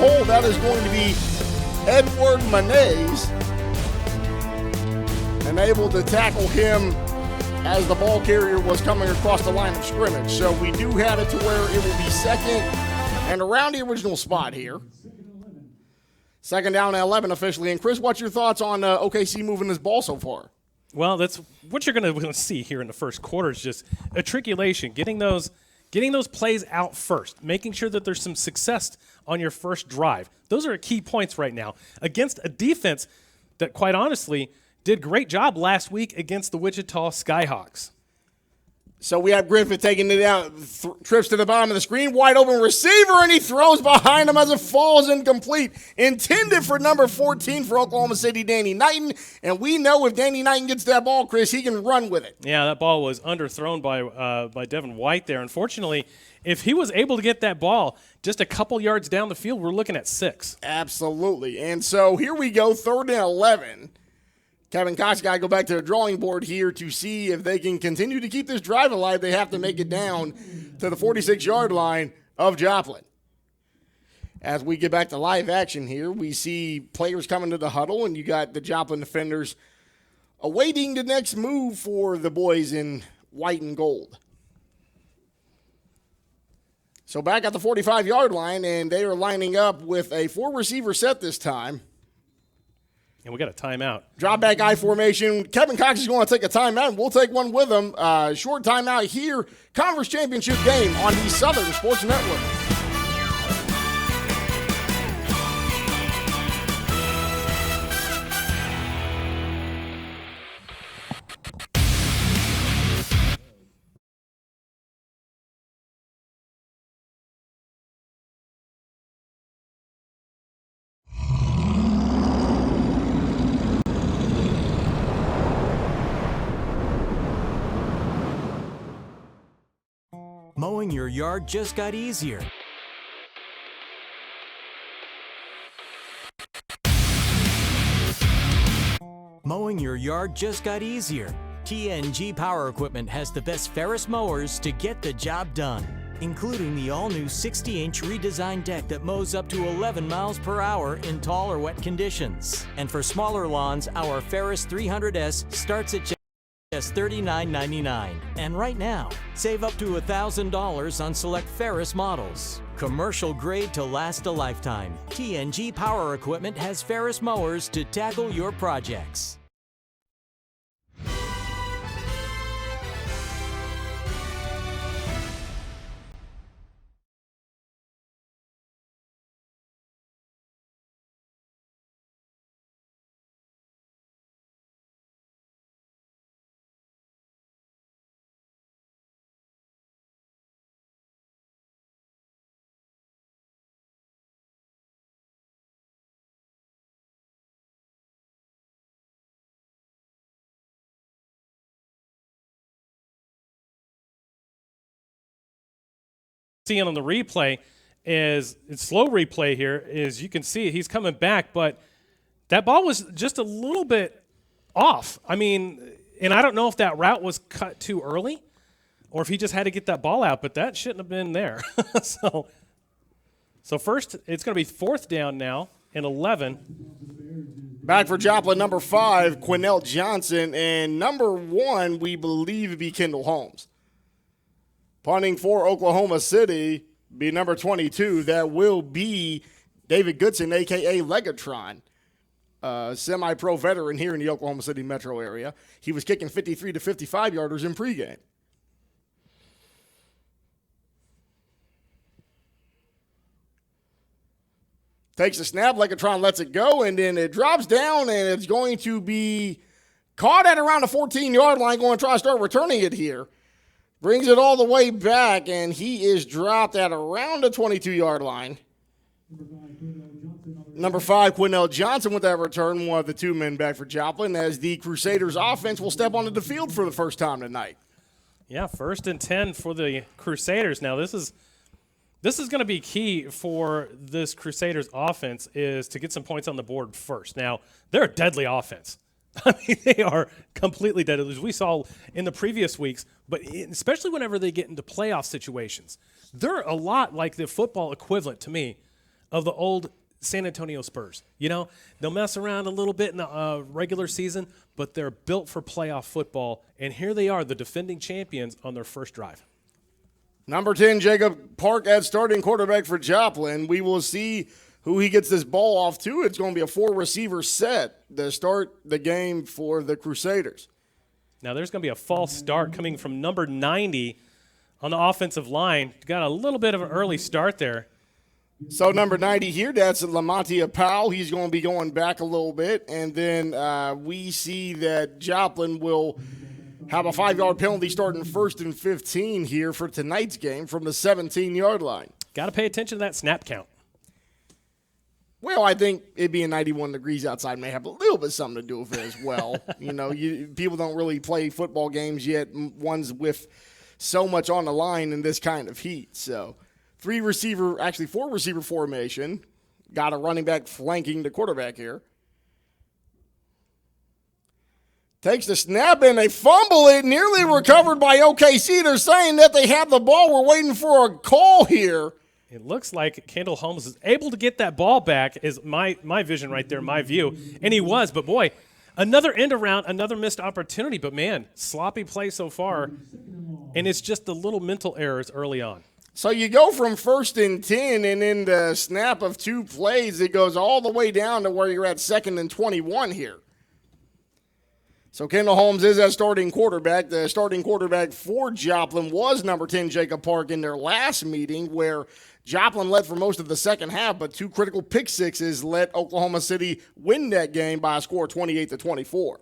hole. That is going to be Edward Manez. And able to tackle him as the ball carrier was coming across the line of scrimmage. So we do have it to where it will be second and around the original spot here. Second down and 11 officially. And Chris, what's your thoughts on OKC moving this ball so far? Well, that's what you're going to see here in the first quarter is just articulation, getting those plays out first, making sure that there's some success on your first drive. Those are key points right now against a defense that, quite honestly, did a great job last week against the Wichita Skyhawks. So we have Griffith taking it out, trips to the bottom of the screen, wide open receiver, and he throws behind him as it falls incomplete. Intended for number 14 for Oklahoma City, Danny Knighton. And we know if Danny Knighton gets that ball, Chris, he can run with it. Yeah, that ball was underthrown by Devin White there. Unfortunately, if he was able to get that ball just a couple yards down the field, we're looking at 6. Absolutely. And so here we go, 3rd and 11. Kevin Cox got to go back to the drawing board here to see if they can continue to keep this drive alive. They have to make it down to the 46-yard line of Joplin. As we get back to live action here, we see players coming to the huddle, and you got the Joplin defenders awaiting the next move for the boys in white and gold. So back at the 45-yard line, and they are lining up with a 4-receiver set this time. And we got a timeout. Drop back I formation. Kevin Cox is going to take a timeout, and we'll take one with him. Short timeout here. Conference championship game on the Southern Sports Network. Mowing your yard just got easier. Mowing your yard just got easier. TNG Power Equipment has the best Ferris mowers to get the job done, including the all-new 60-inch redesigned deck that mows up to 11 miles per hour in tall or wet conditions. And for smaller lawns, our Ferris 300S starts at just $39.99. And right now, save up to $1,000 on select Ferris models. Commercial grade to last a lifetime. TNG Power Equipment has Ferris mowers to tackle your projects. Seeing on the replay is it's slow replay here is you can see he's coming back, but that ball was just a little bit off. I mean, and I don't know if that route was cut too early or if he just had to get that ball out, but that shouldn't have been there. So first it's going to be 4th down now and 11. Back for Joplin, number 5, Quinnell Johnson, and number 1, we believe, would be Kendall Holmes. Punting for Oklahoma City, be number 22. That will be David Goodson, a.k.a. Legatron, semi-pro veteran here in the Oklahoma City metro area. He was kicking 53 to 55-yarders in pregame. Takes the snap, Legatron lets it go, and then it drops down, and it's going to be caught at around the 14-yard line, going to try to start returning it here. Brings it all the way back, and he is dropped at around the 22-yard line. Number 5, Quinnell Johnson with that return, one of the 2 men back for Joplin, as the Crusaders offense will step onto the field for the first time tonight. Yeah, 1st and 10 for the Crusaders. Now, this is going to be key for this Crusaders offense is to get some points on the board first. Now, they're a deadly offense. I mean, they are completely deadly, as we saw in the previous weeks, but especially whenever they get into playoff situations. They're a lot like the football equivalent to me of the old San Antonio Spurs. You know, they'll mess around a little bit in the regular season, but they're built for playoff football. And here they are, the defending champions, on their first drive. Number 10, Jacob Park at starting quarterback for Joplin. We will see who he gets this ball off to. It's going to be a 4-receiver set to start the game for the Crusaders. Now there's going to be a false start coming from number 90 on the offensive line. Got a little bit of an early start there. So number 90 here, that's Lamontia Powell. He's going to be going back a little bit. And then we see that Joplin will have a 5-yard penalty starting 1st and 15 here for tonight's game from the 17-yard line. Got to pay attention to that snap count. Well, I think it being 91 degrees outside may have a little bit something to do with it as well. People don't really play football games yet, ones with so much on the line in this kind of heat. So 4-receiver formation. Got a running back flanking the quarterback here. Takes the snap and they fumble it, nearly recovered by OKC. They're saying that they have the ball. We're waiting for a call here. It looks like Kendall Holmes is able to get that ball back, is my vision right there, my view. And he was, but boy, another end around, another missed opportunity. But man, sloppy play so far. And it's just the little mental errors early on. So you go from 1st and 10, and in the snap of 2 plays, it goes all the way down to where you're at 2nd and 21 here. So Kendall Holmes is that starting quarterback. The starting quarterback for Joplin was number 10, Jacob Park, in their last meeting, where Joplin led for most of the second half, but 2 critical pick sixes let Oklahoma City win that game by a score of 28-24.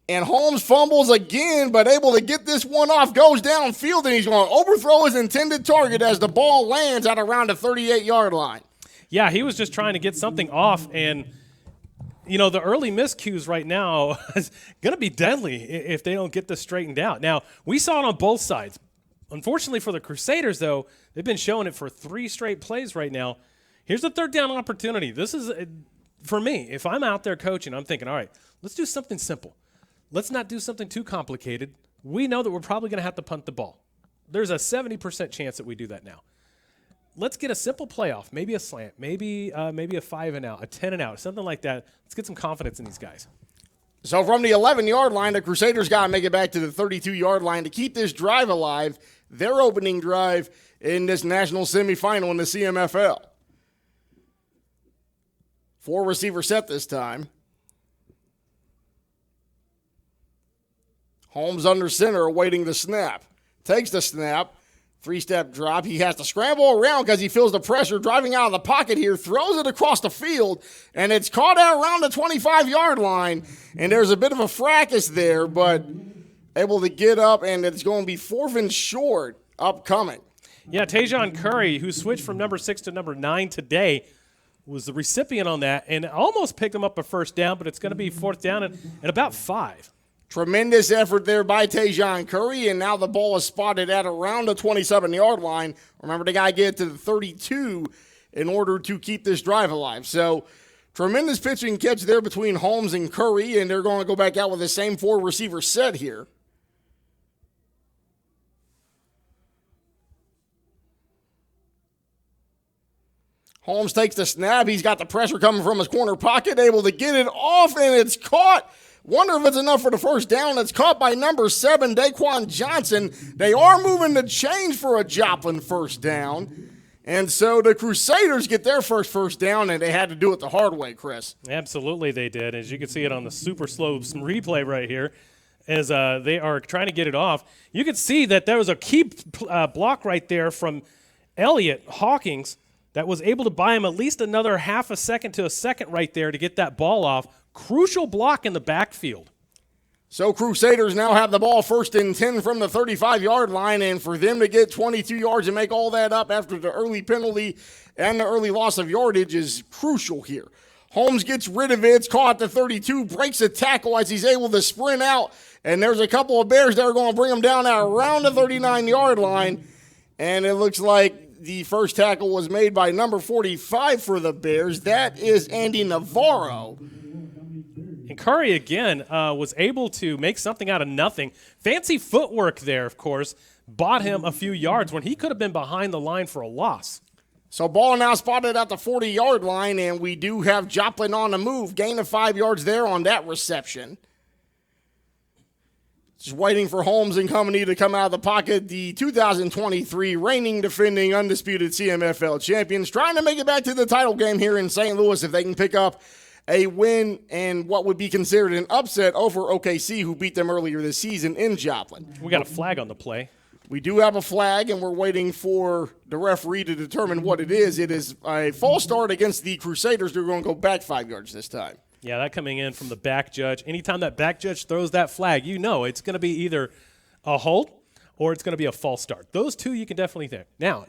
And Holmes fumbles again, but able to get this one off, goes downfield, and he's going to overthrow his intended target as the ball lands at around the 38-yard line. Yeah, he was just trying to get something off, and the early miscues right now is going to be deadly if they don't get this straightened out. Now, we saw it on both sides. Unfortunately for the Crusaders, though, they've been showing it for 3 straight plays right now. Here's a 3rd down opportunity. This is, for me, if I'm out there coaching, I'm thinking, all right, let's do something simple. Let's not do something too complicated. We know that we're probably going to have to punt the ball. There's a 70% chance that we do that now. Let's get a simple playoff, maybe a slant, maybe a 5 and out, a 10 and out, something like that. Let's get some confidence in these guys. So from the 11-yard line, the Crusaders got to make it back to the 32-yard line to keep this drive alive, their opening drive in this national semifinal in the CMFL. 4-receiver set this time. Holmes under center awaiting the snap. Takes the snap. 3-step drop. He has to scramble around because he feels the pressure driving out of the pocket here. Throws it across the field, and it's caught out around the 25-yard line. And there's a bit of a fracas there, but able to get up, and it's going to be 4th and short upcoming. Yeah, Tajon Curry, who switched from number 6 to number 9 today, was the recipient on that and almost picked him up a 1st down, but it's going to be 4th down and about 5. Tremendous effort there by Tajon Curry, and now the ball is spotted at around the 27-yard line. Remember, they got to get to the 32 in order to keep this drive alive. So, tremendous pitching catch there between Holmes and Curry, and they're going to go back out with the same 4-receiver set here. Holmes takes the snap. He's got the pressure coming from his corner pocket, able to get it off, and it's caught. Wonder if it's enough for the 1st down. It's caught by number 7, Daquan Johnson. They are moving the change for a Joplin 1st down. And so the Crusaders get their first down, and they had to do it the hard way, Chris. Absolutely they did. As you can see it on the super slow replay right here, as they are trying to get it off. You can see that there was a key block right there from Elliott Hawkins that was able to buy him at least another half a second to a second right there to get that ball off. Crucial block in the backfield. So Crusaders now have the ball 1st and 10 from the 35-yard line, and for them to get 22 yards and make all that up after the early penalty and the early loss of yardage is crucial here. Holmes gets rid of it. It's caught at the 32, breaks a tackle as he's able to sprint out, and there's a couple of Bears that are going to bring him down at around the 39-yard line, and it looks like the first tackle was made by number 45 for the Bears. That is Andy Navarro. And Curry, again, was able to make something out of nothing. Fancy footwork there, of course, bought him a few yards when he could have been behind the line for a loss. So ball now spotted at the 40-yard line, and we do have Joplin on the move. Gain of 5 yards there on that reception. Just waiting for Holmes and company to come out of the pocket. The 2023 reigning, defending, undisputed CMFL champions trying to make it back to the title game here in St. Louis if they can pick up a win and what would be considered an upset over OKC, who beat them earlier this season in Joplin. We got a flag on the play. We do have a flag, and we're waiting for the referee to determine what it is. It is a false start against the Crusaders. They're going to go back 5 yards this time. Yeah, that coming in from the back judge. Anytime that back judge throws that flag, you know it's going to be either a hold or it's going to be a false start. Those two you can definitely think. Now,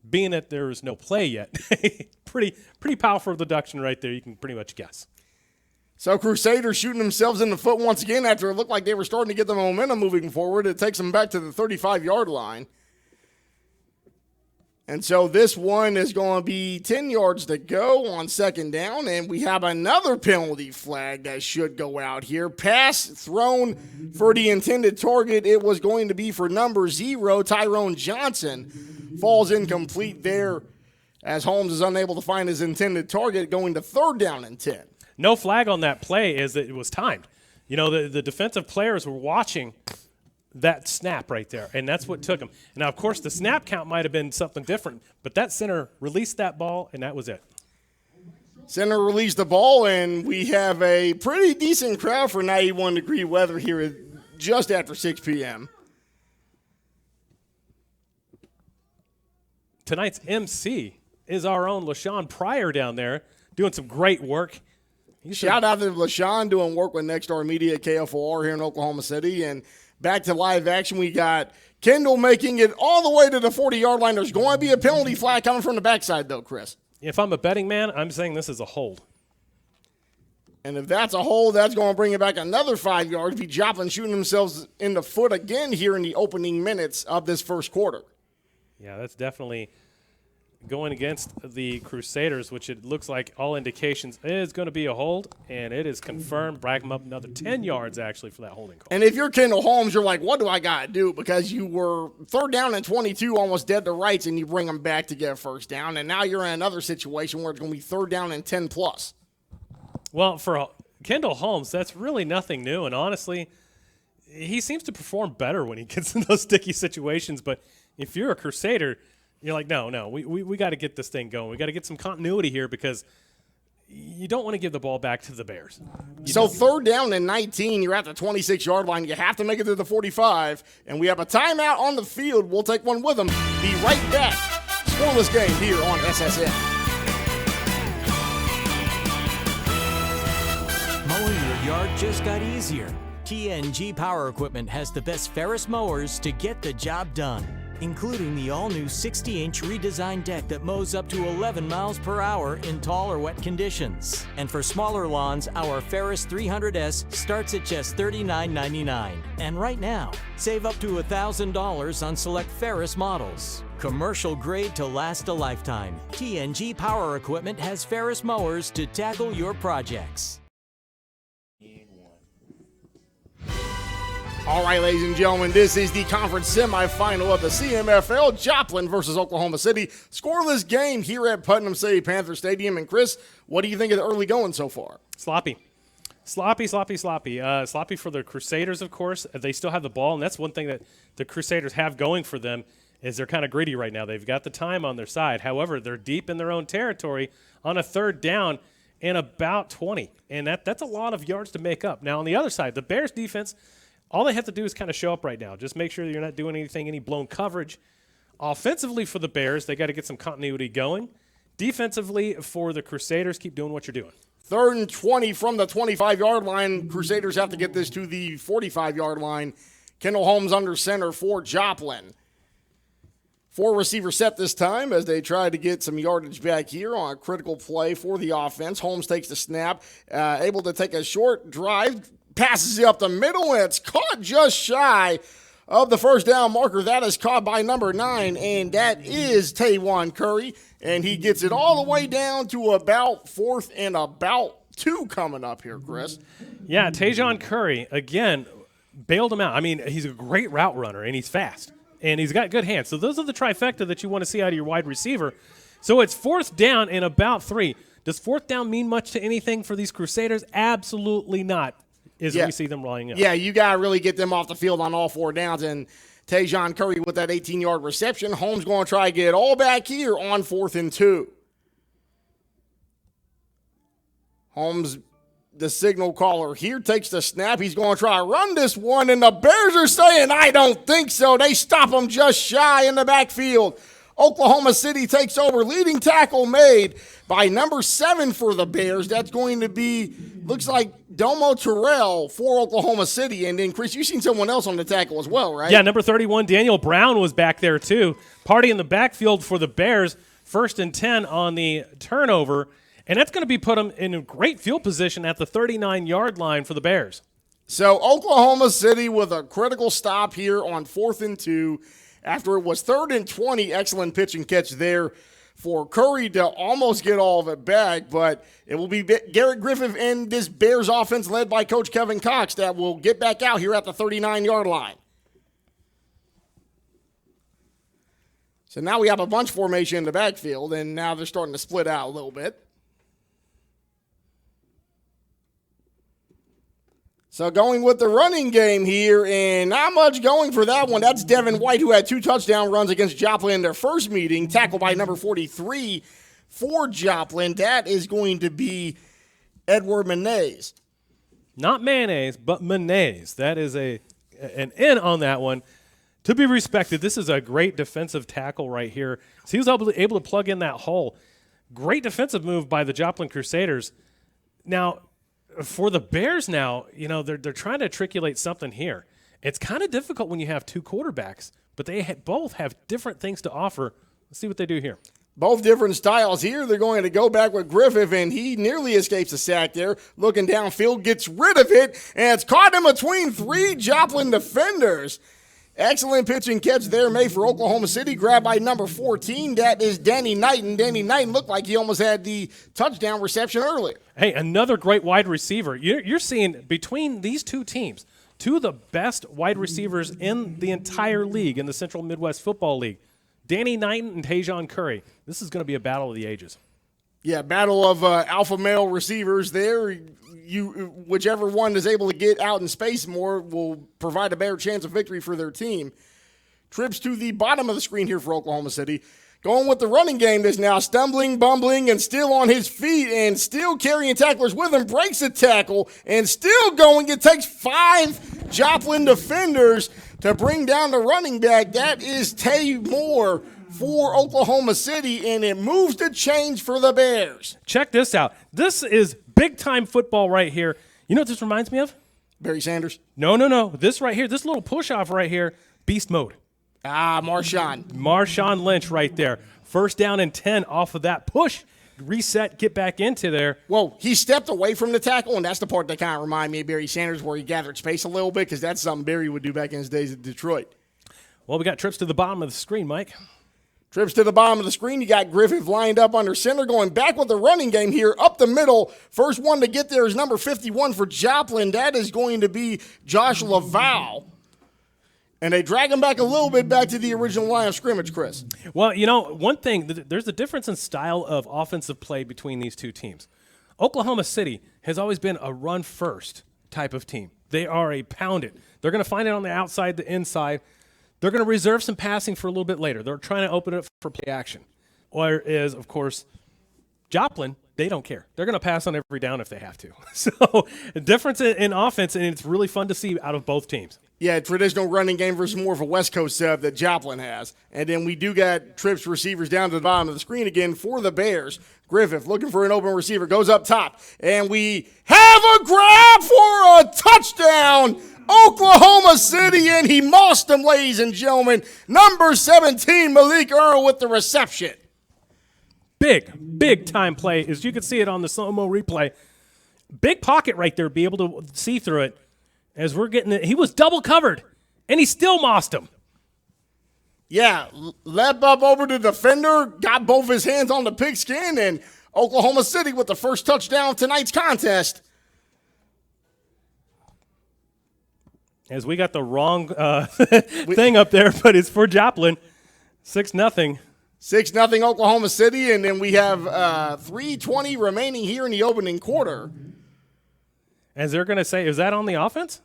being that there is no play yet, pretty powerful deduction right there. You can pretty much guess. So Crusaders shooting themselves in the foot once again after it looked like they were starting to get the momentum moving forward. It takes them back to the 35-yard line. And so this one is going to be 10 yards to go on second down, and we have another penalty flag that should go out here. Pass thrown for the intended target. It was going to be for number 0, Tyrone Johnson. Falls incomplete there as Holmes is unable to find his intended target, going to 3rd down and 10. No flag on that play as it was timed. You know, the defensive players were watching that snap right there, and that's what took him. Now, of course, the snap count might have been something different, but that center released that ball, and that was it. Center released the ball, and we have a pretty decent crowd for 91-degree weather here just after 6 p.m. Tonight's MC is our own LaShawn Pryor down there doing some great work. Shout out to LaShawn doing work with Nexstar Media at KFOR here in Oklahoma City. And back to live action, we got Kendall making it all the way to the 40-yard line. There's going to be a penalty flag coming from the backside, though, Chris. If I'm a betting man, I'm saying this is a hold. And if that's a hold, that's going to bring it back another 5 yards. Be Joplin shooting themselves in the foot again here in the opening minutes of this first quarter. Yeah, that's definitely going against the Crusaders, which it looks like all indications is going to be a hold, and it is confirmed. Brag them up another 10 yards, actually, for that holding call. And if you're Kendall Holmes, you're like, what do I got to do? Because you were 3rd down and 22, almost dead to rights, and you bring them back to get a first down, and now you're in another situation where it's going to be 3rd down and 10+. Well, for Kendall Holmes, that's really nothing new, and honestly, he seems to perform better when he gets in those sticky situations, but if you're a Crusader, you're like, no, we got to get this thing going. We got to get some continuity here because you don't want to give the ball back to the Bears. So 3rd down and 19, you're at the 26-yard line. You have to make it to the 45, and we have a timeout on the field. We'll take one with them. Be right back. Scoreless game here on SSN. Mowing your yard just got easier. TNG Power Equipment has the best Ferris mowers to get the job done, including the all-new 60-inch redesigned deck that mows up to 11 miles per hour in tall or wet conditions. And for smaller lawns, our Ferris 300S starts at just $39.99. And right now, save up to $1,000 on select Ferris models. Commercial grade to last a lifetime. TNG Power Equipment has Ferris mowers to tackle your projects. All right, ladies and gentlemen, this is the conference semifinal of the CMFL, Joplin versus Oklahoma City. Scoreless game here at Putnam City Panther Stadium. And, Chris, what do you think of the early going so far? Sloppy for the Crusaders, of course. They still have the ball, and that's one thing that the Crusaders have going for them is they're kind of greedy right now. They've got the time on their side. However, they're deep in their own territory on a 3rd down and about 20. And that's a lot of yards to make up. Now, on the other side, the Bears defense – all they have to do is kind of show up right now. Just make sure that you're not doing any blown coverage. Offensively for the Bears, they got to get some continuity going. Defensively for the Crusaders, keep doing what you're doing. 3rd and 20 from the 25-yard line. Crusaders have to get this to the 45-yard line. Kendall Holmes under center for Joplin. 4-receiver set this time as they try to get some yardage back here on a critical play for the offense. Holmes takes the snap, able to take a short drive, passes it up the middle, and it's caught just shy of the 1st down marker. That is caught by number 9, and that is Taywon Curry, and he gets it all the way down to about 4th and about 2 coming up here, Chris. Yeah, Taywon Curry, again, bailed him out. I mean, he's a great route runner, and he's fast, and he's got good hands. So those are the trifecta that you want to see out of your wide receiver. So it's fourth down and about 3. Does fourth down mean much to anything for these Crusaders? Absolutely not, as we see them rolling up. Yeah, you got to really get them off the field on all 4 downs. And Tajon Curry with that 18-yard reception. Holmes going to try to get it all back here on 4th and 2. Holmes, the signal caller here, takes the snap. He's going to try to run this one, and the Bears are saying, I don't think so. They stop him just shy in the backfield. Oklahoma City takes over. Leading tackle made by number 7 for the Bears. That's going to be, looks like Domo Terrell for Oklahoma City. And then, Chris, you've seen someone else on the tackle as well, right? Yeah, number 31, Daniel Brown was back there too. Party in the backfield for the Bears. 1st and 10 on the turnover. And that's going to be put them in a great field position at the 39-yard line for the Bears. So Oklahoma City with a critical stop here on 4th and 2. After it was 3rd and 20, excellent pitch and catch there for Curry to almost get all of it back. But it will be Garrett Griffith and this Bears offense led by Coach Kevin Cox that will get back out here at the 39-yard line. So now we have a bunch formation in the backfield, and now they're starting to split out a little bit. So going with the running game here, and not much going for that one. That's Devin White, who had 2 touchdown runs against Joplin in their first meeting, tackled by number 43 for Joplin. That is going to be Edward Menez. Not mayonnaise, but Menez. That is an N on that one. To be respected, this is a great defensive tackle right here. So he was able to plug in that hole. Great defensive move by the Joplin Crusaders. Now, for the Bears now, they're trying to triculate something here. It's kind of difficult when you have 2 quarterbacks, but they both have different things to offer. Let's see what they do here. Both different styles here. They're going to go back with Griffith, and he nearly escapes a sack there. Looking downfield, gets rid of it, and it's caught in between 3 Joplin defenders. Excellent pitch and catch there made for Oklahoma City. Grabbed by number 14. That is Danny Knighton. Danny Knighton looked like he almost had the touchdown reception earlier. Hey, another great wide receiver. You're seeing between these 2 teams, 2 of the best wide receivers in the entire league, in the Central Midwest Football League. Danny Knighton and Tajon Curry. This is going to be a battle of the ages. Yeah, battle of alpha male receivers there. Whichever one is able to get out in space more will provide a better chance of victory for their team. Trips to the bottom of the screen here for Oklahoma City. Going with the running game that's now stumbling, bumbling, and still on his feet and still carrying tacklers with him. Breaks a tackle and still going. It takes 5 Joplin defenders to bring down the running back. That is Tay Moore for Oklahoma City, and it moves the change for the Bears. Check this out. This is big-time football right here. You know what this reminds me of? Barry Sanders? No. This right here, this little push-off right here, beast mode. Marshawn Lynch right there. 1st down and 10 off of that push. Reset, get back into there. Well, he stepped away from the tackle, and that's the part that kind of reminded me of Barry Sanders, where he gathered space a little bit, because that's something Barry would do back in his days at Detroit. Well, we got trips to the bottom of the screen, Mike. Trips to the bottom of the screen. You got Griffith lined up under center, going back with the running game here up the middle. First one to get there is number 51 for Joplin. That is going to be Josh Laval. And they drag him back a little bit back to the original line of scrimmage, Chris. Well, one thing, there's a difference in style of offensive play between these 2 teams. Oklahoma City has always been a run-first type of team. They are a pound it. They're going to find it on the outside, the inside. They're going to reserve some passing for a little bit later. They're trying to open it for play action. Whereas, of course, Joplin, they don't care. They're going to pass on every down if they have to. So, a difference in offense, and it's really fun to see out of both teams. Yeah, traditional running game versus more of a West Coast setup that Joplin has. And then we do got trips receivers down to the bottom of the screen again for the Bears. Griffith looking for an open receiver, goes up top. And we have a grab for a touchdown. Oklahoma City, and he mossed him, ladies and gentlemen. Number 17, Malik Earl with the reception. Big time play, as you can see it on the slow-mo replay. Big pocket right there, be able to see through it. As we're getting it, he was double covered, and he still mossed him. Yeah, led up over the defender, got both his hands on the pigskin, and Oklahoma City with the first touchdown of tonight's contest. As we got the wrong thing up there, but it's for Joplin. 6-0. 6-0 Oklahoma City, and then we have 3:20 remaining here in the opening quarter. As they're going to say, is that on the offense?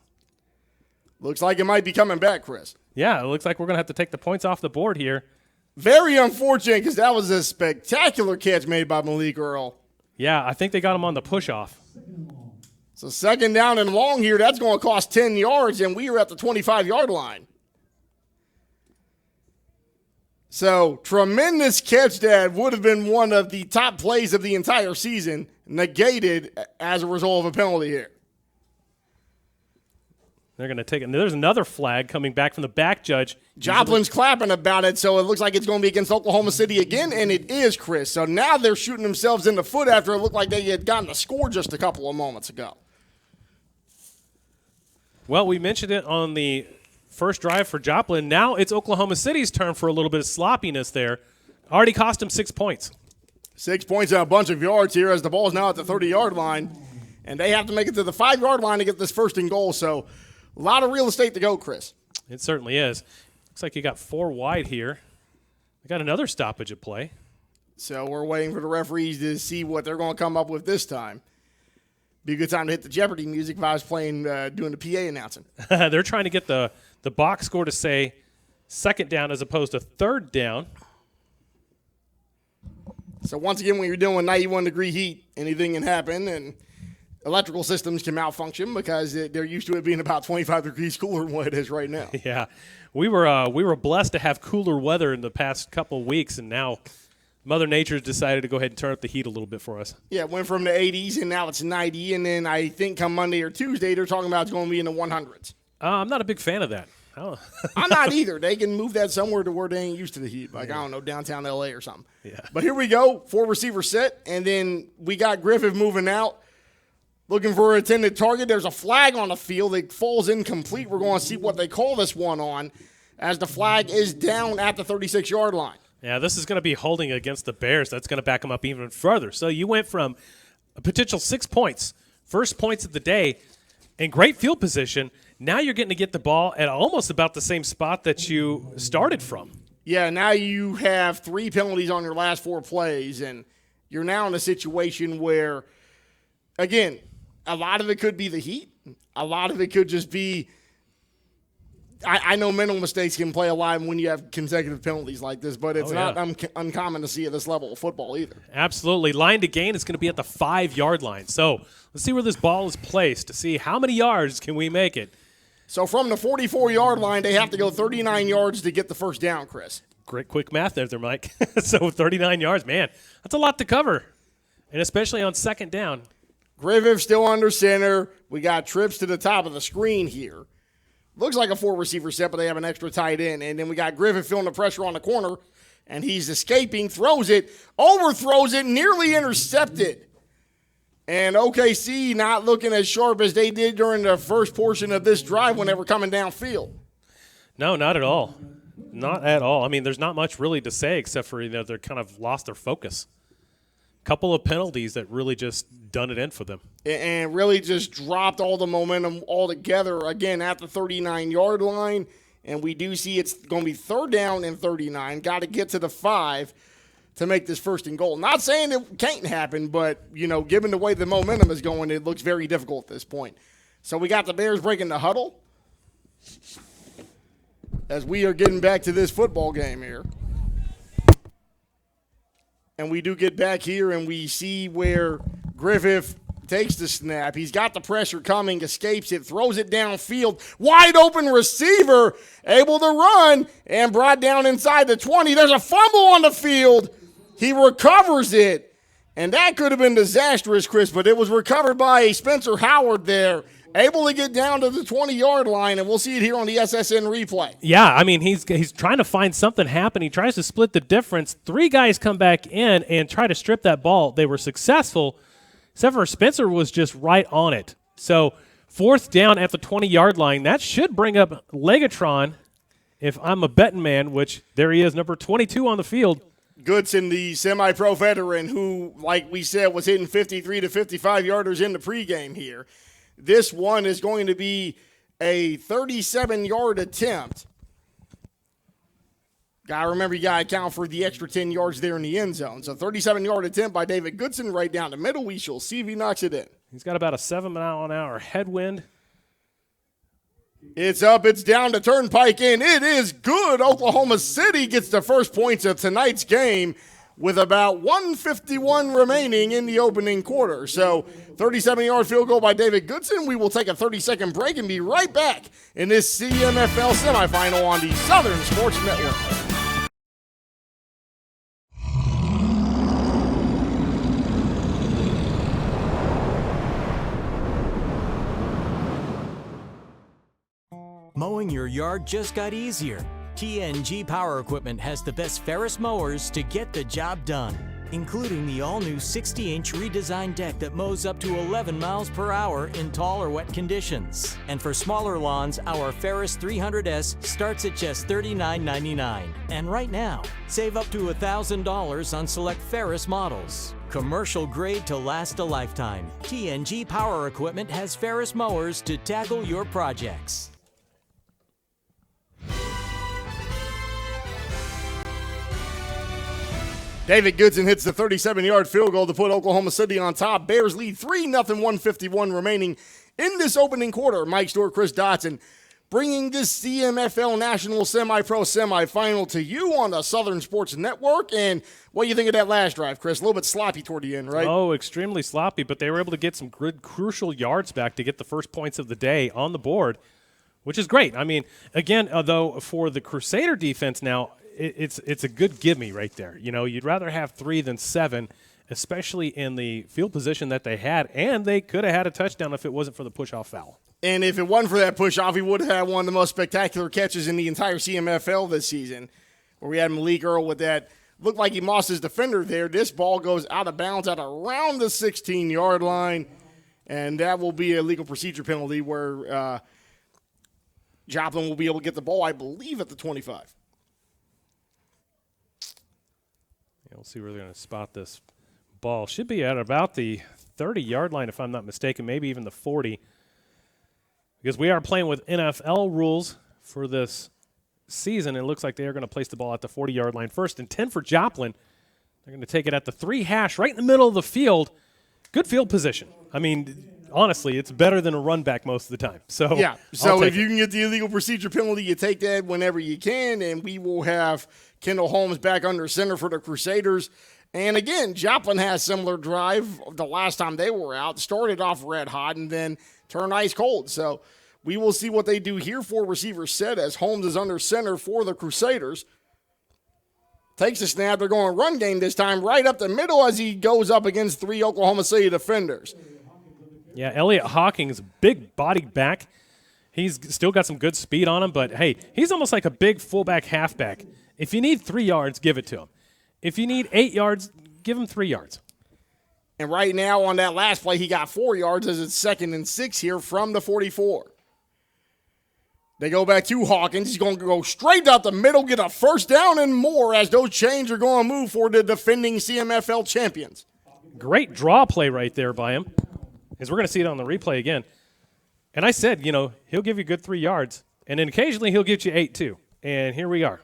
Looks like it might be coming back, Chris. Yeah, it looks like we're going to have to take the points off the board here. Very unfortunate because that was a spectacular catch made by Malik Earl. Yeah, I think they got him on the push-off. So 2nd down and long here. That's going to cost 10 yards, and we are at the 25-yard line. So tremendous catch that would have been one of the top plays of the entire season, negated as a result of a penalty here. They're going to take it. There's another flag coming back from the back judge. Joplin's clapping about it, so it looks like it's going to be against Oklahoma City again, and it is, Chris. So now they're shooting themselves in the foot after it looked like they had gotten a score just a couple of moments ago. Well, we mentioned it on the first drive for Joplin. Now it's Oklahoma City's turn for a little bit of sloppiness there. Already cost them 6 points. 6 points and a bunch of yards here as the ball is now at the 30-yard line, and they have to make it to the 5-yard line to get this 1st and goal. So a lot of real estate to go, Chris. It certainly is. Looks like you got 4 wide here. We got another stoppage at play. So we're waiting for the referees to see what they're going to come up with this time. Be a good time to hit the Jeopardy music if I was playing, doing the PA announcing. They're trying to get the box score to say 2nd down as opposed to 3rd down. So once again, when you're doing 91-degree heat, anything can happen, and electrical systems can malfunction because they're used to it being about 25 degrees cooler than what it is right now. Yeah, we were blessed to have cooler weather in the past couple of weeks, and now Mother Nature's decided to go ahead and turn up the heat a little bit for us. Yeah, it went from the 80s, and now it's 90, and then I think come Monday or Tuesday, they're talking about it's going to be in the 100s. I'm not a big fan of that. I'm not either. They can move that somewhere to where they ain't used to the heat, like, I don't know, downtown L.A. or something. Yeah. But here we go, 4-receiver set, and then we got Griffith moving out. Looking for an intended target. There's a flag on the field. It falls incomplete. We're going to see what they call this one on as the flag is down at the 36-yard line. Yeah, this is going to be holding against the Bears. That's going to back them up even further. So you went from a potential 6 points, first points of the day, and great field position. Now you're getting to get the ball at almost about the same spot that you started from. Yeah, now you have 3 penalties on your last 4 plays, and you're now in a situation where, again, a lot of it could be the heat. A lot of it could just be I know mental mistakes can play a lot when you have consecutive penalties like this, but it's not uncommon to see at this level of football either. Absolutely. Line to gain is going to be at the 5-yard line. So let's see where this ball is placed to see how many yards can we make it. So from the 44-yard line, they have to go 39 yards to get the first down, Chris. Great quick math there, Mike. So 39 yards, man, that's a lot to cover, and especially on 2nd down. Griffith still under center. We got trips to the top of the screen here. Looks like a 4-receiver set, but they have an extra tight end. And then we got Griffith feeling the pressure on the corner, and he's escaping, throws it, overthrows it, nearly intercepted. And OKC not looking as sharp as they did during the first portion of this drive when they were coming downfield. No, not at all. Not at all. I mean, there's not much really to say except for, they're kind of lost their focus. Couple of penalties that really just done it in for them. And really just dropped all the momentum altogether, again, at the 39-yard line. And we do see it's going to be 3rd down and 39. Got to get to the 5 to make this 1st and goal. Not saying it can't happen, but, given the way the momentum is going, it looks very difficult at this point. So we got the Bears breaking the huddle as we are getting back to this football game here. And we do get back here, and we see where Griffith takes the snap. He's got the pressure coming, escapes it, throws it downfield. Wide open receiver, able to run, and brought down inside the 20. There's a fumble on the field. He recovers it, and that could have been disastrous, Chris, but it was recovered by Spencer Howard there, able to get down to the 20-yard line, and we'll see it here on the SSN replay. Yeah, I mean, he's trying to find something happen. He tries to split the difference. 3 guys come back in and try to strip that ball. They were successful, except for Spencer was just right on it. So 4th down at the 20-yard line. That should bring up Legatron, if I'm a betting man, which there he is, number 22 on the field. Goodson, the semi-pro veteran who, like we said, was hitting 53 to 55-yarders in the pregame here. This one is going to be a 37-yard attempt. Got to remember, you got to account for the extra 10 yards there in the end zone. So 37-yard attempt by David Goodson right down the middle. We shall see if he knocks it in. He's got about a 7-mile-an-hour headwind. It's up, it's down to Turnpike, and it is good. Oklahoma City gets the first points of tonight's game with about 1:51 remaining in the opening quarter. So 37-yard field goal by David Goodson. We will take a 30-second break and be right back in this CMFL semifinal on the Southern Sports Network. Mowing your yard just got easier. TNG Power Equipment has the best Ferris mowers to get the job done, including the all-new 60-inch redesigned deck that mows up to 11 miles per hour in tall or wet conditions. And for smaller lawns, our Ferris 300S starts at just $39.99. And right now, save up to $1,000 on select Ferris models. Commercial grade to last a lifetime. TNG Power Equipment has Ferris mowers to tackle your projects. David Goodson hits the 37-yard field goal to put Oklahoma City on top. Bears lead 3-0, 1:51 remaining in this opening quarter. Mike Stewart, Chris Dotson, bringing this CMFL National Semi-Pro semifinal to you on the Southern Sports Network. And what do you think of that last drive, Chris? A little bit sloppy toward the end, right? Oh, extremely sloppy, but they were able to get some good, crucial yards back to get the first points of the day on the board, which is great. I mean, again, though, for the Crusader defense now, it's a good gimme right there. You know, you'd rather have 3 than 7, especially in the field position that they had, and they could have had a touchdown if it wasn't for the push-off foul. And if it wasn't for that push-off, he would have had one of the most spectacular catches in the entire CMFL this season, where we had Malik Earl with that. Looked like he lost his defender there. This ball goes out of bounds at around the 16-yard line, and that will be a legal procedure penalty where Joplin will be able to get the ball, I believe, at the 25. We'll see where they're going to spot this ball. Should be at about the 30-yard line, if I'm not mistaken, maybe even the 40. Because we are playing with NFL rules for this season. It looks like they are going to place the ball at the 40-yard line first. And 10 for Joplin. They're going to take it at the 3 hash right in the middle of the field. Good field position. I mean, honestly, it's better than a run back most of the time. So yeah. So if you can get the illegal procedure penalty, you take that whenever you can, and we will have Kendall Holmes back under center for the Crusaders. And again, Joplin has similar drive the last time they were out. Started off red hot and then turned ice cold. So we will see what they do here for receiver set as Holmes is under center for the Crusaders. Takes a snap. They're going run game this time right up the middle as he goes up against 3 Oklahoma City defenders. Yeah, Elliott Hawkins, big body back. He's still got some good speed on him, but, hey, he's almost like a big fullback halfback. If you need 3 yards, give it to him. If you need 8 yards, give him 3 yards. And right now on that last play, he got 4 yards as it's 2nd and 6 here from the 44. They go back to Hawkins. He's going to go straight up the middle, get a first down and more as those chains are going to move for the defending CMFL champions. Great draw play right there by him, as we're going to see it on the replay again. And I said, you know, he'll give you a good 3 yards, and then occasionally he'll get you 8 too. And here we are.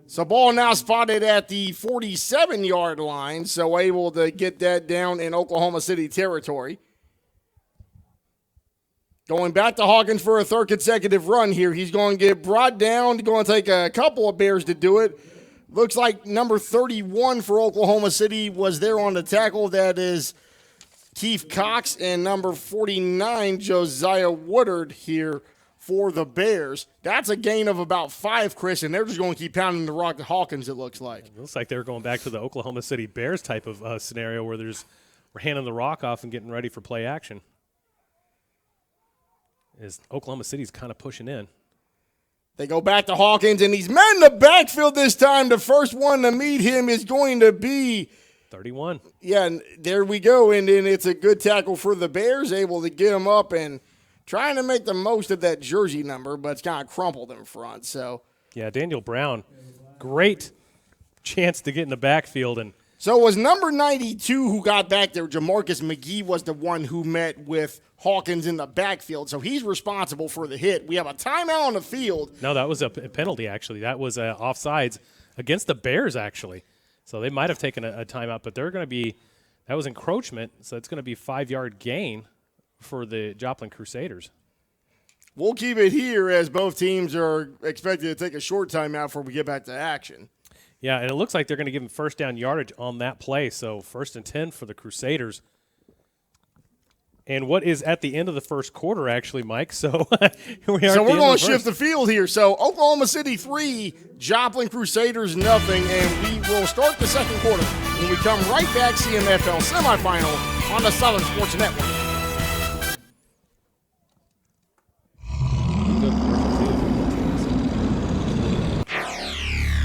So ball now spotted at the 47-yard line, so able to get that down in Oklahoma City territory. Going back to Hawkins for a 3rd consecutive run here. He's going to get brought down. Going to take a couple of Bears to do it. Looks like number 31 for Oklahoma City was there on the tackle. That is Keith Cox, and number 49, Josiah Woodard here for the Bears. That's a gain of about 5, Chris, and they're just going to keep pounding the rock to Hawkins, it looks like. It looks like they're going back to the Oklahoma City Bears type of scenario where we're handing the rock off and getting ready for play action. As Oklahoma City's kind of pushing in. They go back to Hawkins, and he's met in the backfield this time. The first one to meet him is going to be 31. Yeah, and there we go. And then it's a good tackle for the Bears, able to get him up and trying to make the most of that jersey number, but it's kind of crumpled in front. So yeah, Daniel Brown, great chance to get in the backfield, and So it was number 92 who got back there. Jamarcus McGee was the one who met with Hawkins in the backfield, so he's responsible for the hit. We have a timeout on the field. No, that was a penalty, actually. That was offsides against the Bears, actually. So they might have taken a timeout, but they're going to be – that was encroachment, so it's going to be 5-yard gain for the Joplin Crusaders. We'll keep it here as both teams are expected to take a short timeout before we get back to action. Yeah, and it looks like they're going to give them first down yardage on that play, so 1st and 10 for the Crusaders. And what is at the end of the first quarter, actually, Mike? So we're going to shift the field here. So Oklahoma City 3, Joplin Crusaders nothing, and we will start the second quarter when we come right back. CMFL semifinal on the Southern Sports Network.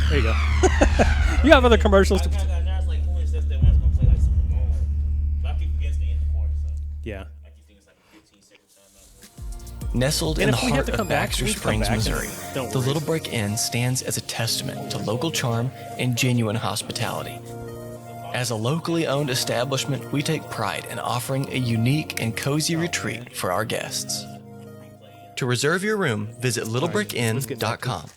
There you go. You have other commercials. Yeah. Nestled in the heart of Baxter Springs, Missouri, Don't the worry. Little Brick Inn stands as a testament to local charm and genuine hospitality. As a locally owned establishment, we take pride in offering a unique and cozy retreat for our guests. To reserve your room, visit littlebrickinn.com.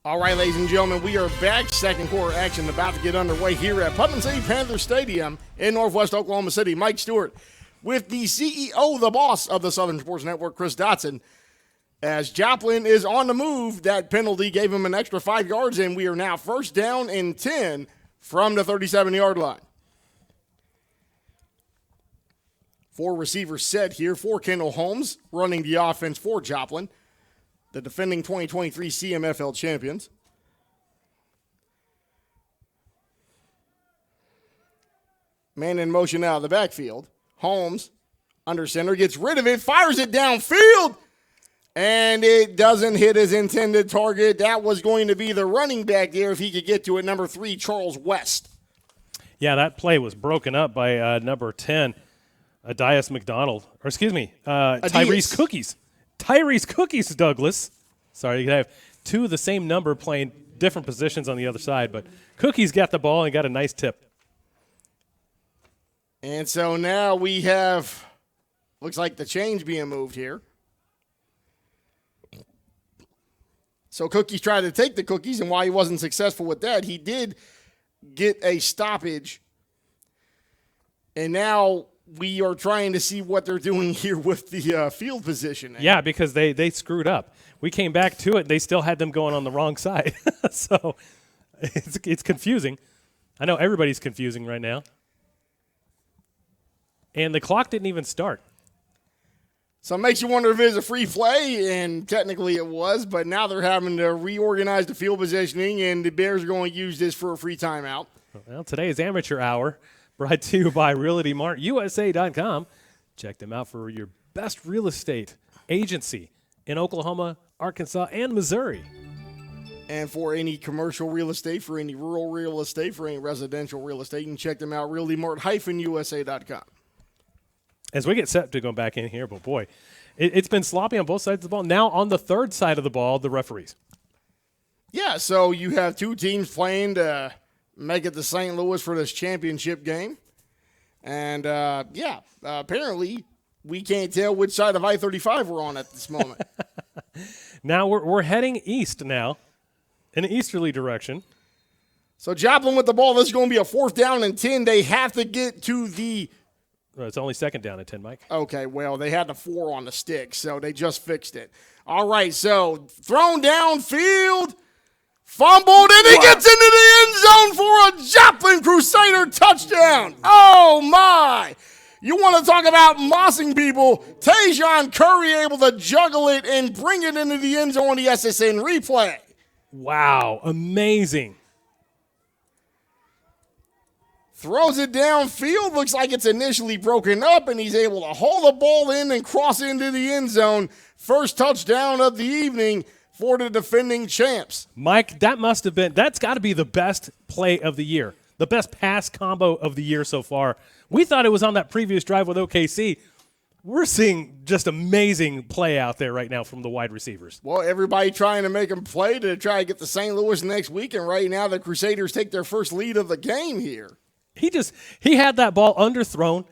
All right, ladies and gentlemen, we are back. Second quarter action about to get underway here at Putnam City Panther Stadium in Northwest Oklahoma City. Mike Stewart with the CEO, the boss of the Southern Sports Network, Chris Dotson. As Joplin is on the move, that penalty gave him an extra 5 yards, and we are now first down and 10 from the 37-yard line. 4 receivers set here for Kendall Holmes, running the offense for Joplin, the defending 2023 CMFL champions. Man in motion out of the backfield. Holmes, under center, gets rid of it, fires it downfield, and it doesn't hit his intended target. That was going to be the running back there if he could get to it, number 3, Charles West. Yeah, that play was broken up by number 10, Adias McDonald. Or excuse me, Tyrese Cookies. Tyrese Cookies, Douglas. Sorry, you can have 2 of the same number playing different positions on the other side, but Cookies got the ball and got a nice tip. And so now we have, looks like the change being moved here. So Cookies tried to take the cookies, and while he wasn't successful with that, he did get a stoppage. And now we are trying to see what they're doing here with the field position. Yeah, because they screwed up. We came back to it. They still had them going on the wrong side. So it's confusing. I know everybody's confusing right now. And the clock didn't even start. So it makes you wonder if it was a free play, and technically it was, but now they're having to reorganize the field positioning, and the Bears are going to use this for a free timeout. Well, today is Amateur Hour, brought to you by RealtyMartUSA.com. Check them out for your best real estate agency in Oklahoma, Arkansas, and Missouri. And for any commercial real estate, for any rural real estate, for any residential real estate, you can check them out, RealtyMart-USA.com. As we get set to go back in here, but boy, it's been sloppy on both sides of the ball. Now on the third side of the ball, the referees. Yeah, so you have 2 teams playing to make it to St. Louis for this championship game. And, apparently we can't tell which side of I-35 we're on at this moment. Now we're heading east now, in an easterly direction. So Joplin with the ball. This is going to be a 4th down and 10. They have to get to the – It's only 2nd down and 10, Mike. Okay, well, they had the 4 on the stick, so they just fixed it. All right, so thrown downfield, fumbled, and he gets into the end zone for a Joplin Crusader touchdown. Oh, my. You want to talk about mossing people. Tajon Curry able to juggle it and bring it into the end zone on the SSN replay. Wow, amazing. Throws it downfield. Looks like it's initially broken up, and he's able to haul the ball in and cross into the end zone. First touchdown of the evening for the defending champs. Mike, that's got to be the best play of the year, the best pass combo of the year so far. We thought it was on that previous drive with OKC. we're seeing just amazing play out there right now from the wide receivers. Well, everybody trying to make them play to try to get to St. Louis next week, and right now the Crusaders take their first lead of the game here. He had that ball underthrown.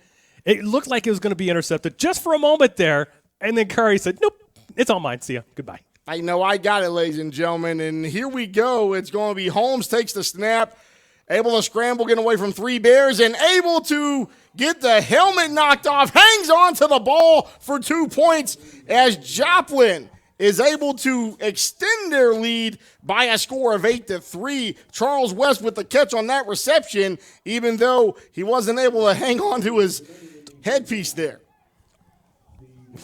It looked like it was going to be intercepted just for a moment there, and then Curry said, nope, it's all mine. See ya. Goodbye. I know I got it, ladies and gentlemen, and here we go. It's going to be Holmes takes the snap, able to scramble, get away from 3 Bears, and able to get the helmet knocked off, hangs on to the ball for 2 points as Joplin is able to extend their lead by a score of 8-3. Charles West with the catch on that reception, even though he wasn't able to hang on to his headpiece there.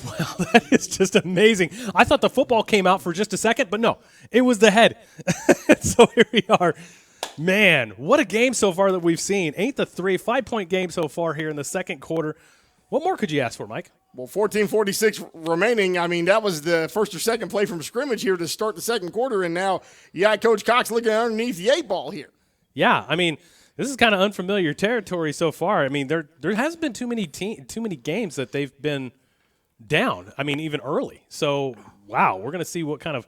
Well, that is just amazing. I thought the football came out for just a second, but no, it was the head. So here we are. Man, what a game so far that we've seen. 8-3, 5-point game so far here in the second quarter. What more could you ask for, Mike? Well, 14:46 remaining. I mean, that was the first or second play from scrimmage here to start the second quarter, and now you got Coach Cox looking underneath the 8 ball here. Yeah, I mean, this is kind of unfamiliar territory so far. I mean, there hasn't been too many games that they've been down. I mean, even early. So, wow, we're going to see what kind of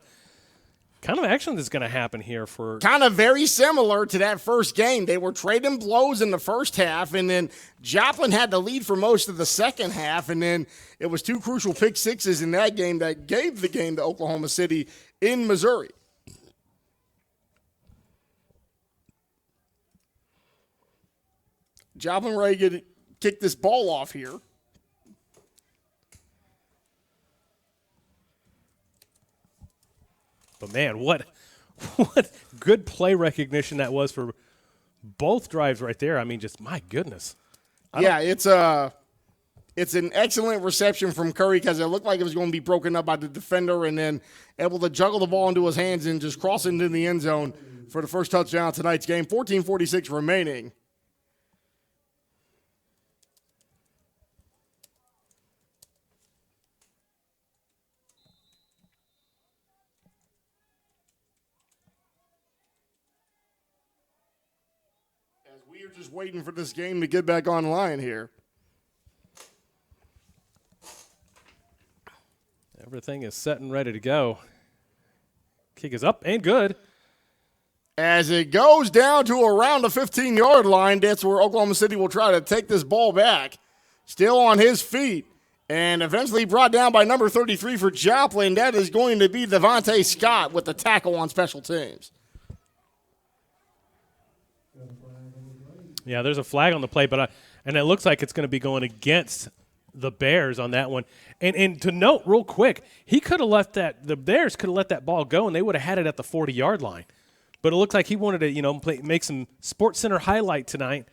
action is going to happen here for kind of very similar to that first game. They were trading blows in the first half, and then Joplin had the lead for most of the second half, and then it was 2 crucial pick sixes in that game that gave the game to Oklahoma City in Missouri. Joplin ready to kick this ball off here. But, man, what good play recognition that was for both drives right there. I mean, just my goodness. Yeah, it's an excellent reception from Curry because it looked like it was going to be broken up by the defender and then able to juggle the ball into his hands and just cross into the end zone for the first touchdown of tonight's game. 14:46 remaining. We are just waiting for this game to get back online here. Everything is set and ready to go. Kick is up and good. As it goes down to around the 15-yard line, that's where Oklahoma City will try to take this ball back. Still on his feet and eventually brought down by number 33 for Joplin. That is going to be Devontae Scott with the tackle on special teams. Yeah, there's a flag on the play, and it looks like it's going to be going against the Bears on that one. And to note real quick, the Bears could have let that ball go, and they would have had it at the 40-yard line. But it looked like he wanted to, make some Sports Center highlight tonight,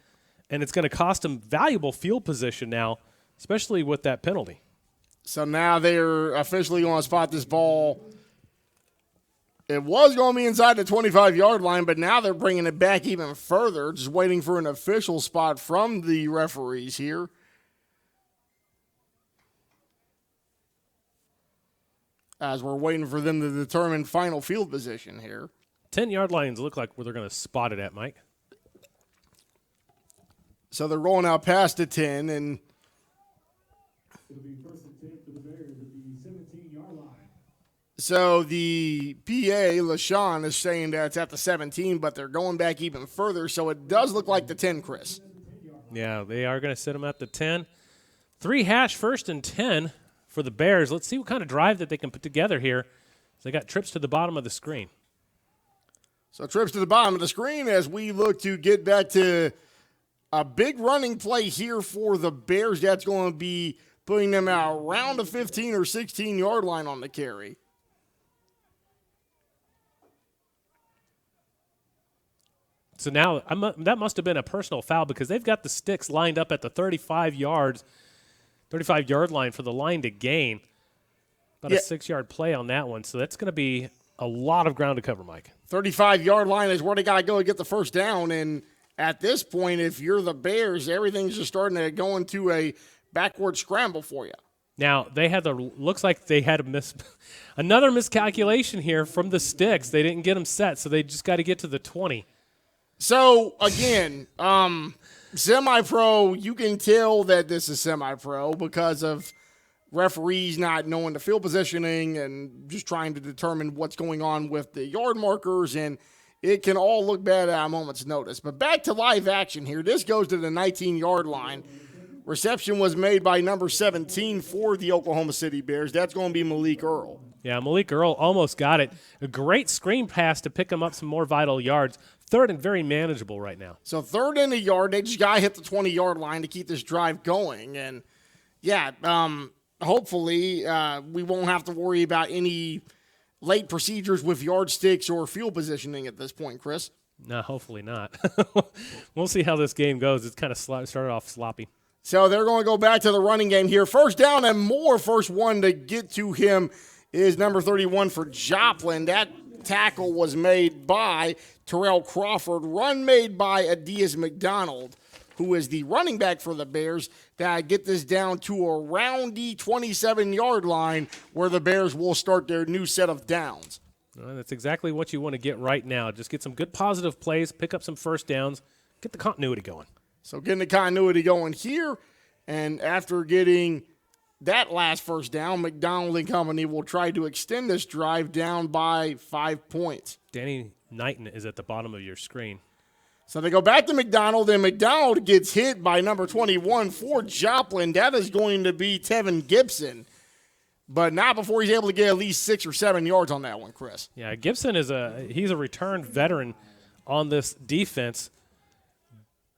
and it's going to cost him valuable field position now, especially with that penalty. So now they're officially going to spot this ball. It was going to be inside the 25-yard line, but now they're bringing it back even further, just waiting for an official spot from the referees here. As we're waiting for them to determine final field position here. 10-yard lines look like where they're going to spot it at, Mike. So they're rolling out past the 10, and it'll be first and 10 for the Bears at the 17-yard line. So the PA, LaShawn, is saying that it's at the 17, but they're going back even further, so it does look like the 10, Chris. Yeah, they are going to sit them at the 10. 3-hash first and 10 for the Bears. Let's see what kind of drive that they can put together here. They got trips to the bottom of the screen. So trips to the bottom of the screen as we look to get back to a big running play here for the Bears. That's going to be putting them out around the 15 or 16-yard line on the carry. So now that must have been a personal foul because they've got the sticks lined up at the 35-yard line for the line to gain. About a 6-yard play on that one. So that's going to be a lot of ground to cover, Mike. 35-yard line is where they got to go and get the first down. And at this point, if you're the Bears, everything's just starting to go into a backward scramble for you. Now, looks like they had another miscalculation here from the sticks. They didn't get them set, so they just got to get to the 20. So, again, semi-pro, you can tell that this is semi-pro because of referees not knowing the field positioning and just trying to determine what's going on with the yard markers, and it can all look bad at a moment's notice. But back to live action here. This goes to the 19-yard line. Reception was made by number 17 for the Oklahoma City Bears. That's going to be Malik Earl. Yeah, Malik Earl almost got it. A great screen pass to pick him up some more vital yards. Third and very manageable right now. So third and a yard. They just got to hit the 20-yard line to keep this drive going. And, yeah, hopefully we won't have to worry about any late procedures with yardsticks or field positioning at this point, Chris. No, hopefully not. We'll see how this game goes. It's kind of started off sloppy. So they're going to go back to the running game here. First down and more. First one to get to him is number 31 for Joplin. That tackle was made by Terrell Crawford. Run made by Adias McDonald, who is the running back for the Bears, that get this down to around the 27-yard line where the Bears will start their new set of downs. Well, that's exactly what you want to get right now. Just get some good positive plays, pick up some first downs, get the continuity going. So getting the continuity going here, and after getting that last first down, McDonald and company will try to extend this drive down by 5 points. Danny Knighton is at the bottom of your screen. So they go back to McDonald, and McDonald gets hit by number 21 for Joplin. That is going to be Tevin Gibson, but not before he's able to get at least 6 or 7 yards on that one, Chris. Yeah, Gibson he's a returned veteran on this defense.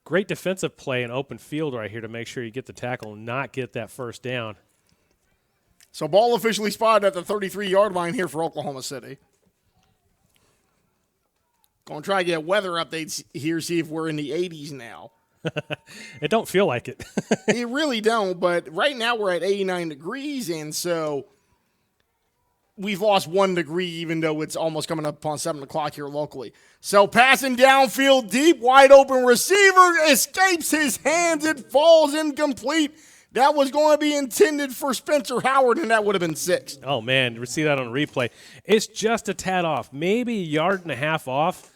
Great defensive play in open field right here to make sure you get the tackle and not get that first down. So ball officially spotted at the 33-yard line here for Oklahoma City. Going to try to get weather updates here, see if we're in the 80s now. It don't feel like it. It really don't, but right now we're at 89 degrees, and so we've lost 1 degree even though it's almost coming up on 7 o'clock here locally. So passing downfield deep, wide open receiver escapes his hands. It falls incomplete. That was going to be intended for Spencer Howard, and that would have been 6. Oh, man, we see that on replay. It's just a tad off, maybe a yard and a half off,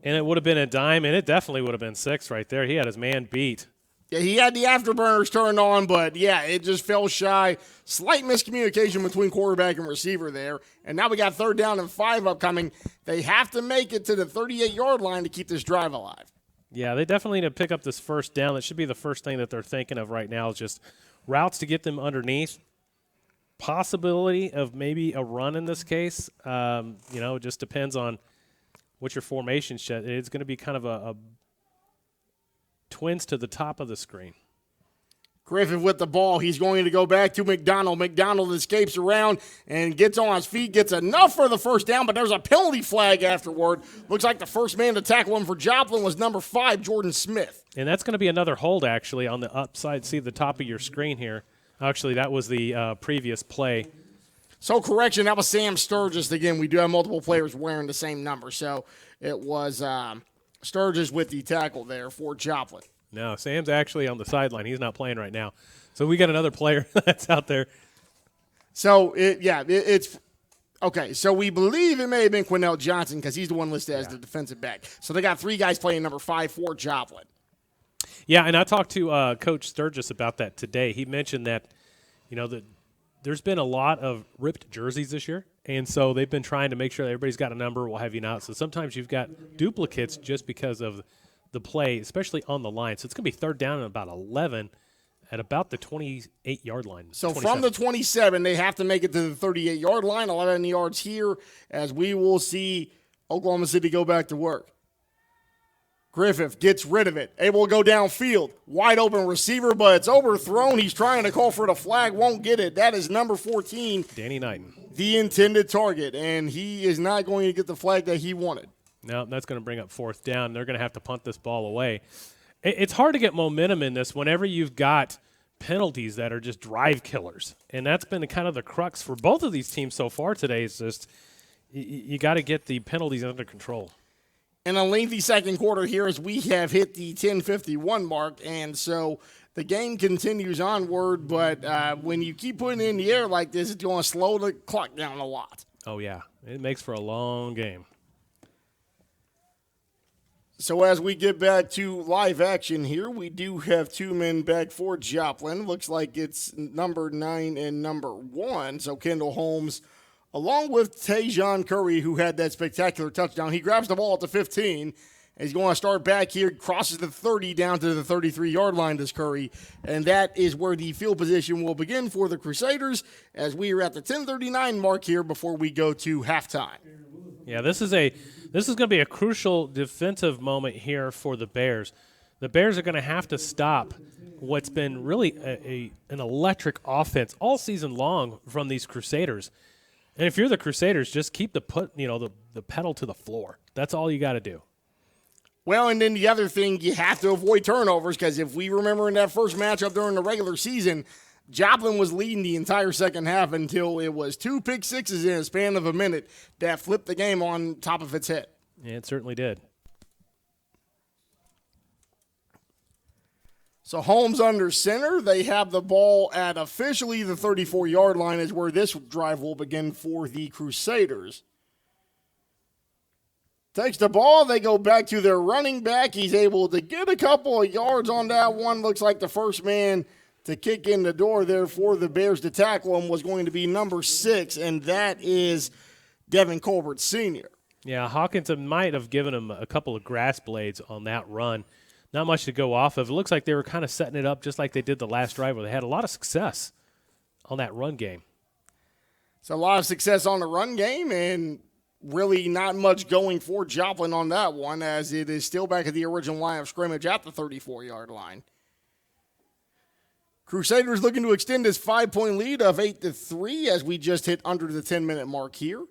and it would have been a dime, and it definitely would have been 6 right there. He had his man beat. Yeah, he had the afterburners turned on, but, yeah, it just fell shy. Slight miscommunication between quarterback and receiver there. And now we got third down and 5 upcoming. They have to make it to the 38-yard line to keep this drive alive. Yeah, they definitely need to pick up this first down. That should be the first thing that they're thinking of right now is just routes to get them underneath. Possibility of maybe a run in this case. It just depends on what your formation set. It's going to be kind of a twins to the top of the screen. Griffith with the ball. He's going to go back to McDonald. McDonald escapes around and gets on his feet, gets enough for the first down, but there's a penalty flag afterward. Looks like the first man to tackle him for Joplin was number 5, Jordan Smith. And that's going to be another hold, actually, on the upside. See the top of your screen here. Actually, that was the previous play. So, correction, that was Sam Sturgis. Again, we do have multiple players wearing the same number. So, it was Sturgis with the tackle there for Joplin. No, Sam's actually on the sideline. He's not playing right now. So we got another player that's out there. So, it's – okay, so we believe it may have been Quinnell Johnson because he's the one listed as the defensive back. So they got 3 guys playing number 5 for Joplin. Yeah, and I talked to Coach Sturgis about that today. He mentioned that, there's been a lot of ripped jerseys this year, and so they've been trying to make sure that everybody's got a number, what have you not. So sometimes you've got duplicates just because of the play, especially on the line. So it's going to be third down and about 11 at about the 28-yard line. So 27. from the 27, they have to make it to the 38-yard line, 11 yards here, as we will see Oklahoma City go back to work. Griffith gets rid of it, able to go downfield. Wide open receiver, but it's overthrown. He's trying to call for the flag, won't get it. That is number 14. Danny Knighton. The intended target, and he is not going to get the flag that he wanted. No, that's going to bring up fourth down. They're going to have to punt this ball away. It's hard to get momentum in this whenever you've got penalties that are just drive killers. And that's been kind of the crux for both of these teams so far today is just you got to get the penalties under control. In a lengthy second quarter here as we have hit the 10:51 mark, and so the game continues onward, but when you keep putting it in the air like this, it's going to slow the clock down a lot. Oh, yeah. It makes for a long game. So as we get back to live action here, we do have two men back for Joplin. Looks like it's number 9 and number 1. So Kendall Holmes, along with Tajon Curry, who had that spectacular touchdown. He grabs the ball at the 15. He's going to start back here, crosses the 30 down to the 33-yard line, this Curry. And that is where the field position will begin for the Crusaders as we are at the 10:39 mark here before we go to halftime. Yeah, this is going to be a crucial defensive moment here for the Bears. The Bears are going to have to stop what's been really an electric offense all season long from these Crusaders. And if you're the Crusaders, just keep the pedal to the floor. That's all you got to do. Well, and then the other thing, you have to avoid turnovers because if we remember in that first matchup during the regular season, Joplin was leading the entire second half until it was 2 pick sixes in a span of a minute that flipped the game on top of its head. Yeah, it certainly did. So Holmes under center. They have the ball at officially the 34-yard line is where this drive will begin for the Crusaders. Takes the ball. They go back to their running back. He's able to get a couple of yards on that one. Looks like the first man to kick in the door there for the Bears to tackle him was going to be number 6, and that is Devin Colbert Sr. Yeah, Hawkins might have given him a couple of grass blades on that run. Not much to go off of. It looks like they were kind of setting it up just like they did the last drive where they had a lot of success on that run game. So a lot of success on the run game and really not much going for Joplin on that one as it is still back at the original line of scrimmage at the 34-yard line. Crusaders looking to extend this 5-point lead of 8-3 as we just hit under the 10-minute mark here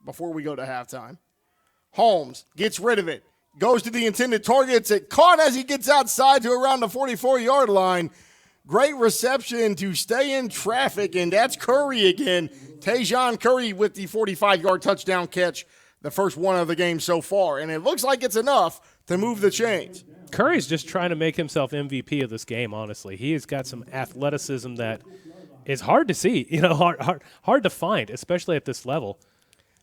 before we go to halftime. Holmes gets rid of it, goes to the intended target. It's caught as he gets outside to around the 44-yard line. Great reception to stay in traffic, and that's Curry again. Tajon Curry with the 45-yard touchdown catch, the first one of the game so far. And it looks like it's enough to move the chains. Curry's just trying to make himself MVP of this game, honestly. He has got some athleticism that is hard to see, hard to find, especially at this level.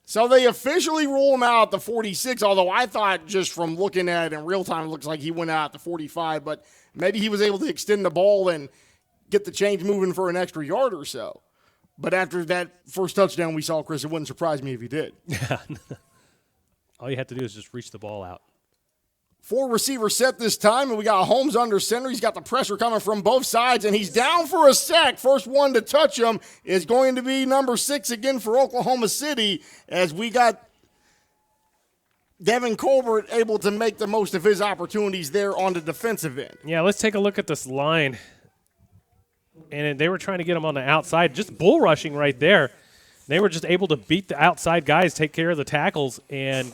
So they officially rule him out at the 46, although I thought just from looking at it in real time, it looks like he went out at the 45, but maybe he was able to extend the ball and get the chains moving for an extra yard or so. But after that first touchdown we saw, Chris, it wouldn't surprise me if he did. Yeah. All you have to do is just reach the ball out. 4 receiver set this time, and we got Holmes under center. He's got the pressure coming from both sides, and he's down for a sack. First one to touch him is going to be number 6 again for Oklahoma City, as we got Devin Colbert able to make the most of his opportunities there on the defensive end. Yeah, let's take a look at this line. And they were trying to get him on the outside, just bull rushing right there. They were just able to beat the outside guys, take care of the tackles, and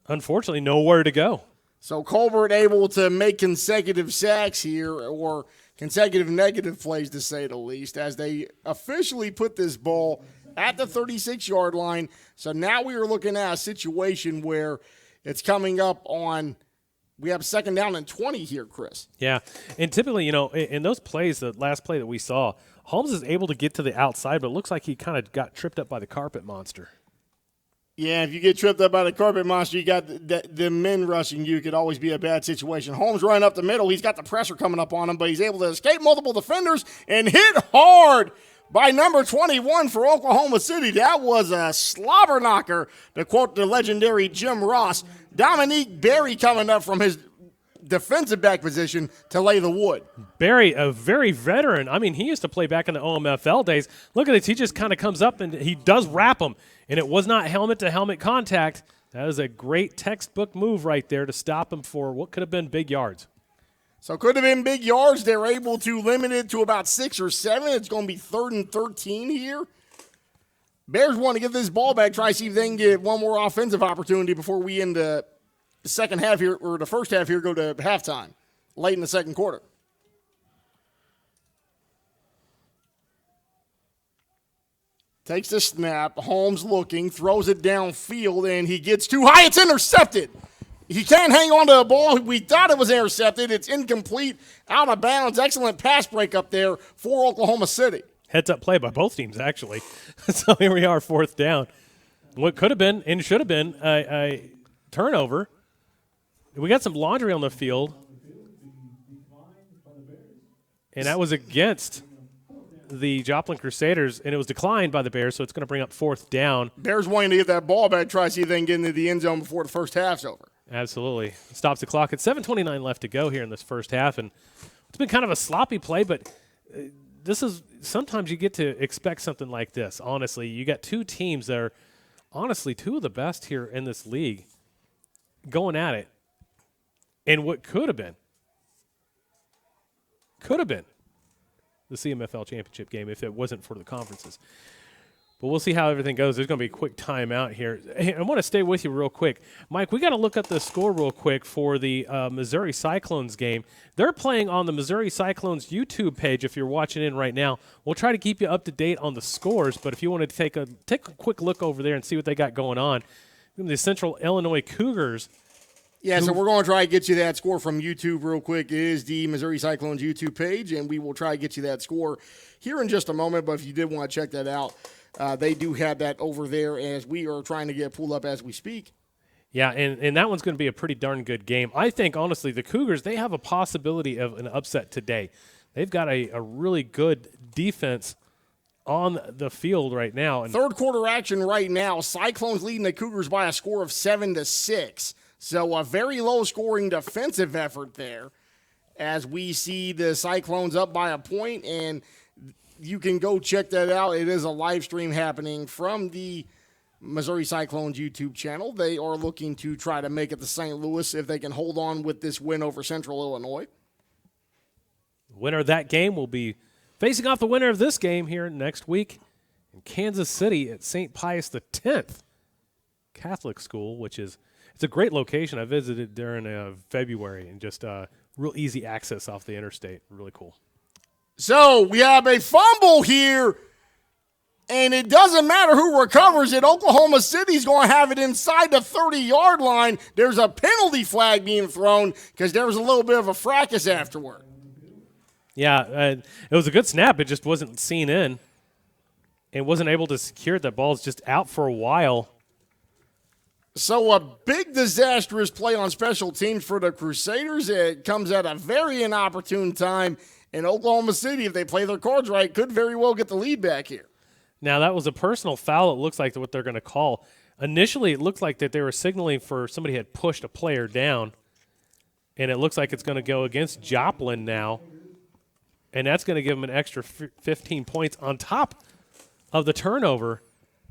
unfortunately nowhere to go. So Colbert able to make consecutive sacks here, or consecutive negative plays to say the least, as they officially put this ball at the 36-yard line. So now we are looking at a situation where it's coming up on, we have 2nd down and 20 here, Chris. Yeah, and typically, in those plays, the last play that we saw, Holmes is able to get to the outside, but it looks like he kind of got tripped up by the carpet monster. Yeah, if you get tripped up by the carpet monster, you got the men rushing you. Could always be a bad situation. Holmes running up the middle. He's got the pressure coming up on him, but he's able to escape multiple defenders and hit hard by number 21 for Oklahoma City. That was a slobber knocker, to quote the legendary Jim Ross. Dominique Berry coming up from his defensive back position to lay the wood. Berry, a very veteran. I mean, he used to play back in the OMFL days. Look at this. He just kind of comes up and he does wrap him. And it was not helmet-to-helmet contact. That was a great textbook move right there to stop him for what could have been big yards. So could have been big yards. They're able to limit it to about 6 or 7. It's going to be 3rd and 13 here. Bears want to get this ball back, try to see if they can get one more offensive opportunity before we end the second half here, or the first half here, go to halftime, late in the second quarter. Takes the snap. Holmes looking, throws it downfield, and he gets too high. It's intercepted. He can't hang on to the ball. We thought it was intercepted. It's incomplete, out of bounds. Excellent pass break up there for Oklahoma City. Heads-up play by both teams, actually. So here we are, 4th down. What could have been and should have been a turnover. We got some laundry on the field, and that was against the Joplin Crusaders, and it was declined by the Bears, so it's going to bring up 4th down. Bears wanting to get that ball back, try to see if they can get into the end zone before the first half's over. Absolutely. Stops the clock at 7:29 left to go here in this first half, and it's been kind of a sloppy play, but this is sometimes you get to expect something like this. Honestly, you got two teams that are honestly two of the best here in this league going at it. And what could have been the CMFL championship game if it wasn't for the conferences. But we'll see how everything goes. There's going to be a quick timeout here. Hey, I want to stay with you real quick. Mike, we got to look up the score real quick for the Missouri Cyclones game. They're playing on the Missouri Cyclones YouTube page if you're watching in right now. We'll try to keep you up to date on the scores, but if you want to take a quick look over there and see what they got going on. The Central Illinois Cougars. Yeah, so we're going to try to get you that score from YouTube real quick. It is the Missouri Cyclones YouTube page, and we will try to get you that score here in just a moment. But if you did want to check that out, they do have that over there as we are trying to get pulled up as we speak. Yeah, and that one's going to be a pretty darn good game. I think, honestly, the Cougars, they have a possibility of an upset today. They've got a really good defense on the field right now. And third quarter action right now. Cyclones leading the Cougars by a score of 7-6. So a very low-scoring defensive effort there as we see the Cyclones up by a point, and you can go check that out. It is a live stream happening from the Missouri Cyclones YouTube channel. They are looking to try to make it to St. Louis if they can hold on with this win over Central Illinois. The winner of that game will be facing off the winner of this game here next week in Kansas City at St. Pius X Catholic School, which is it's a great location. I visited during February and just real easy access off the interstate. Really cool. So we have a fumble here, and it doesn't matter who recovers it. Oklahoma City's going to have it inside the 30-yard line. There's a penalty flag being thrown because there was a little bit of a fracas afterward. Yeah, it was a good snap. It just wasn't seen in and wasn't able to secure it. That ball's just out for a while. So a big disastrous play on special teams for the Crusaders. It comes at a very inopportune time. And Oklahoma City, if they play their cards right, could very well get the lead back here. Now, that was a personal foul, it looks like, what they're going to call. Initially, it looked like that they were signaling for somebody had pushed a player down. And it looks like it's going to go against Joplin now. And that's going to give them an extra 15 points on top of the turnover.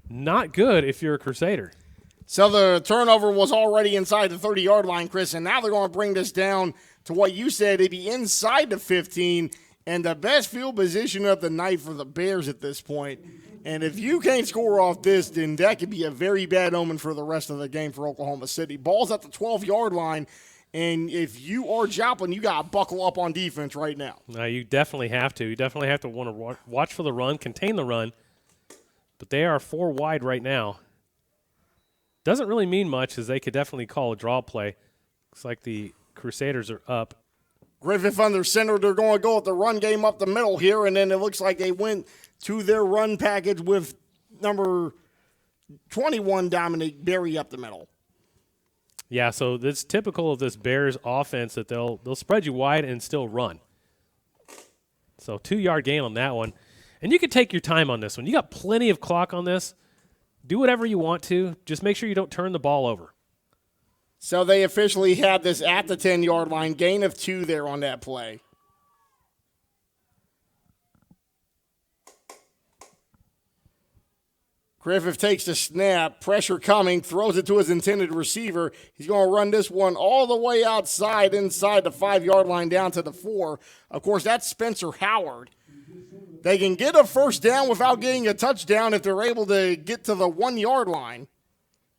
Not good if you're a Crusader. So the turnover was already inside the 30-yard line, Chris, and now they're going to bring this down to what you said. It'd be inside the 15, and the best field position of the night for the Bears at this point. And if you can't score off this, then that could be a very bad omen for the rest of the game for Oklahoma City. Ball's at the 12-yard line, and if you are Joplin, you got to buckle up on defense right now. You definitely have to. You definitely have to want to watch for the run, contain the run. But they are 4 wide right now. Doesn't really mean much, as they could definitely call a draw play. Looks like the Crusaders are up. Griffith under center. They're going to go with the run game up the middle here, and then it looks like they went to their run package with number 21, Dominic Berry, up the middle. Yeah, so it's typical of this Bears offense that they'll spread you wide and still run. So 2-yard gain on that one. And you can take your time on this one. You got plenty of clock on this. Do whatever you want to. Just make sure you don't turn the ball over. So they officially had this at the 10-yard line. Gain of 2 there on that play. Griffith takes the snap. Pressure coming. Throws it to his intended receiver. He's going to run this one all the way outside, inside the 5-yard line down to the 4. Of course, that's Spencer Howard. They can get a first down without getting a touchdown if they're able to get to the 1-yard line.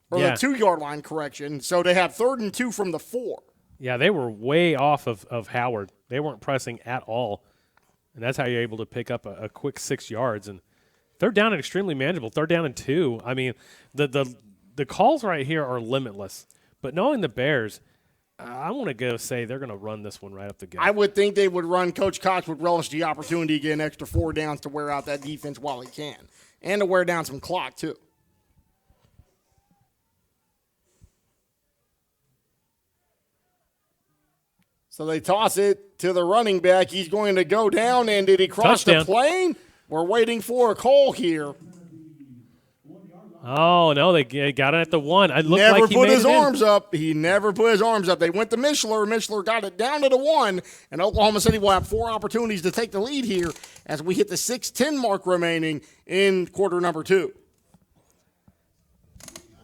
Or the 2-yard line, correction. So they have 3rd and 2 from the 4. Yeah, they were way off of Howard. They weren't pressing at all. And that's how you're able to pick up a quick 6 yards. And third down and extremely manageable. 3rd down and 2. I mean, the calls right here are limitless. But knowing the Bears, I want to go say they're going to run this one right up the gut. I would think they would run. Coach Cox would relish the opportunity to get an extra 4 downs to wear out that defense while he can. And to wear down some clock, too. So they toss it to the running back. He's going to go down, and did he cross Touchdown. the plane? We're waiting for a call here. Oh, no, they got it at the 1. It looked Never like he put made his it in. arms up. He never put his arms up. They went to Mishler. Mishler got it down to the 1, and Oklahoma City will have 4 opportunities to take the lead here as we hit the 6:10 mark remaining in quarter number 2.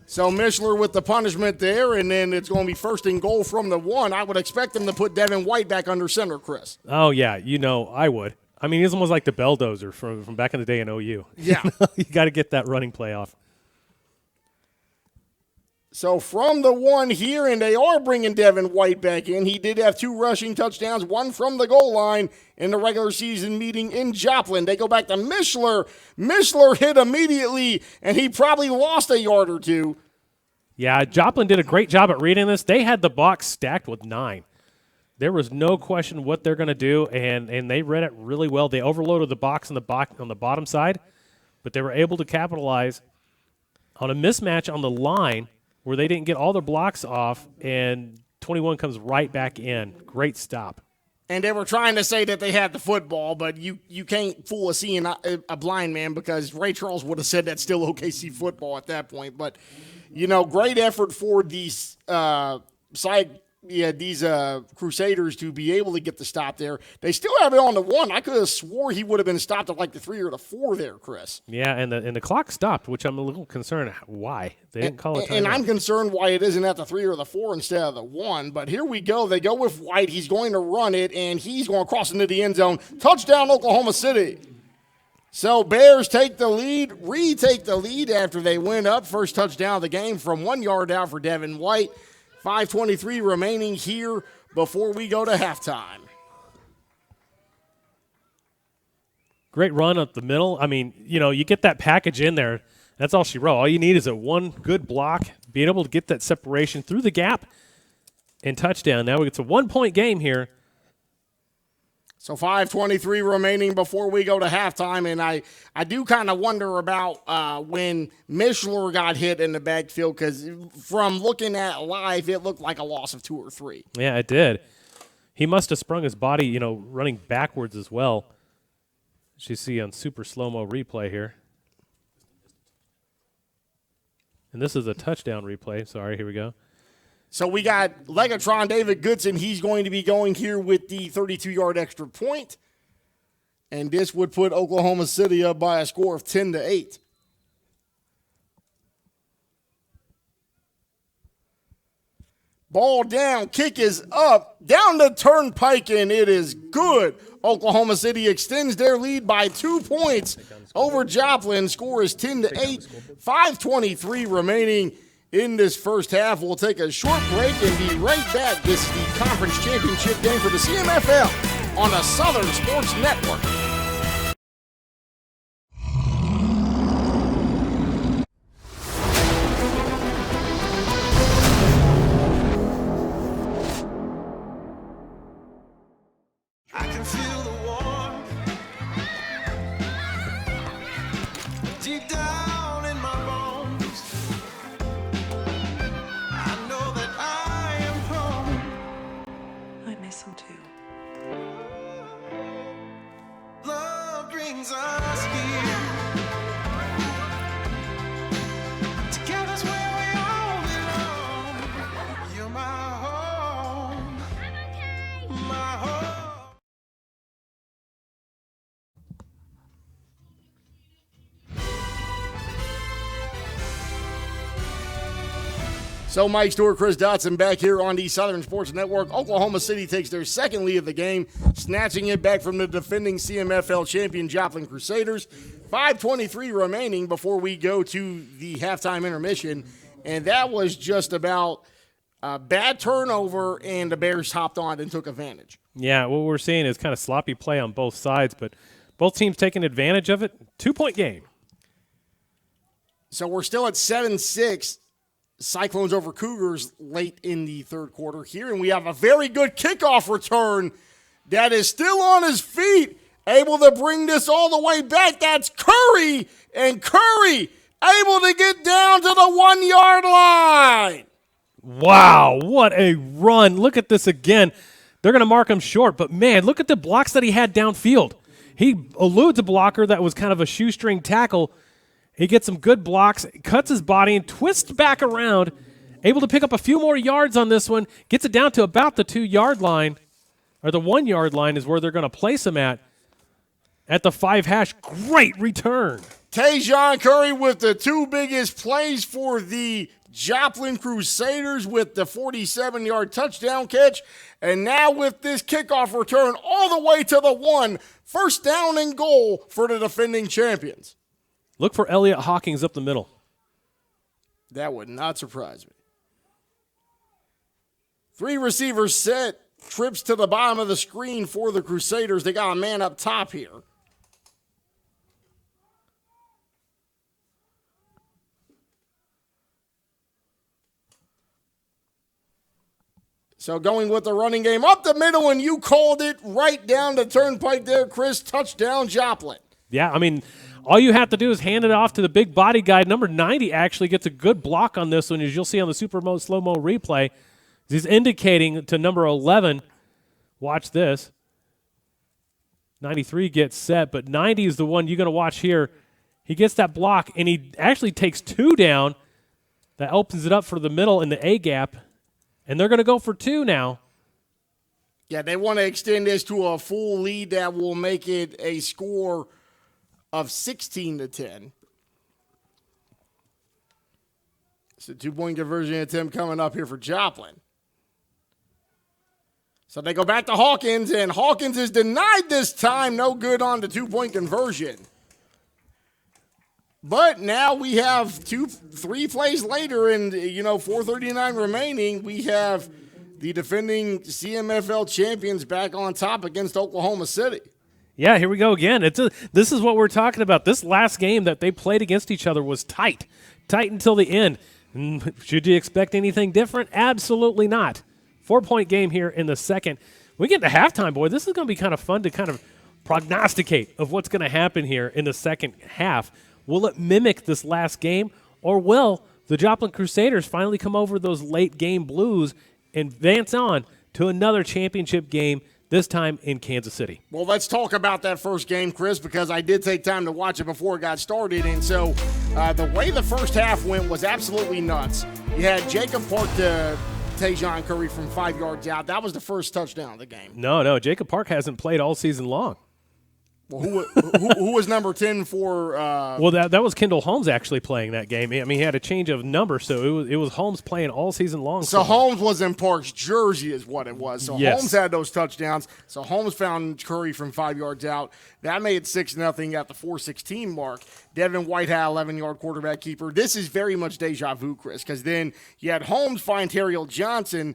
So Mishler with the punishment there, and then it's going to be first and goal from the 1. I would expect them to put Devin White back under center, Chris. Oh, yeah, I would. I mean, he's almost like the Belldozer from back in the day in OU. Yeah. You got to get that running play off. So from the 1 here, and they are bringing Devin White back in. He did have 2 rushing touchdowns, 1 from the goal line in the regular season meeting in Joplin. They go back to Mishler. Mishler hit immediately, and he probably lost a yard or 2. Yeah, Joplin did a great job at reading this. They had the box stacked with 9. There was no question what they're going to do, and they read it really well. They overloaded the box on the bottom side, but they were able to capitalize on a mismatch on the line where they didn't get all their blocks off, and 21 comes right back in. Great stop. And they were trying to say that they had the football, but you can't fool a blind man, because Ray Charles would have said that's still OKC football at that point. But, great effort for these Crusaders to be able to get the stop there. They still have it on the 1. I could have swore he would have been stopped at like the 3 or the 4 there, Chris. Yeah, and the clock stopped, which I'm a little concerned why. They didn't call it. And I'm concerned why it isn't at the 3 or the 4 instead of the 1. But here we go. They go with White. He's going to run it, and he's going to cross into the end zone. Touchdown, Oklahoma City. So Bears take the lead, retake the lead after they went up. First touchdown of the game from 1 yard out for Devin White. 5:23 remaining here before we go to halftime. Great run up the middle. I mean, you get that package in there. That's all she wrote. All you need is a one good block, being able to get that separation through the gap, and touchdown. Now it's a 1-point game here. So 5:23 remaining before we go to halftime, and I do kind of wonder about when Mishler got hit in the backfield, because from looking at live, it looked like a loss of 2 or 3. Yeah, it did. He must have sprung his body, running backwards as well. As you see on super slow-mo replay here. And this is a touchdown replay. Sorry, here we go. So we got Legatron David Goodson. He's going to be going here with the 32-yard extra point. And this would put Oklahoma City up by a score of 10-8. Ball down, kick is up, down the turnpike, and it is good. Oklahoma City extends their lead by 2 points over Joplin. Score is 10-8. 5:23 remaining in this first half. We'll take a short break and be right back. This is the conference championship game for the CMFL on the Southern Sports Network. I can feel the warmth deep down in my bones. I know that I am home. I miss him too. Love brings us here. Together's where we all belong. You're my home. My home. So Mike Stewart, Chris Dotson back here on the Southern Sports Network. Oklahoma City takes their second lead of the game, snatching it back from the defending CMFL champion Joplin Crusaders. 5:23 remaining before we go to the halftime intermission. And that was just about a bad turnover, and the Bears hopped on and took advantage. Yeah, what we're seeing is kind of sloppy play on both sides, but both teams taking advantage of it. 2-point game. So we're still at 7-6. Cyclones over Cougars late in the third quarter here, and we have a very good kickoff return that is still on his feet, able to bring this all the way back. That's Curry, and Curry able to get down to the 1 yard line. Wow, what a run. Look at this again. they're going to mark him short. But, man, look at the blocks that he had downfield. He eludes a blocker that was kind of a shoestring tackle. He gets some good blocks, cuts his body, and twists back around, able to pick up a few more yards on this one, gets it down to about the 2-yard line, or the 1-yard line is where they're going to place him at the 5 hash. Great return. Tajon Curry with the 2 biggest plays for the Joplin Crusaders with the 47-yard touchdown catch. And now with this kickoff return all the way to the 1, first down and goal for the defending champions. Look for Elliott Hawkins up the middle. That would not surprise me. 3 receivers set, trips to the bottom of the screen for the Crusaders. They got a man up top here. So going with the running game up the middle, and you called it right down the turnpike there, Chris. Touchdown, Joplin. Yeah, I mean, all you have to do is hand it off to the big body guy. Number 90 actually gets a good block on this one, as you'll see on the slow-mo replay. He's indicating to number 11, watch this. 93 gets set, but 90 is the one you're going to watch here. He gets that block, and he actually takes 2 down. That opens it up for the middle in the A-gap. And they're going to go for 2 now. Yeah, they want to extend this to a full lead that will make it a score of 16-10. It's a 2-point conversion attempt coming up here for Joplin. So they go back to Hawkins, and Hawkins is denied this time. No good on the 2-point conversion. But now we have 3 plays later, and 4:39 remaining. We have the defending CMFL champions back on top against Oklahoma City. Yeah, here we go again. This is what we're talking about. This last game that they played against each other was tight until the end. Should you expect anything different? Absolutely not. 4-point game here in the second. We get to halftime, boy. This is going to be kind of fun to kind of prognosticate of what's going to happen here in the second half. Will it mimic this last game, or will the Joplin Crusaders finally come over those late game blues and advance on to another championship game, this time in Kansas City? Well, let's talk about that first game, Chris, because I did take time to watch it before it got started. And so the way the first half went was absolutely nuts. You had Jacob Park to Tajon Curry from 5 yards out. That was the first touchdown of the game. No, Jacob Park hasn't played all season long. Well, who was number 10 for? Well, that was Kendall Holmes actually playing that game. I mean, he had a change of number, so it was Holmes playing all season long. So Holmes was in Park's jersey is what it was. So yes. Holmes had those touchdowns. So Holmes found Curry from 5 yards out. That made it 6-0 at the 4:16 mark. Devin White had 11-yard quarterback keeper. This is very much deja vu, Chris, because then you had Holmes find Terriel Johnson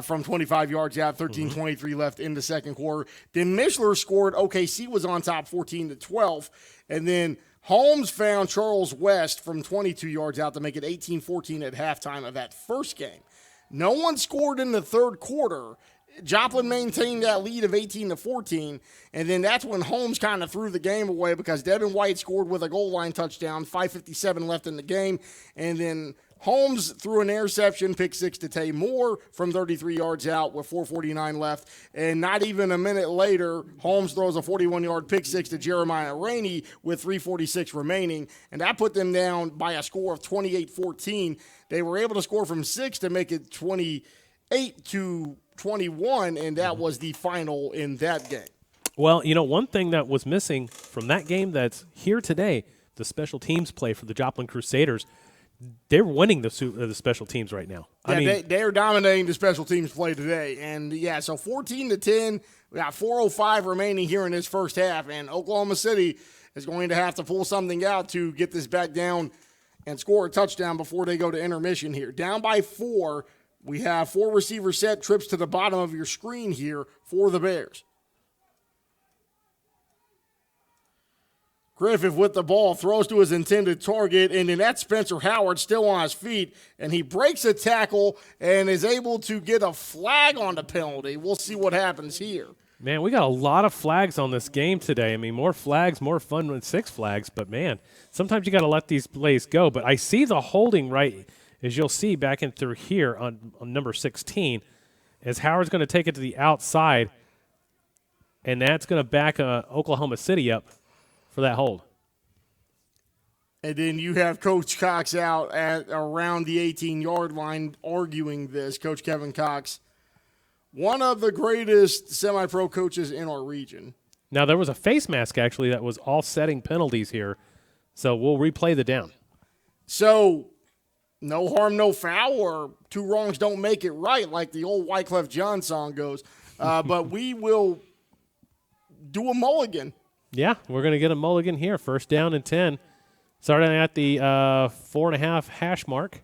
from 25 yards out, 13:23 left in the second quarter. Then Mishler scored. OKC was on top 14-12. And then Holmes found Charles West from 22 yards out to make it 18-14 at halftime of that first game. No one scored in the third quarter. Joplin maintained that lead of 18-14, and then that's when Holmes kind of threw the game away because Devin White scored with a goal line touchdown, 5:57 left in the game, and then Holmes threw an interception, pick 6 to Tay Moore from 33 yards out with 4:49 left. And not even a minute later, Holmes throws a 41-yard pick 6 to Jeremiah Rainey with 3:46 remaining. And that put them down by a score of 28-14. They were able to score from 6 to make it 28-21, and that was the final in that game. Well, one thing that was missing from that game that's here today, the special teams play for the Joplin Crusaders. They're winning the special teams right now. Yeah, they are dominating the special teams play today. And, yeah, so 14-10, we got 4:05 remaining here in this first half, and Oklahoma City is going to have to pull something out to get this back down and score a touchdown before they go to intermission here. Down by 4, we have 4 receivers set, trips to the bottom of your screen here for the Bears. Griffith with the ball, throws to his intended target, and then that's Spencer Howard still on his feet, and he breaks a tackle and is able to get a flag on the penalty. We'll see what happens here. Man, we got a lot of flags on this game today. I mean, more flags, more fun with 6 flags, but, man, sometimes you got to let these plays go. But I see the holding right, as you'll see back in through here on number 16, as Howard's going to take it to the outside, and that's going to back Oklahoma City up for that hold. And then you have Coach Cox out at around the 18-yard line arguing this. Coach Kevin Cox, one of the greatest semi-pro coaches in our region. Now, there was a face mask, actually, that was offsetting penalties here, so we'll replay the down. So, no harm, no foul, or two wrongs don't make it right, like the old Wyclef Jean song goes. But we will do a mulligan. Yeah, we're going to get a mulligan here. First down and 10. Starting at the 4.5 hash mark.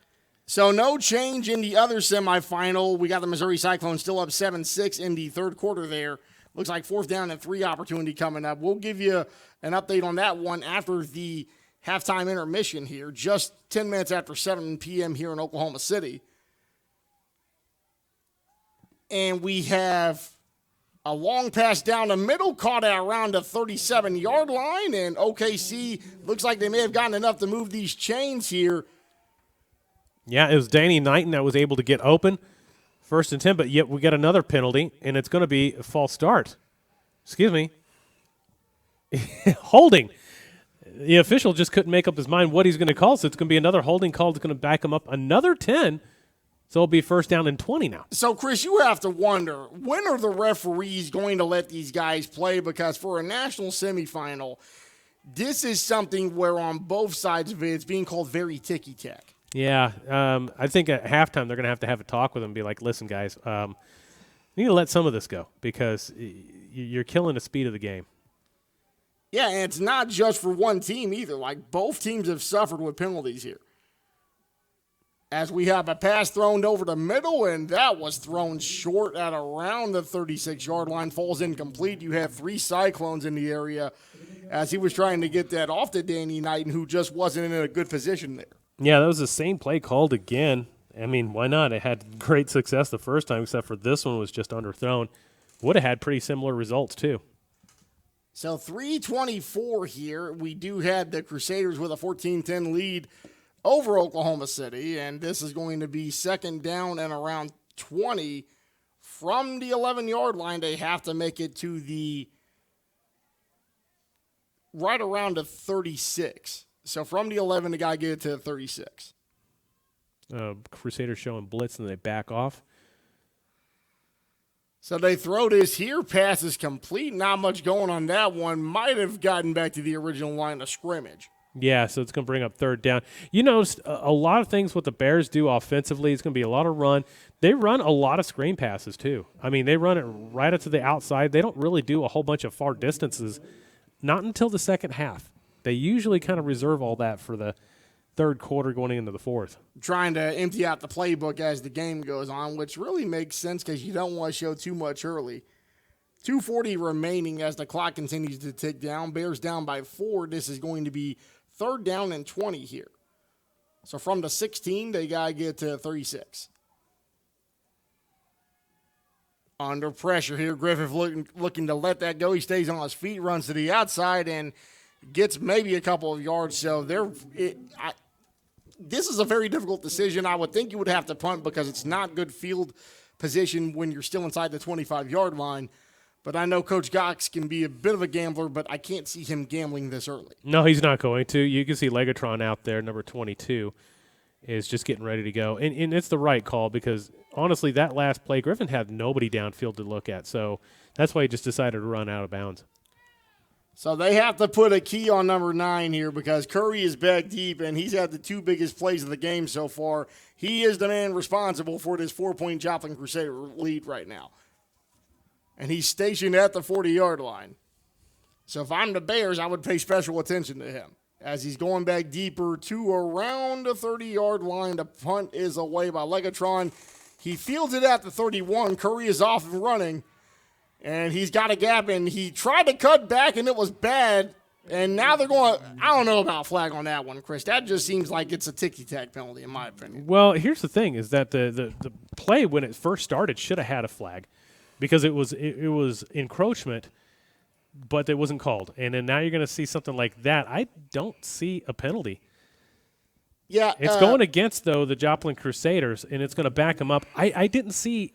So no change in the other semifinal. We got the Missouri Cyclones still up 7-6 in the third quarter there. Looks like 4th down and 3 opportunity coming up. We'll give you an update on that one after the halftime intermission here, just 10 minutes after 7 p.m. here in Oklahoma City. And we have a long pass down the middle, caught at around the 37-yard line, and OKC looks like they may have gotten enough to move these chains here. Yeah, it was Danny Knighton that was able to get open. 1st and 10, but yet we get another penalty, and it's going to be a false start. Excuse me. Holding. The official just couldn't make up his mind what he's going to call, so it's going to be another holding call that's going to back him up another 10. So it'll be 1st down and 20 now. So, Chris, you have to wonder, when are the referees going to let these guys play? Because for a national semifinal, this is something where on both sides of it, it's being called very ticky-tack. Yeah, I think at halftime they're going to have a talk with them and be like, listen, guys, you need to let some of this go because you're killing the speed of the game. Yeah, and it's not just for one team either. Like, both teams have suffered with penalties here. As we have a pass thrown over the middle, and that was thrown short at around the 36-yard line, falls incomplete. You have 3 Cyclones in the area as he was trying to get that off to Danny Knighton, who just wasn't in a good position there. Yeah, that was the same play called again. I mean, why not? It had great success the first time, except for this one was just underthrown. Would have had pretty similar results, too. So 3:24 here. We do have the Crusaders with a 14-10 lead over Oklahoma City, and this is going to be 2nd down and around 20 from the 11-yard line. They have to make it to the right around the 36. So from the 11, the guy get it to the 36. Crusaders showing blitz, and they back off. So they throw this here. Pass is complete. Not much going on that one. Might have gotten back to the original line of scrimmage. Yeah, so it's going to bring up 3rd down. You notice a lot of things what the Bears do offensively. It's going to be a lot of run. They run a lot of screen passes, too. I mean, they run it right up to the outside. They don't really do a whole bunch of far distances, not until the second half. They usually kind of reserve all that for the third quarter going into the fourth. Trying to empty out the playbook as the game goes on, which really makes sense because you don't want to show too much early. 2:40 remaining as the clock continues to tick down. Bears down by 4. This is going to be 3rd down and 20 here. So from the 16, they got to get to 36. Under pressure here, Griffith looking to let that go. He stays on his feet, runs to the outside, and gets maybe a couple of yards. So this is a very difficult decision. I would think you would have to punt because it's not good field position when you're still inside the 25-yard line. But I know Coach Cox can be a bit of a gambler, but I can't see him gambling this early. No, he's not going to. You can see Legatron out there, number 22, is just getting ready to go. And it's the right call because, honestly, that last play, Griffin had nobody downfield to look at. So that's why he just decided to run out of bounds. So they have to put a key on number 9 here because Curry is back deep, and he's had the 2 biggest plays of the game so far. He is the man responsible for this 4-point Joplin Crusader lead right now. And he's stationed at the 40-yard line. So if I'm the Bears, I would pay special attention to him. As he's going back deeper to around the 30-yard line, the punt is away by Legatron. He fields it at the 31. Curry is off and running. And he's got a gap, and he tried to cut back, and it was bad. And now they're going – I don't know about flag on that one, Chris. That just seems like it's a ticky-tack penalty in my opinion. Well, here's the thing is that the play when it first started should have had a flag because it was encroachment, but it wasn't called. And then now you're going to see something like that. I don't see a penalty. Yeah. It's going against, though, the Joplin Crusaders, and it's going to back them up. I didn't see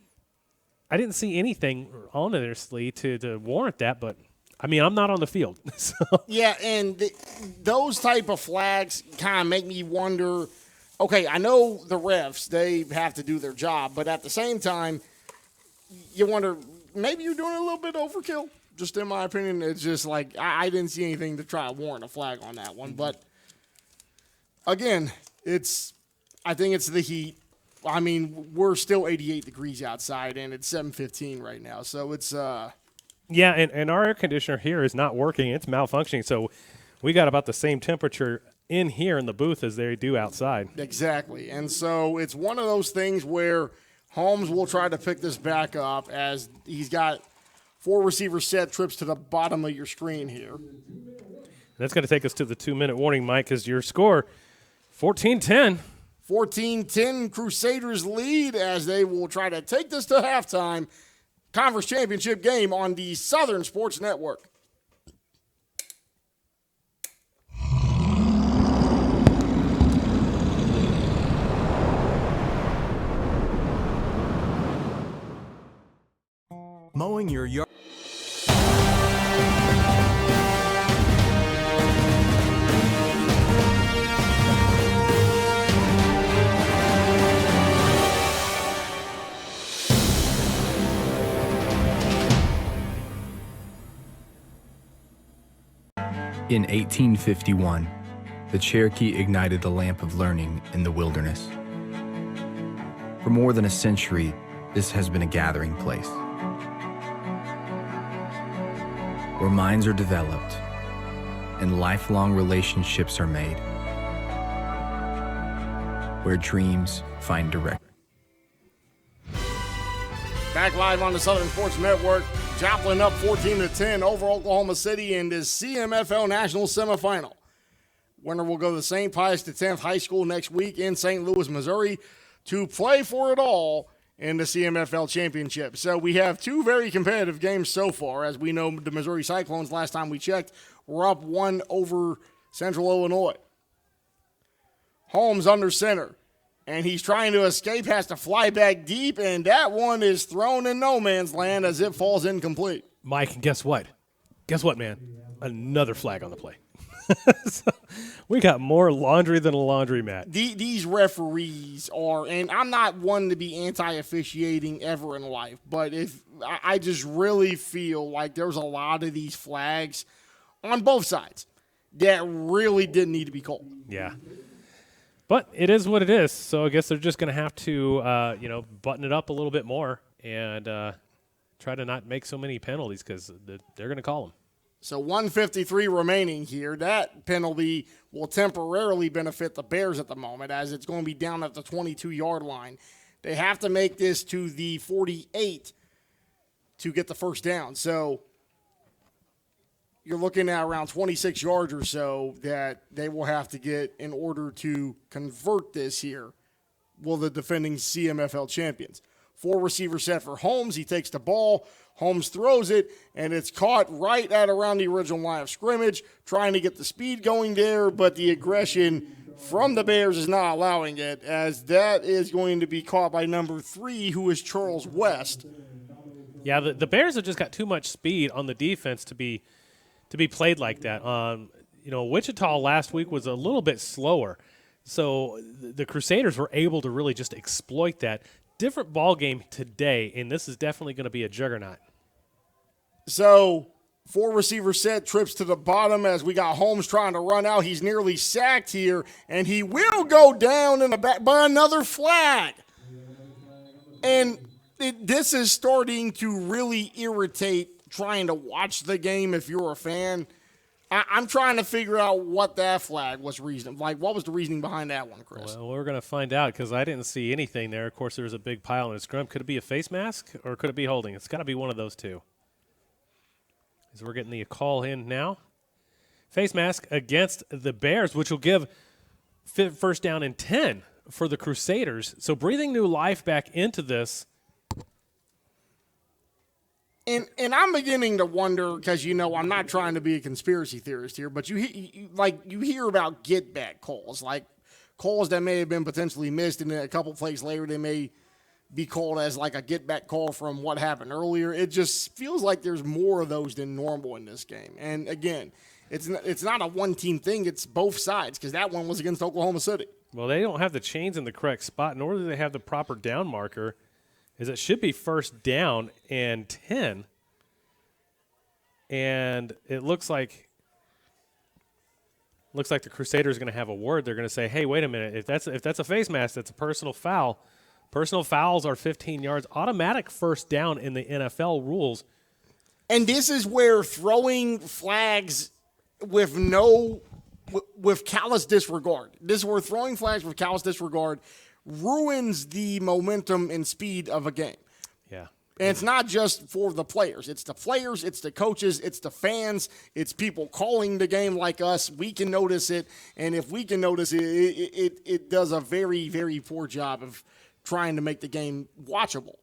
I didn't see anything honestly to warrant that, but I mean, I'm not on the field. So. Yeah, and those type of flags kind of make me wonder, okay, I know the refs, they have to do their job, but at the same time, you wonder, maybe you're doing a little bit of overkill. Just in my opinion, it's just like, I didn't see anything to try to warrant a flag on that one. But, again, I think it's the heat. I mean, we're still 88 degrees outside, and it's 7:15 right now. So it's Yeah, and our air conditioner here is not working. It's malfunctioning. So we got about the same temperature in here in the booth as they do outside. Exactly. And so it's one of those things where Holmes will try to pick this back up as he's got 4 receiver set trips to the bottom of your screen here. That's going to take us to the 2-minute warning, Mike, because your score, 14-10. 14-10 Crusaders lead as they will try to take this to halftime. Conference championship game on the Southern Sports Network. Mowing your yard. In 1851, the Cherokee ignited the lamp of learning in the wilderness. For more than a century, this has been a gathering place where minds are developed and lifelong relationships are made, where dreams find direction. Back live on the Southern Sports Network. Joplin up 14-10 over Oklahoma City in this CMFL National Semifinal. Winner will go to St. Pius X High School next week in St. Louis, Missouri to play for it all in the CMFL Championship. So we have 2 very competitive games so far. As we know, the Missouri Cyclones, last time we checked, were up 1 over Central Illinois. Holmes under center. And he's trying to escape, has to fly back deep, and that one is thrown in no man's land as it falls incomplete. Mike, guess what? Guess what, man? Another flag on the play. So we got more laundry than a laundromat. These referees are, and I'm not one to be anti-officiating ever in life, but if I just really feel like there's a lot of these flags on both sides that really didn't need to be called. Yeah. But it is what it is, so I guess they're just going to have to, button it up a little bit more and try to not make so many penalties because they're going to call them. So 153 remaining here. That penalty will temporarily benefit the Bears at the moment as it's going to be down at the 22-yard line. They have to make this to the 48 to get the first down. So you're looking at around 26 yards or so that they will have to get in order to convert this here. Will the defending CMFL champions. 4 receiver set for Holmes. He takes the ball. Holmes throws it, and it's caught right at around the original line of scrimmage, trying to get the speed going there, but the aggression from the Bears is not allowing it, as that is going to be caught by number 3, who is Charles West. Yeah, the Bears have just got too much speed on the defense to be played like that. Wichita last week was a little bit slower, so the Crusaders were able to really just exploit that. Different ball game today, and this is definitely going to be a juggernaut. So 4 receiver set, trips to the bottom as we got Holmes trying to run out. He's nearly sacked here, and he will go down in the back by another flag. And this is starting to really irritate trying to watch the game if you're a fan. I'm trying to figure out what that flag was reason. Like, what was the reasoning behind that one, Chris? Well, we're going to find out because I didn't see anything there. Of course, there was a big pile in the scrum. Could it be a face mask or could it be holding? It's got to be one of those two. As we're getting the call in now. Face mask against the Bears, which will give first down and 10 for the Crusaders. So breathing new life back into this. And I'm beginning to wonder, because, I'm not trying to be a conspiracy theorist here, but you hear about get-back calls, like calls that may have been potentially missed, and then a couple plays later they may be called as like a get-back call from what happened earlier. It just feels like there's more of those than normal in this game. And, again, it's not a one-team thing. It's both sides because that one was against Oklahoma City. Well, they don't have the chains in the correct spot, nor do they have the proper down marker, as it should be first down and 10. And it looks like the Crusaders are going to have a word. They're going to say, hey, wait a minute. If that's a face mask, that's a personal foul. Personal fouls are 15 yards. Automatic first down in the NFL rules. And this is where throwing flags with callous disregard. This is where throwing flags with callous disregard ruins the momentum and speed of a game. Yeah. And it's not just for the players. It's the players, it's the coaches, it's the fans, it's people calling the game like us. We can notice it, and if we can notice it, it does a very, very poor job of trying to make the game watchable.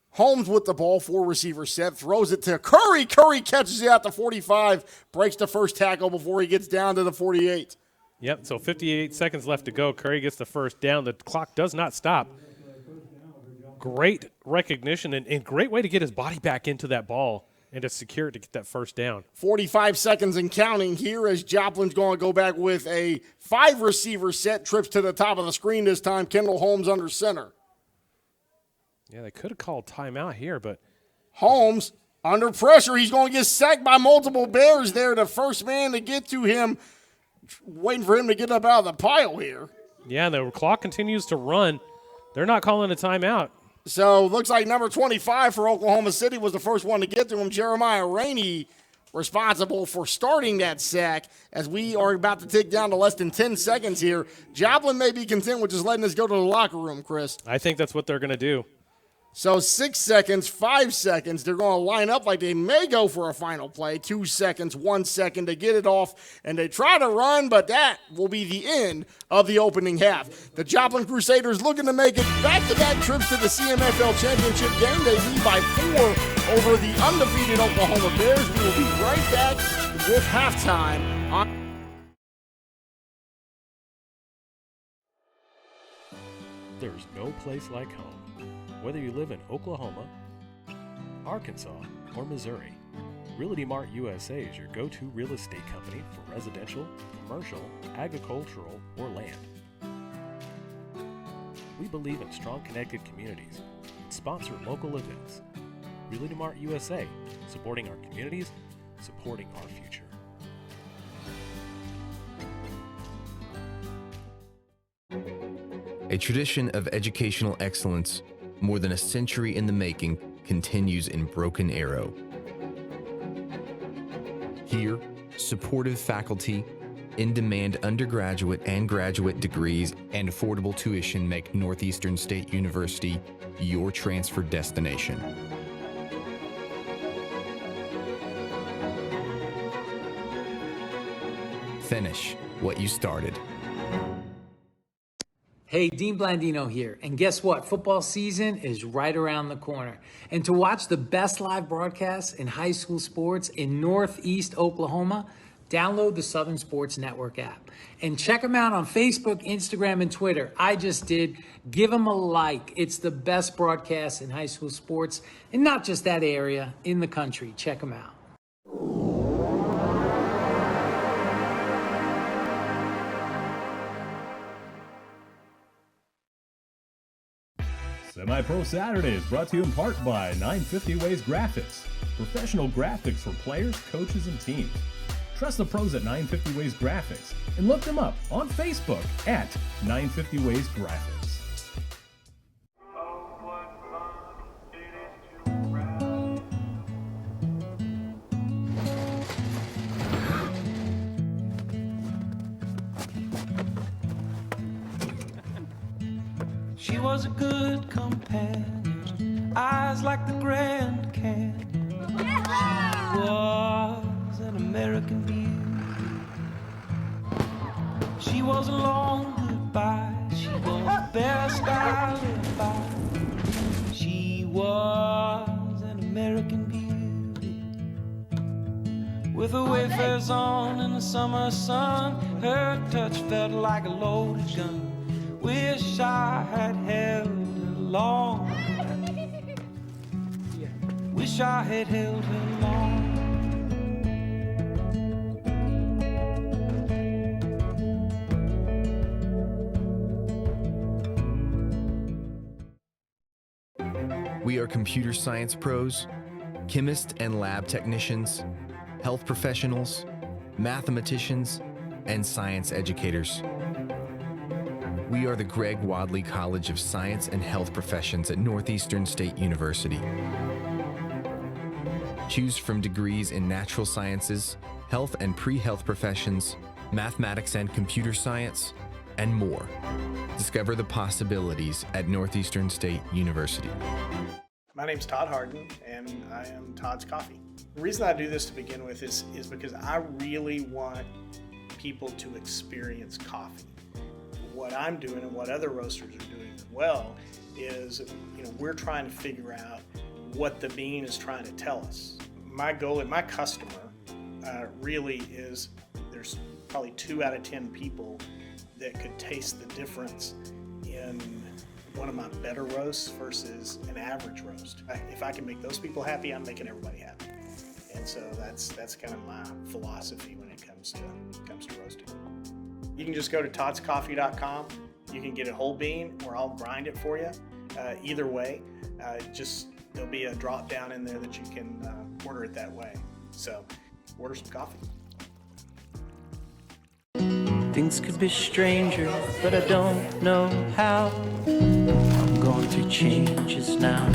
Holmes with the ball, 4 receiver set, throws it to Curry. Curry catches it at the 45, breaks the first tackle before he gets down to the 48. Yep, so 58 seconds left to go. Curry gets the first down. The clock does not stop. Great recognition and great way to get his body back into that ball and to secure it to get that first down. 45 seconds and counting here as Joplin's going to go back with a 5 receiver set, trips to the top of the screen this time. Kendall Holmes under center. Yeah, they could have called timeout here, but Holmes under pressure. He's going to get sacked by multiple Bears there. The first man to get to him, waiting for him to get up out of the pile here. Yeah, the clock continues to run. They're not calling a timeout. So looks like number 25 for Oklahoma City was the first one to get to him. Jeremiah Rainey responsible for starting that sack as we are about to tick down to less than 10 seconds here. Joplin may be content with just letting us go to the locker room, Chris. I think that's what they're going to do. So 6 seconds, 5 seconds, they're going to line up like they may go for a final play. 2 seconds, 1 second to get it off, and they try to run, but that will be the end of the opening half. The Joplin Crusaders looking to make it back-to-back trips to the CMFL championship game. They lead by 4 over the undefeated Oklahoma Bears. We will be right back with halftime on. There's no place like home. Whether you live in Oklahoma, Arkansas, or Missouri, Realty Mart USA is your go-to real estate company for residential, commercial, agricultural, or land. We believe in strong connected communities and sponsor local events. Realty Mart USA, supporting our communities, supporting our future. A tradition of educational excellence, more than a century in the making, continues in Broken Arrow. Here, supportive faculty, in-demand undergraduate and graduate degrees, and affordable tuition make Northeastern State University your transfer destination. Finish what you started. Hey, Dean Blandino here, and guess what? Football season is right around the corner. And to watch the best live broadcasts in high school sports in Northeast Oklahoma, download the Southern Sports Network app. And check them out on Facebook, Instagram, and Twitter. I just did. Give them a like. It's the best broadcast in high school sports, and not just that area, in the country. Check them out. Semi-Pro Saturday is brought to you in part by 950 Ways Graphics. Professional graphics for players, coaches, and teams. Trust the pros at 950 Ways Graphics and look them up on Facebook at 950 Ways Graphics. She was a good companion, eyes like the Grand Canyon. She was an American beauty. She was a long goodbye. She was the best I lived by. She was an American beauty. With her wayfarers on in the summer sun, her touch felt like a loaded gun. Wish I had held her along. Wish I had held her long. We are computer science pros, chemists and lab technicians, health professionals, mathematicians, and science educators. We are the Greg Wadley College of Science and Health Professions at Northeastern State University. Choose from degrees in natural sciences, health and pre-health professions, mathematics and computer science, and more. Discover the possibilities at Northeastern State University. My name's Todd Harden, and I am Todd's Coffee. The reason I do this to begin with is because I really want people to experience coffee. What I'm doing and what other roasters are doing as well is, we're trying to figure out what the bean is trying to tell us. My goal and my customer really is, there's probably 2 out of 10 people that could taste the difference in one of my better roasts versus an average roast. If I can make those people happy, I'm making everybody happy. And so that's kind of my philosophy when it comes to roasting. You can just go to toddscoffee.com. You can get a whole bean, or I'll grind it for you. Either way, there'll be a drop down in there that you can order it that way. So order some coffee. Things could be stranger, but I don't know how. I'm going through changes now.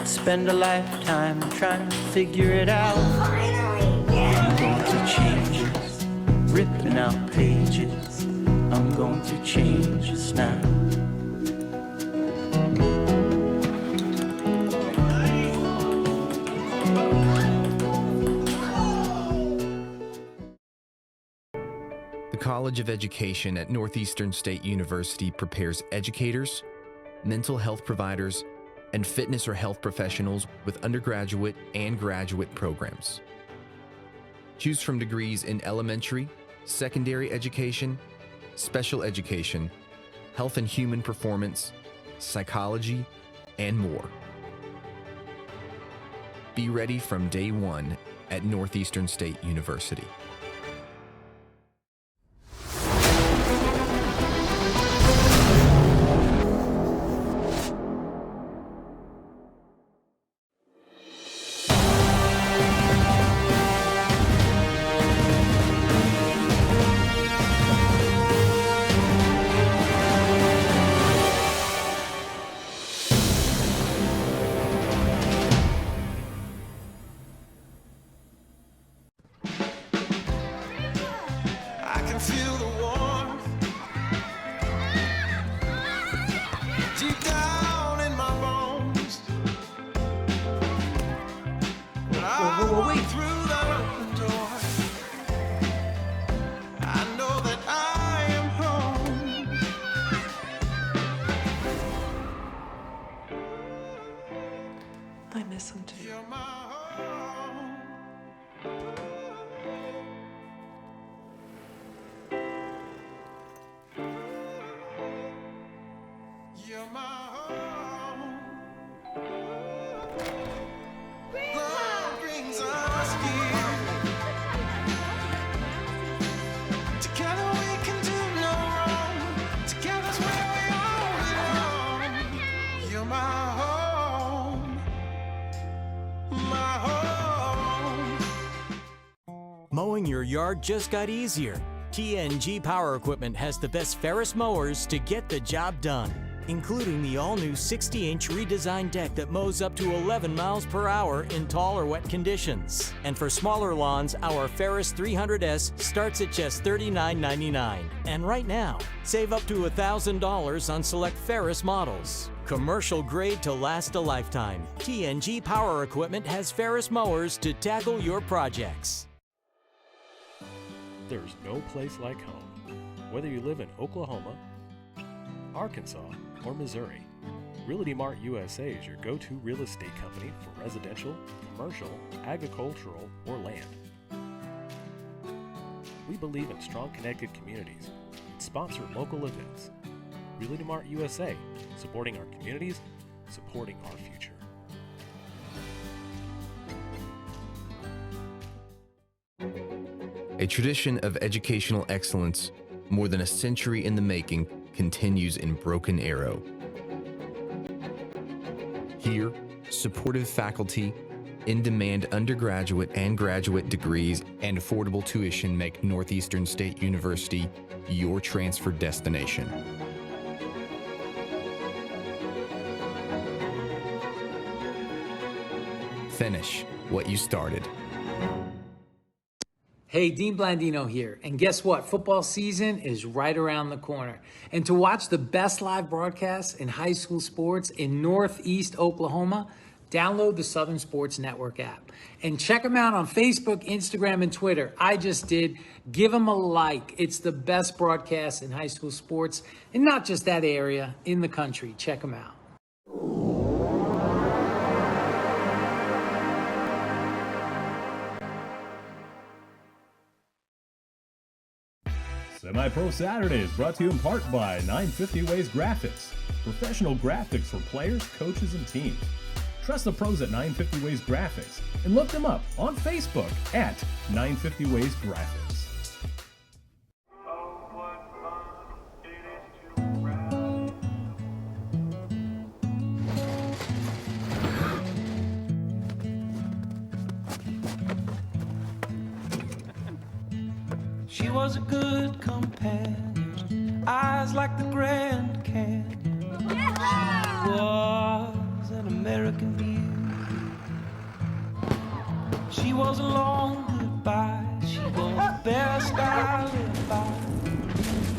Spend a lifetime trying to figure it out. I'm going through changes, ripping out pages. I'm going through changes now. The College of Education at Northeastern State University prepares educators, mental health providers, and fitness or health professionals with undergraduate and graduate programs. Choose from degrees in elementary, secondary education, special education, health and human performance, psychology, and more. Be ready from day one at Northeastern State University. I miss him too. Mowing your yard just got easier. TNG Power Equipment has the best Ferris mowers to get the job done, including the all-new 60-inch redesigned deck that mows up to 11 miles per hour in tall or wet conditions. And for smaller lawns, our Ferris 300S starts at just $39.99. And right now, save up to $1,000 on select Ferris models. Commercial grade to last a lifetime. TNG Power Equipment has Ferris mowers to tackle your projects. There's no place like home. Whether you live in Oklahoma, Arkansas, or Missouri, Realty Mart USA is your go-to real estate company for residential, commercial, agricultural, or land. We believe in strong connected communities and sponsor local events. Community Mart USA, supporting our communities, supporting our future. A tradition of educational excellence, more than a century in the making, continues in Broken Arrow. Here, supportive faculty, in-demand undergraduate and graduate degrees, and affordable tuition make Northeastern State University your transfer destination. Finish what you started. Hey, Dean Blandino here. And guess what? Football season is right around the corner. And to watch the best live broadcasts in high school sports in Northeast Oklahoma, download the Southern Sports Network app. And check them out on Facebook, Instagram, and Twitter. I just did. Give them a like. It's the best broadcast in high school sports, and not just that area, in the country. Check them out. Semi-Pro Saturday is brought to you in part by 950 Ways Graphics. Professional graphics for players, coaches, and teams. Trust the pros at 950 Ways Graphics and look them up on Facebook at 950 Ways Graphics. She was a good companion, eyes like the Grand Canyon. She was an American beauty. She was a long goodbye. She was the best I lived by.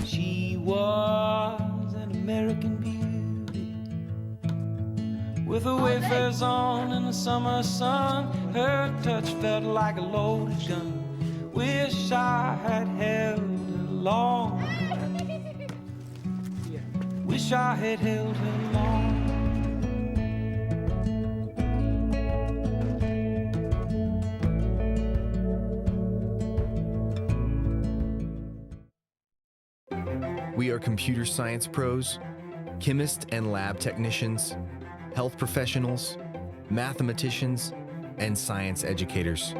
She was an American beauty. With her wayfarers on in the summer sun, her touch felt like a loaded gun. Wish I had held her long. Wish I had held her long. We are computer science pros, chemists and lab technicians, health professionals, mathematicians, and science educators.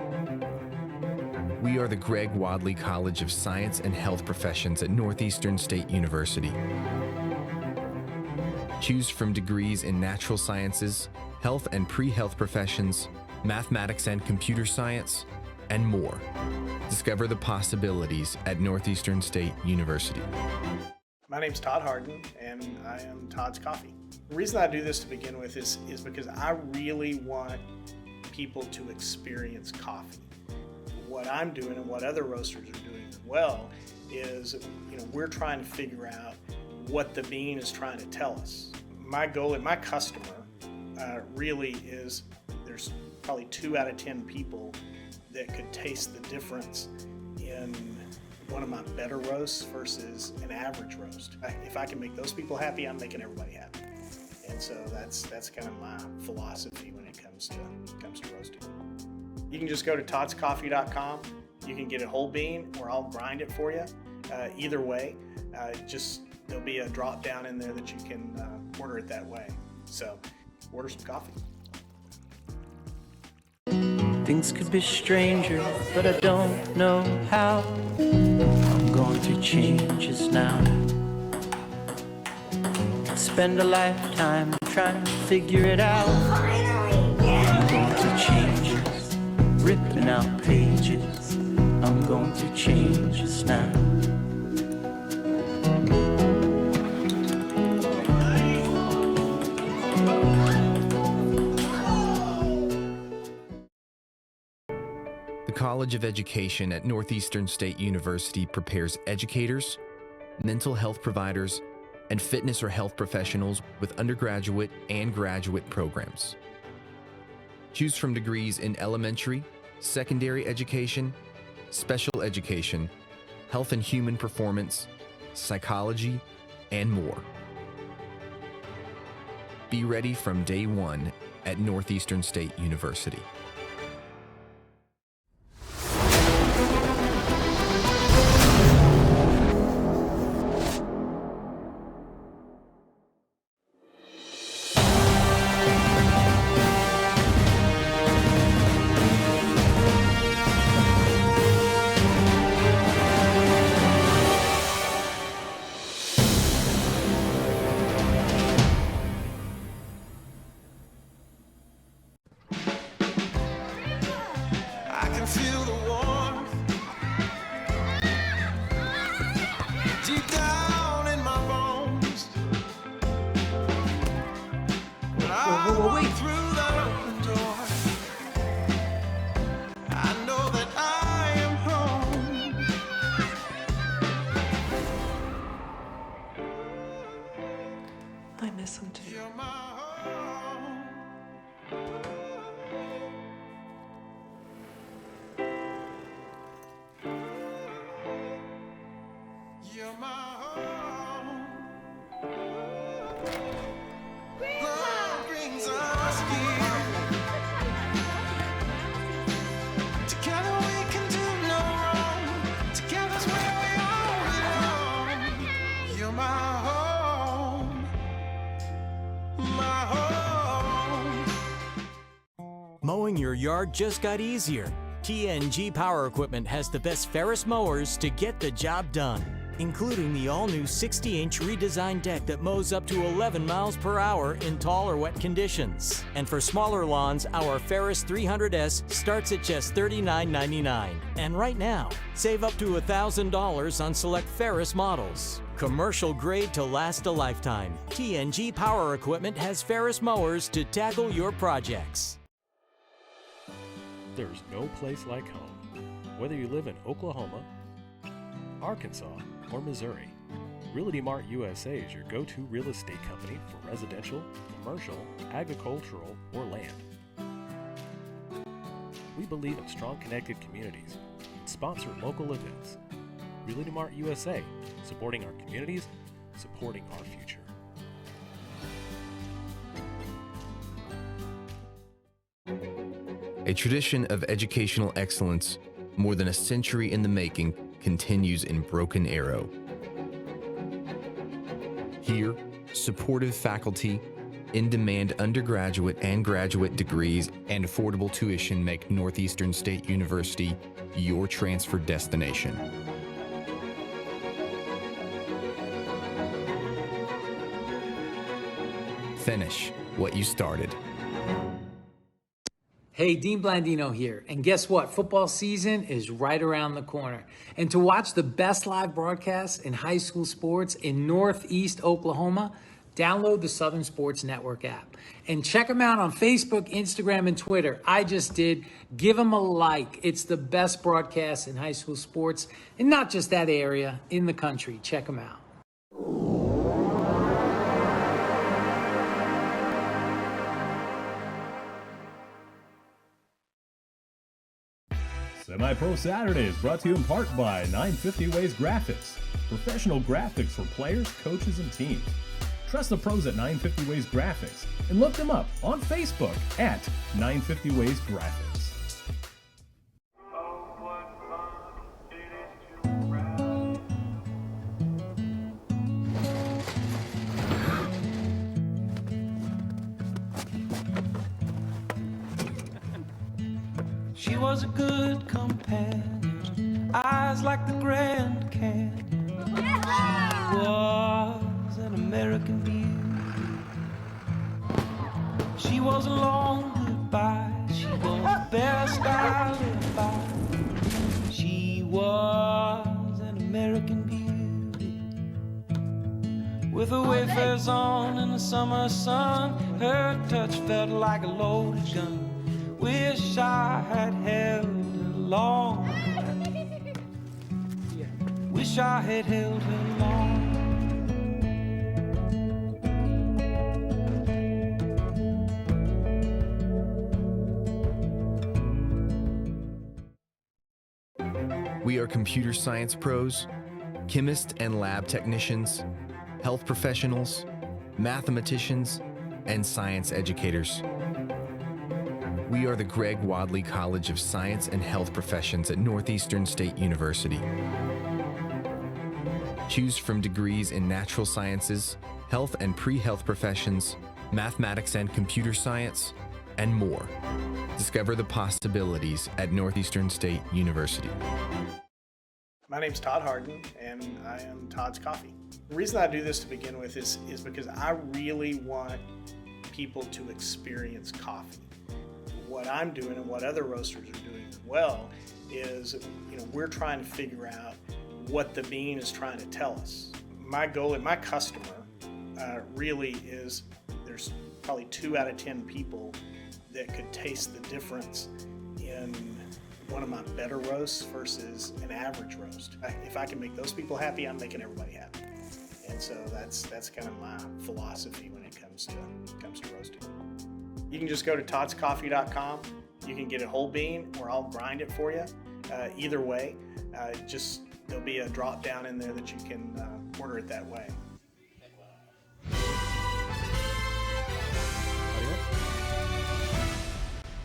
We are the Greg Wadley College of Science and Health Professions at Northeastern State University. Choose from degrees in natural sciences, health and pre-health professions, mathematics and computer science, and more. Discover the possibilities at Northeastern State University. My name's Todd Harden, and I am Todd's Coffee. The reason I do this to begin with is because I really want people to experience coffee. What I'm doing and what other roasters are doing as well is, we're trying to figure out what the bean is trying to tell us. My goal and my customer really is, there's probably 2 out of 10 people that could taste the difference in one of my better roasts versus an average roast. If I can make those people happy, I'm making everybody happy. And so that's kind of my philosophy when it comes to roasting. You can just go to toddscoffee.com. You can get a whole bean, or I'll grind it for you. Either way, there'll be a drop down in there that you can order it that way. So order some coffee. Things could be stranger, but I don't know how. I'm going through changes now. Spend a lifetime trying to figure it out. I'm going through changes, ripping out pages. I'm going through changes now. The College of Education at Northeastern State University prepares educators, mental health providers, and fitness or health professionals with undergraduate and graduate programs. Choose from degrees in elementary, secondary education, special education, health and human performance, psychology, and more. Be ready from day one at Northeastern State University. can feel the warmth deep down in my bones. When I walk through that open door, I know that I am home. I miss him too. You're my home. You're my home. Love brings us here. Together we can do no wrong. Together's where we all belong. You're my home. My home. Mowing your yard just got easier. TNG Power Equipment has the best Ferris mowers to get the job done, including the all-new 60-inch redesigned deck that mows up to 11 miles per hour in tall or wet conditions. And for smaller lawns, our Ferris 300S starts at just $39.99. And right now, save up to $1,000 on select Ferris models. Commercial grade to last a lifetime. TNG Power Equipment has Ferris mowers to tackle your projects. There's no place like home. Whether you live in Oklahoma, Arkansas, or Missouri, Realty Mart USA is your go-to real estate company for residential, commercial, agricultural, or land. We believe in strong connected communities and sponsor local events. Realty Mart USA, supporting our communities, supporting our future. A tradition of educational excellence, more than a century in the making, continues in Broken Arrow. Here, supportive faculty, in-demand undergraduate and graduate degrees, and affordable tuition make Northeastern State University your transfer destination. Finish what you started. Hey, Dean Blandino here. And guess what? Football season is right around the corner. And to watch the best live broadcasts in high school sports in Northeast Oklahoma, download the Southern Sports Network app. And check them out on Facebook, Instagram, and Twitter. I just did. Give them a like. It's the best broadcast in high school sports, and not just that area, in the country. Check them out. Semi-Pro Saturday is brought to you in part by 950 Ways Graphics. Professional graphics for players, coaches, and teams. Trust the pros at 950 Ways Graphics and look them up on Facebook at 950 Ways Graphics. She was a good companion, eyes like the Grand Canyon. She was an American beauty. She was a long goodbye. She was the best I lived by. She was an American beauty. With her wafers on in the summer sun, her touch felt like a loaded gun. Wish I had held her long. Wish I had held her long. We are computer science pros, chemists and lab technicians, health professionals, mathematicians, and science educators. We are the Greg Wadley College of Science and Health Professions at Northeastern State University. Choose from degrees in natural sciences, health and pre-health professions, mathematics and computer science, and more. Discover the possibilities at Northeastern State University. My name's Todd Harden, and I am Todd's Coffee. The reason I do this to begin with is because I really want people to experience coffee. what I'm doing and what other roasters are doing as well is, we're trying to figure out what the bean is trying to tell us. My goal and my customer really is, there's probably 2 out of 10 people that could taste the difference in one of my better roasts versus an average roast. If I can make those people happy, I'm making everybody happy. And so that's kind of my philosophy when it comes to roasting. You can just go to toddscoffee.com. You can get a whole bean, or I'll grind it for you. Either way, there'll be a drop down in there that you can order it that way.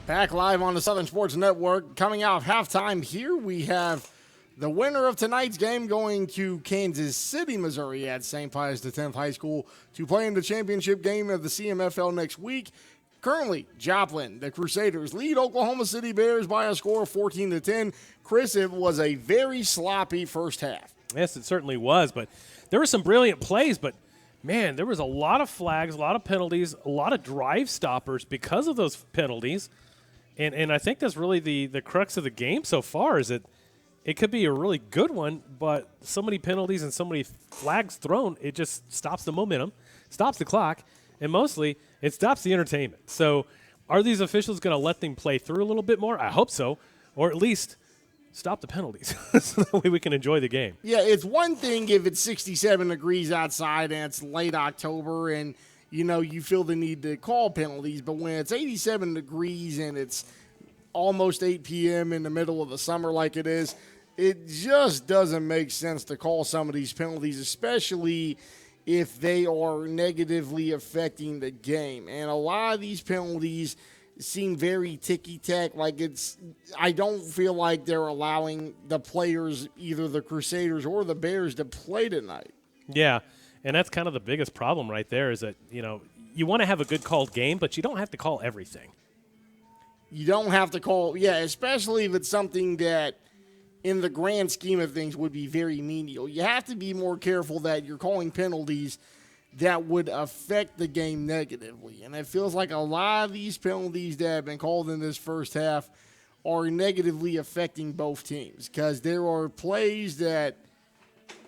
Back live on the Southern Sports Network. Coming out of halftime here, we have the winner of tonight's game going to Kansas City, Missouri at St. Pius X High School to play in the championship game of the CMFL next week. Currently, Joplin, the Crusaders, lead Oklahoma City Bears by a score of 14-10. Chris, it was a very sloppy first half. Yes, it certainly was, but there were some brilliant plays, but man, there was a lot of flags, a lot of penalties, a lot of drive stoppers because of those penalties. And I think that's really the crux of the game so far, is that it could be a really good one, but so many penalties and so many flags thrown, it just stops the momentum, stops the clock, and mostly it stops the entertainment. So are these officials going to let them play through a little bit more? I hope so, or at least stop the penalties so that way we can enjoy the game. Yeah, it's one thing if it's 67 degrees outside and it's late October and you feel the need to call penalties, but when it's 87 degrees and it's almost 8 p.m. in the middle of the summer like it is, it just doesn't make sense to call some of these penalties, especially if they are negatively affecting the game. And a lot of these penalties seem very ticky-tack, I don't feel like they're allowing the players, either the Crusaders or the Bears, to play tonight. Yeah. And that's kind of the biggest problem right there, is that, you want to have a good called game, but you don't have to call everything. You don't have to call, especially if it's something that in the grand scheme of things would be very menial. You have to be more careful that you're calling penalties that would affect the game negatively. And it feels like a lot of these penalties that have been called in this first half are negatively affecting both teams, because there are plays that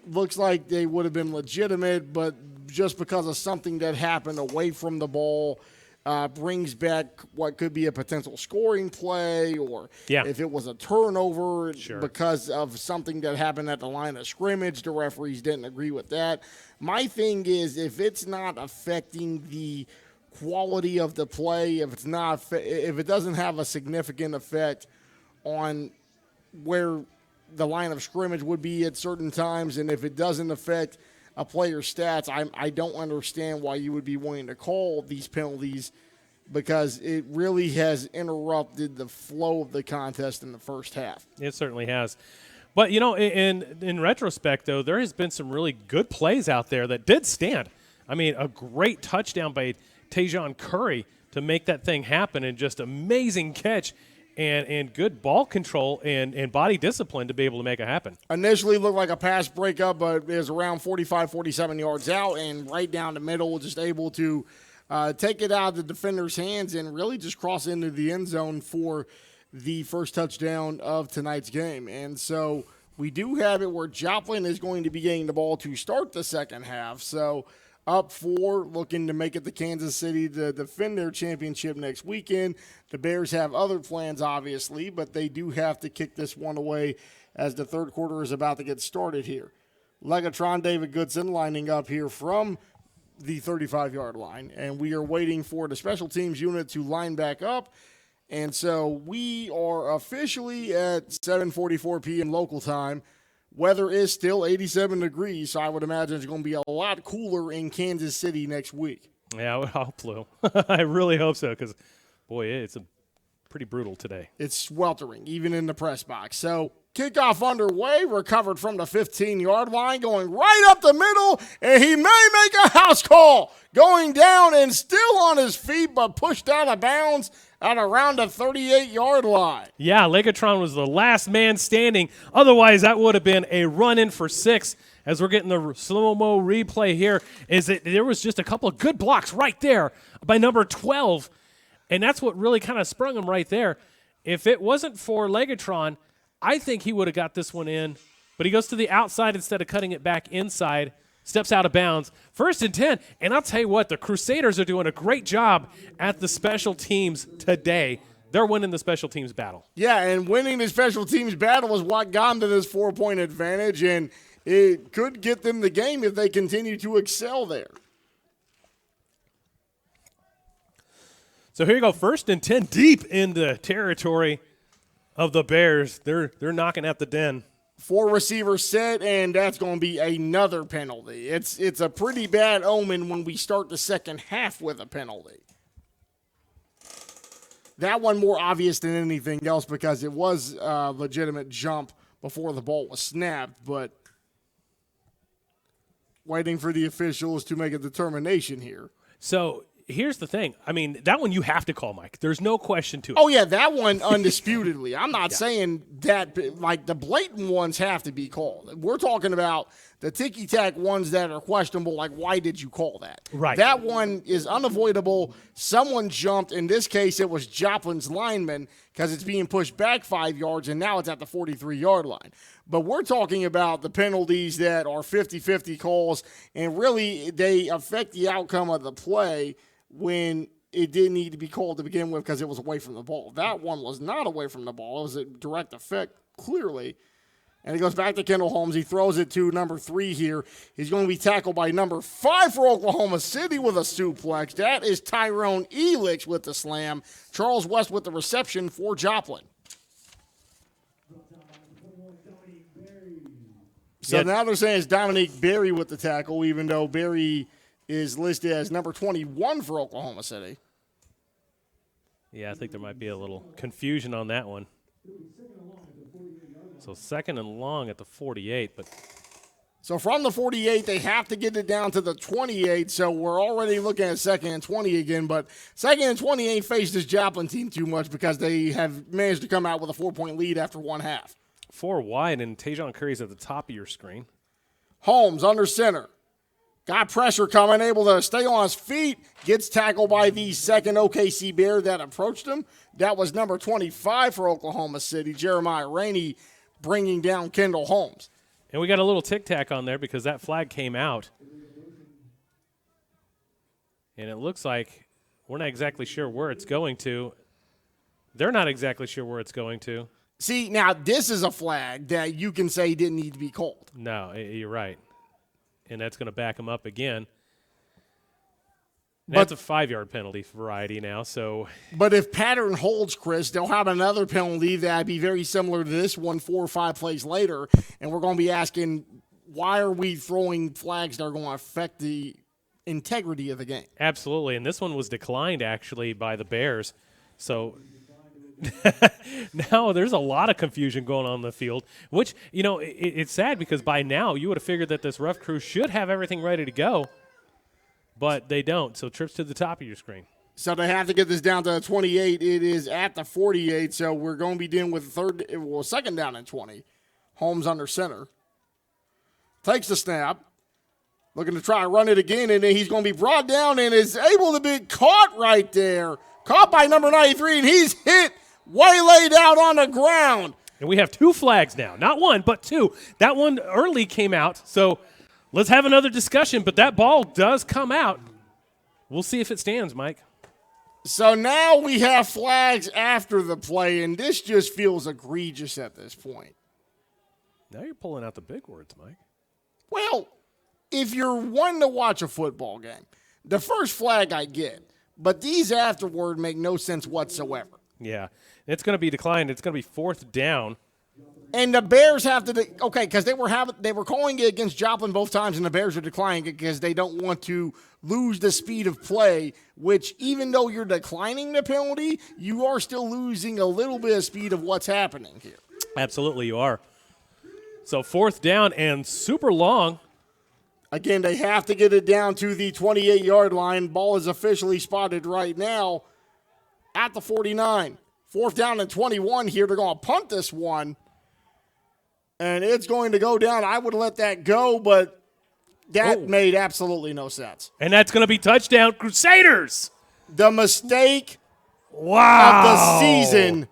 looks like they would have been legitimate, but just because of something that happened away from the ball brings back what could be a potential scoring play, or if it was a turnover because of something that happened at the line of scrimmage, the referees didn't agree with that. My thing is, if it's not affecting the quality of the play, if it doesn't have a significant effect on where the line of scrimmage would be at certain times, and if it doesn't affect a player's stats, I don't understand why you would be wanting to call these penalties, because it really has interrupted the flow of the contest in the first half. It certainly has. But, in retrospect, though, there has been some really good plays out there that did stand. I mean, a great touchdown by Tajon Curry to make that thing happen, and just amazing catch and good ball control and body discipline to be able to make it happen. Initially looked like a pass breakup, but it was around 45, 47 yards out and right down the middle, just able to take it out of the defender's hands and really just cross into the end zone for the first touchdown of tonight's game. And so we do have it where Joplin is going to be getting the ball to start the second half. So up 4, looking to make it to Kansas City to defend their championship next weekend. The Bears have other plans, obviously, but they do have to kick this one away as the third quarter is about to get started here. Legatron David Goodson lining up here from the 35-yard line, and we are waiting for the special teams unit to line back up. And so we are officially at 7:44 p.m. local time. Weather is still 87 degrees, so I would imagine it's going to be a lot cooler in Kansas City next week. Yeah, I would hope so. I really hope so, because, boy, it's pretty brutal today. It's sweltering, even in the press box. So kickoff underway, recovered from the 15-yard line, going right up the middle, and he may make a house call. Going down and still on his feet, but pushed out of bounds at around the 38-yard line. Yeah, Legatron was the last man standing. Otherwise, that would have been a run-in for 6. As we're getting the slow-mo replay here, is that there was just a couple of good blocks right there by number 12. And that's what really kind of sprung him right there. If it wasn't for Legatron, I think he would have got this one in. But he goes to the outside instead of cutting it back inside, steps out of bounds. 1st and 10. And I'll tell you what, the Crusaders are doing a great job at the special teams today. They're winning the special teams battle. Yeah, and winning the special teams battle is what got them to this 4-point advantage, and it could get them the game if they continue to excel there. So here you go, 1st and 10, deep in the territory of the Bears. They're knocking at the den. 4 receiver set, and that's going to be another penalty. It's a pretty bad omen when we start the second half with a penalty. That one more obvious than anything else because it was a legitimate jump before the ball was snapped, but waiting for the officials to make a determination here. So here's the thing. I mean, that one you have to call, Mike. There's no question to it. Oh, yeah, that one undisputedly. I'm not saying that, like, the blatant ones have to be called. We're talking about the ticky-tack ones that are questionable, like, why did you call that? Right. That one is unavoidable. Someone jumped. In this case, it was Joplin's lineman because it's being pushed back 5 yards, and now it's at the 43-yard line. But we're talking about the penalties that are 50-50 calls, and really they affect the outcome of the play when it didn't need to be called to begin with because it was away from the ball. That one was not away from the ball. It was a direct effect, clearly. And he goes back to Kendall Holmes. He throws it to number 3 here. He's going to be tackled by number 5 for Oklahoma City with a suplex. That is Tyrone Elix with the slam. Charles West with the reception for Joplin. So now they're saying it's Dominique Berry with the tackle, even though Berry is listed as number 21 for Oklahoma City. Yeah, I think there might be a little confusion on that one. So 2nd and long at the 48, but so from the 48, they have to get it down to the 28. So we're already looking at 2nd and 20 again, but 2nd and 20 ain't faced this Joplin team too much because they have managed to come out with a 4-point lead after one half. 4 wide, and Tajon Curry's at the top of your screen. Holmes under center. Got pressure coming, able to stay on his feet. Gets tackled by the second OKC Bear that approached him. That was number 25 for Oklahoma City, Jeremiah Rainey, bringing down Kendall Holmes. And we got a little tic-tac on there because that flag came out. And it looks like we're not exactly sure where it's going to. They're not exactly sure where it's going to. See, now this is a flag that you can say didn't need to be called. No, you're right. And that's going to back him up again. But that's a 5-yard penalty variety now. So, but if pattern holds, Chris, they'll have another penalty that'd be very similar to this one 4 or 5 plays later, and we're going to be asking, why are we throwing flags that are going to affect the integrity of the game? Absolutely, and this one was declined actually by the Bears. So now there's a lot of confusion going on in the field, which, you know, it's sad because by now you would have figured that this ref crew should have everything ready to go. But they don't, so trips to the top of your screen. So they have to get this down to 28. It is at the 48, so we're going to be dealing with 2nd down and 20. Holmes under center. Takes the snap. Looking to try to run it again, and then he's going to be brought down and is able to be caught right there. Caught by number 93, and he's hit way laid out on the ground. And we have 2 flags now. Not 1, but 2. That one early came out, so let's have another discussion, but that ball does come out. We'll see if it stands, Mike. So now we have flags after the play, and this just feels egregious at this point. Now you're pulling out the big words, Mike. Well, if you're wanting to watch a football game, the first flag I get, but these afterward make no sense whatsoever. Yeah, it's going to be declined. It's going to be 4th down. And the Bears have to because they were calling it against Joplin both times, and the Bears are declining it because they don't want to lose the speed of play, which even though you're declining the penalty, you are still losing a little bit of speed of what's happening here. Absolutely, you are. So 4th down and super long. Again, they have to get it down to the 28-yard line. Ball is officially spotted right now at the 49. 4th down and 21 here. They're going to punt this one. And it's going to go down. I would let that go, but that made absolutely no sense. And that's going to be touchdown Crusaders. The mistake Wow. of the season.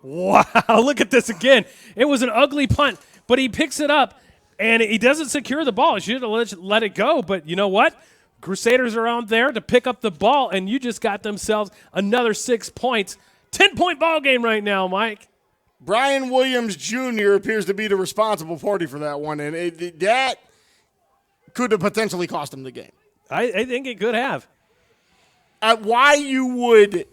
Wow, look at this again. It was an ugly punt, but he picks it up, and he doesn't secure the ball. He should have let it go, but you know what? Crusaders are out there to pick up the ball, and you just got themselves another 6 points. 10-point ball game right now, Mike. Brian Williams Jr. appears to be the responsible party for that one, and that could have potentially cost him the game. I think it could have. Why you would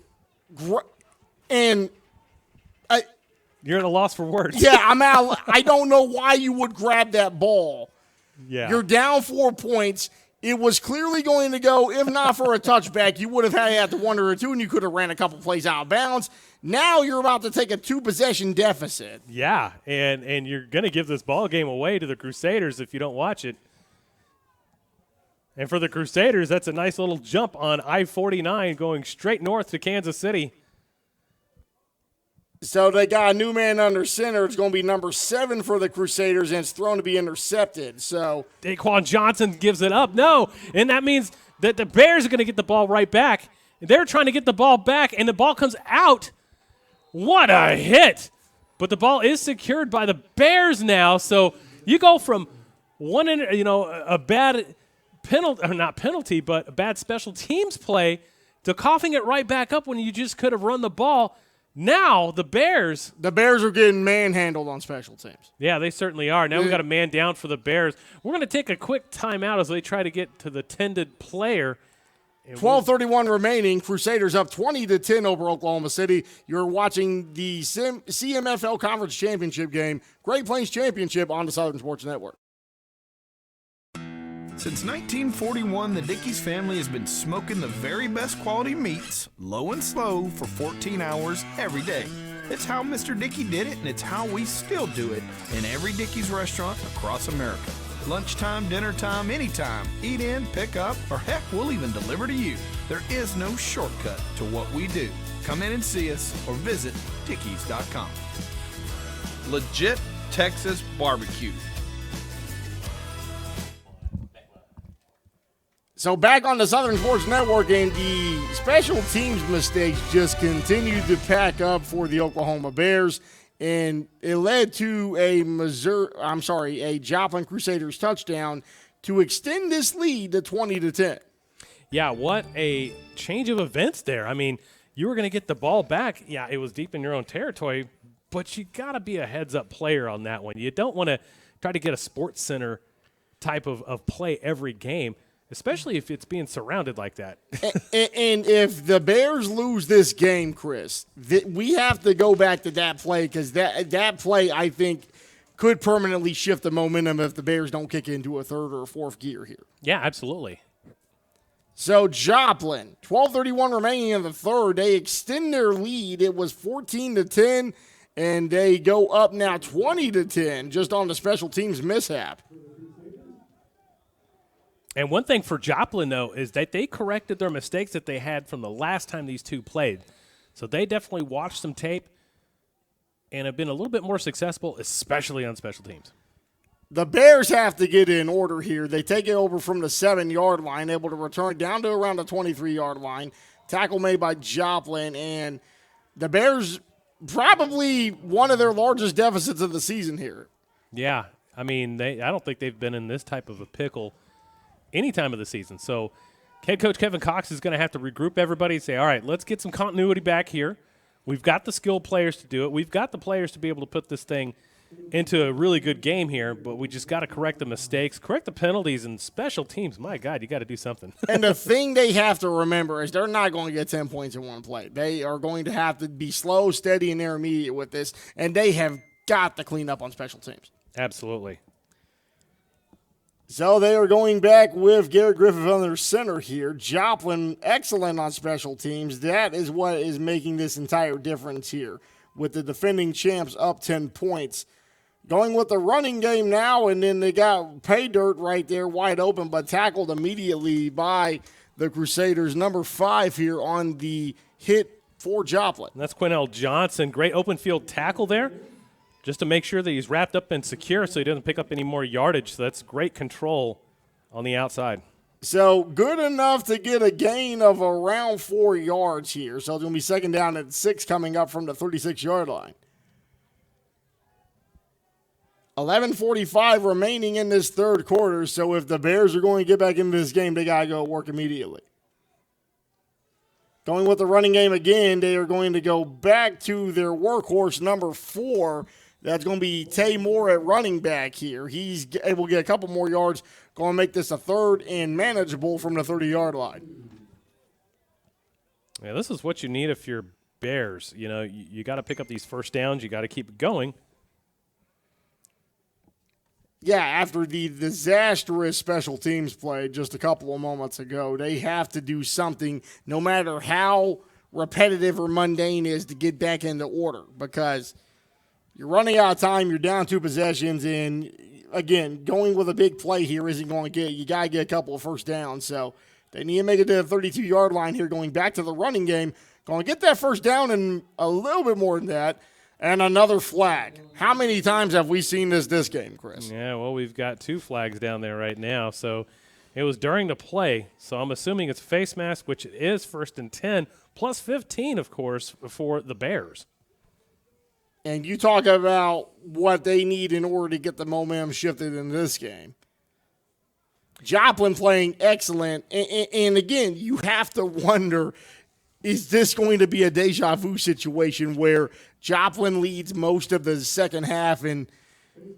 You're at a loss for words. Yeah, I don't know why you would grab that ball. Yeah. You're down 4 points. It was clearly going to go, if not for a touchback, you would have had to 1 or 2, and you could have ran a couple plays out of bounds. Now you're about to take a 2-possession deficit. Yeah, and you're going to give this ball game away to the Crusaders if you don't watch it. And for the Crusaders, that's a nice little jump on I-49 going straight north to Kansas City. So they got a new man under center. It's going to be number 7 for the Crusaders, and it's thrown to be intercepted. So Daquan Johnson gives it up. No, and that means that the Bears are going to get the ball right back. They're trying to get the ball back, and the ball comes out. What a hit. But the ball is secured by the Bears now. So you go from a bad penalty, or not penalty, but a bad special teams play to coughing it right back up when you just could have run the ball. Now the Bears are getting manhandled on special teams. Yeah, they certainly are. Now we got a man down for the Bears. We're going to take a quick timeout as they try to get to the tended player. 12:31 remaining. Crusaders up 20-10 over Oklahoma City. You're watching the CMFL Conference Championship game, Great Plains Championship on the Southern Sports Network. Since 1941, the Dickey's family has been smoking the very best quality meats, low and slow, for 14 hours every day. It's how Mr. Dickey did it, and it's how we still do it in every Dickey's restaurant across America. Lunchtime, dinner time, anytime. Eat in, pick up, or heck, we'll even deliver to you. There is no shortcut to what we do. Come in and see us or visit Dickeys.com. Legit Texas barbecue. So back on the Southern Sports Network, and the special teams mistakes just continued to pack up for the Oklahoma Bears, and it led to a Joplin Crusaders touchdown to extend this lead to 20-10. Yeah, what a change of events there. I mean, you were going to get the ball back. Yeah, it was deep in your own territory, but you got to be a heads-up player on that one. You don't want to try to get a Sports Center type of play every game, especially if it's being surrounded like that. And if the Bears lose this game, Chris, we have to go back to that play, because that play, I think, could permanently shift the momentum if the Bears don't kick into a third or a fourth gear here. Yeah, absolutely. So Joplin, 12:31 remaining in the third, they extend their lead. It was 14-10, and they go up now 20-10 just on the special teams mishap. And one thing for Joplin, though, is that they corrected their mistakes that they had from the last time these two played. So they definitely watched some tape and have been a little bit more successful, especially on special teams. The Bears have to get in order here. They take it over from the 7-yard line, able to return down to around the 23-yard line. Tackle made by Joplin, and the Bears probably one of their largest deficits of the season here. Yeah, I mean, I don't think they've been in this type of a pickle any time of the season. So head coach Kevin Cox is going to have to regroup everybody and say, all right, let's get some continuity back here. We've got the skilled players to do it. We've got the players to be able to put this thing into a really good game here, but we just got to correct the mistakes, correct the penalties, and special teams. My God, you got to do something. And the thing they have to remember is they're not going to get 10 points in one play. They are going to have to be slow, steady, and intermediate with this, and they have got to clean up on special teams. Absolutely. So they are going back with Garrett Griffith under center here. Joplin, excellent on special teams. That is what is making this entire difference here, with the defending champs up 10 points. Going with the running game now, and then they got pay dirt right there wide open, but tackled immediately by the Crusaders. Number 5 here on the hit for Joplin. And that's Quinnell Johnson. Great open field tackle there, just to make sure that he's wrapped up and secure so he doesn't pick up any more yardage. So that's great control on the outside. So good enough to get a gain of around 4 yards here. So it's going to be second down at 6 coming up from the 36-yard line. 11:45 remaining in this third quarter. So if the Bears are going to get back into this game, they got to go work immediately. Going with the running game again, they are going to go back to their workhorse, number 4. That's going to be Tay Moore at running back here. He's able to get a couple more yards, going to make this a third and manageable from the 30-yard line. Yeah, this is what you need if you're Bears. You know, you got to pick up these first downs. You got to keep it going. Yeah, after the disastrous special teams play just a couple of moments ago, they have to do something, no matter how repetitive or mundane it is, to get back into order, because you're running out of time, you're down 2 possessions, and again, going with a big play here isn't going to get you. You got to get a couple of first downs, so they need to make it to the 32-yard line here, going back to the running game, going to get that first down and a little bit more than that. And another flag. How many times have we seen this game, Chris? Yeah, well, we've got 2 flags down there right now. So it was during the play. So I'm assuming it's face mask, which is first and 10, plus 15, of course, for the Bears. And you talk about what they need in order to get the momentum shifted in this game. Joplin playing excellent. And again, you have to wonder, is this going to be a deja vu situation where Joplin leads most of the second half, and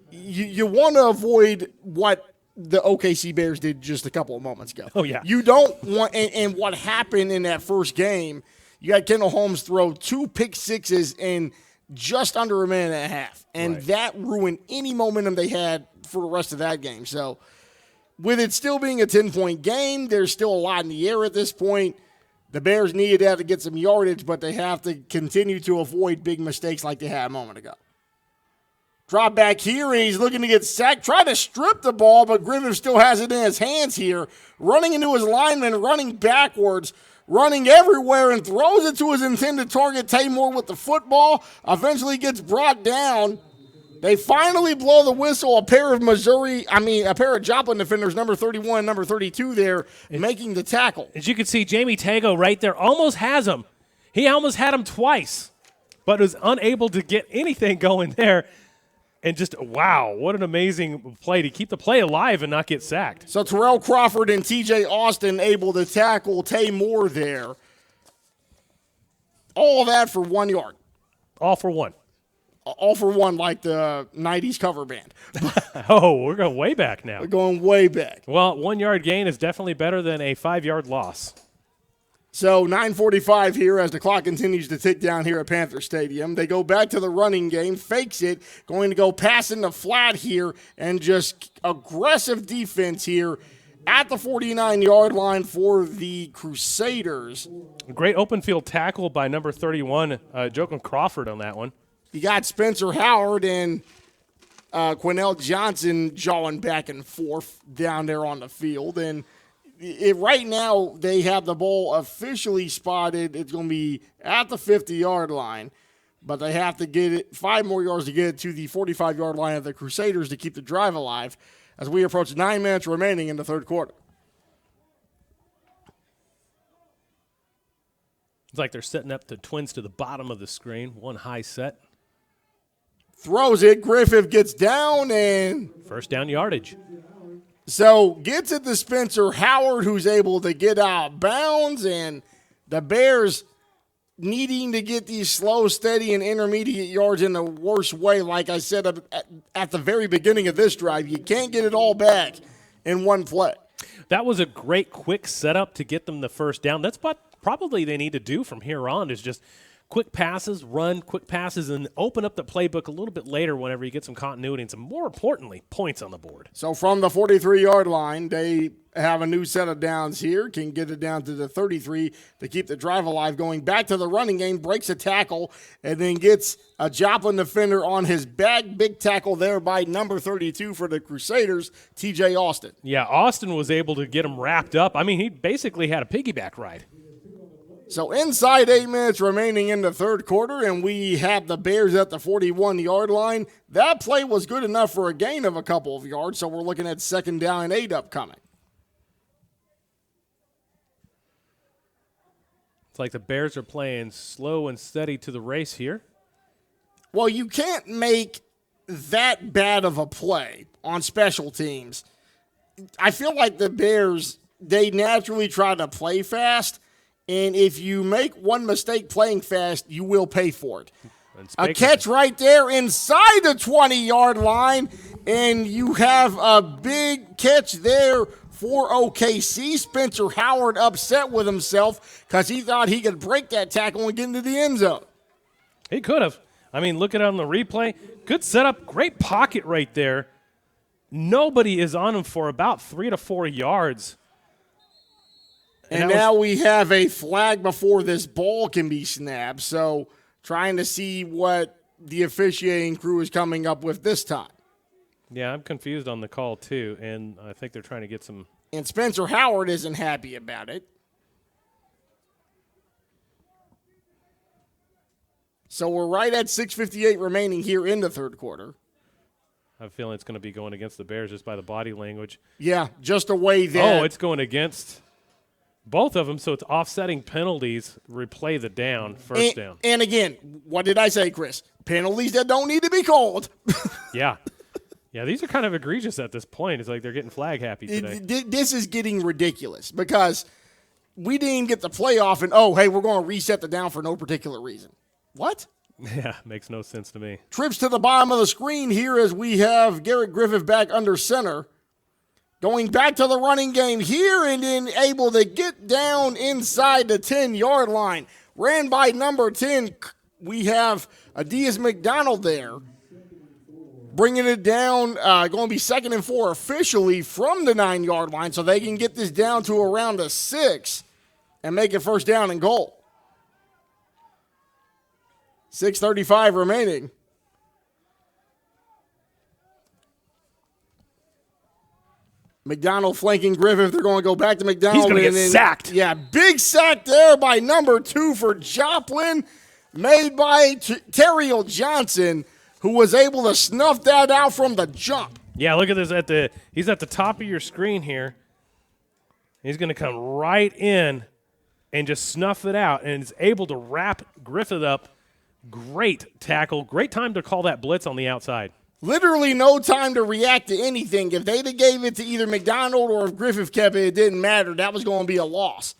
you want to avoid what the OKC Bears did just a couple of moments ago. Oh, yeah. You don't want – and what happened in that first game, you had Kendall Holmes throw 2 pick sixes in just under a minute and a half, and that ruined any momentum they had for the rest of that game. So with it still being a 10-point game, there's still a lot in the air at this point. The Bears needed to have to get some yardage, but they have to continue to avoid big mistakes like they had a moment ago. Drop back here, and he's looking to get sacked. Try to strip the ball, but Griffith still has it in his hands here. Running into his lineman, running backwards, running everywhere, and throws it to his intended target, Tay Moore, with the football. Eventually gets brought down. They finally blow the whistle. A pair of Joplin defenders, number 31 and number 32 there, making the tackle. As you can see, Jamie Tago right there almost has him. He almost had him twice, but was unable to get anything going there. And just, wow, what an amazing play to keep the play alive and not get sacked. So Terrell Crawford and T.J. Austin able to tackle Tay Moore there. All of that for 1 yard. All for one. All for one, like the 90s cover band. Oh, we're going way back now. We're going way back. Well, 1 yard gain is definitely better than a 5-yard loss. So 9:45 here as the clock continues to tick down here at Panther Stadium. They go back to the running game, fakes it, going to go pass in the flat here, and just aggressive defense here at the 49-yard line for the Crusaders. A great open field tackle by number 31, Joplin Crawford on that one. You got Spencer Howard and Quinnell Johnson jawing back and forth down there on the field. And right now they have the ball officially spotted. It's going to be at the 50-yard line, but they have to get it 5 more yards to get it to the 45-yard line of the Crusaders to keep the drive alive as we approach 9 minutes remaining in the third quarter. It's like they're setting up the Twins to the bottom of the screen. One high set. Throws it. Griffith gets down and first down yardage. So gets it to Spencer Howard, who's able to get out of bounds, and the Bears needing to get these slow, steady, and intermediate yards in the worst way. Like I said at the very beginning of this drive, you can't get it all back in one play. That was a great quick setup to get them the first down. That's what probably they need to do from here on, is just quick passes, run quick passes, and open up the playbook a little bit later whenever you get some continuity and some, more importantly, points on the board. So from the 43-yard line, they have a new set of downs here, can get it down to the 33 to keep the drive alive. Going back to the running game, breaks a tackle, and then gets a Joplin defender on his back. Big tackle there by number 32 for the Crusaders, T.J. Austin. Yeah, Austin was able to get him wrapped up. I mean, he basically had a piggyback ride. So inside 8 minutes remaining in the third quarter, and we have the Bears at the 41-yard line. That play was good enough for a gain of a couple of yards, so we're looking at 2nd down and 8 upcoming. It's like the Bears are playing slow and steady to the race here. Well, you can't make that bad of a play on special teams. I feel like the Bears, they naturally try to play fast, and if you make one mistake playing fast, you will pay for it. A catch right there inside the 20-yard line, and you have a big catch there for OKC. Spencer Howard upset with himself because he thought he could break that tackle and get into the end zone. He could have. I mean, look at it on the replay. Good setup, great pocket right there. Nobody is on him for about 3 to 4 yards. And now we have a flag before this ball can be snapped. So trying to see what the officiating crew is coming up with this time. Yeah, I'm confused on the call too, and I think they're trying to get some. And Spencer Howard isn't happy about it. So we're right at 6:58 remaining here in the third quarter. I have a feeling it's going to be going against the Bears just by the body language. Yeah, just the way that. Oh, it's going against both of them, so it's offsetting penalties, replay the down, first down. And again, what did I say, Chris? Penalties that don't need to be called. Yeah. Yeah, these are kind of egregious at this point. It's like they're getting flag happy today. This is getting ridiculous because we didn't even get the playoff and, oh, hey, we're going to reset the down for no particular reason. What? Yeah, makes no sense to me. Trips to the bottom of the screen here as we have Garrett Griffith back under center. Going back to the running game here and then able to get down inside the 10-yard line. Ran by number 10. We have Adias McDonald there. Bringing it down, going to be 2nd and 4 officially from the 9-yard line so they can get this down to around a 6 and make it first down and goal. 6:35 remaining. McDonald flanking Griffith. They're going to go back to McDonald. He's going to get sacked. Yeah, big sack there by number 2 for Joplin, made by Terriel Johnson, who was able to snuff that out from the jump. Yeah, look at this. He's at the top of your screen here. He's going to come right in and just snuff it out, and is able to wrap Griffith up. Great tackle. Great time to call that blitz on the outside. Literally no time to react to anything. If they'd have gave it to either McDonald or if Griffith kept it, it didn't matter. That was going to be a loss.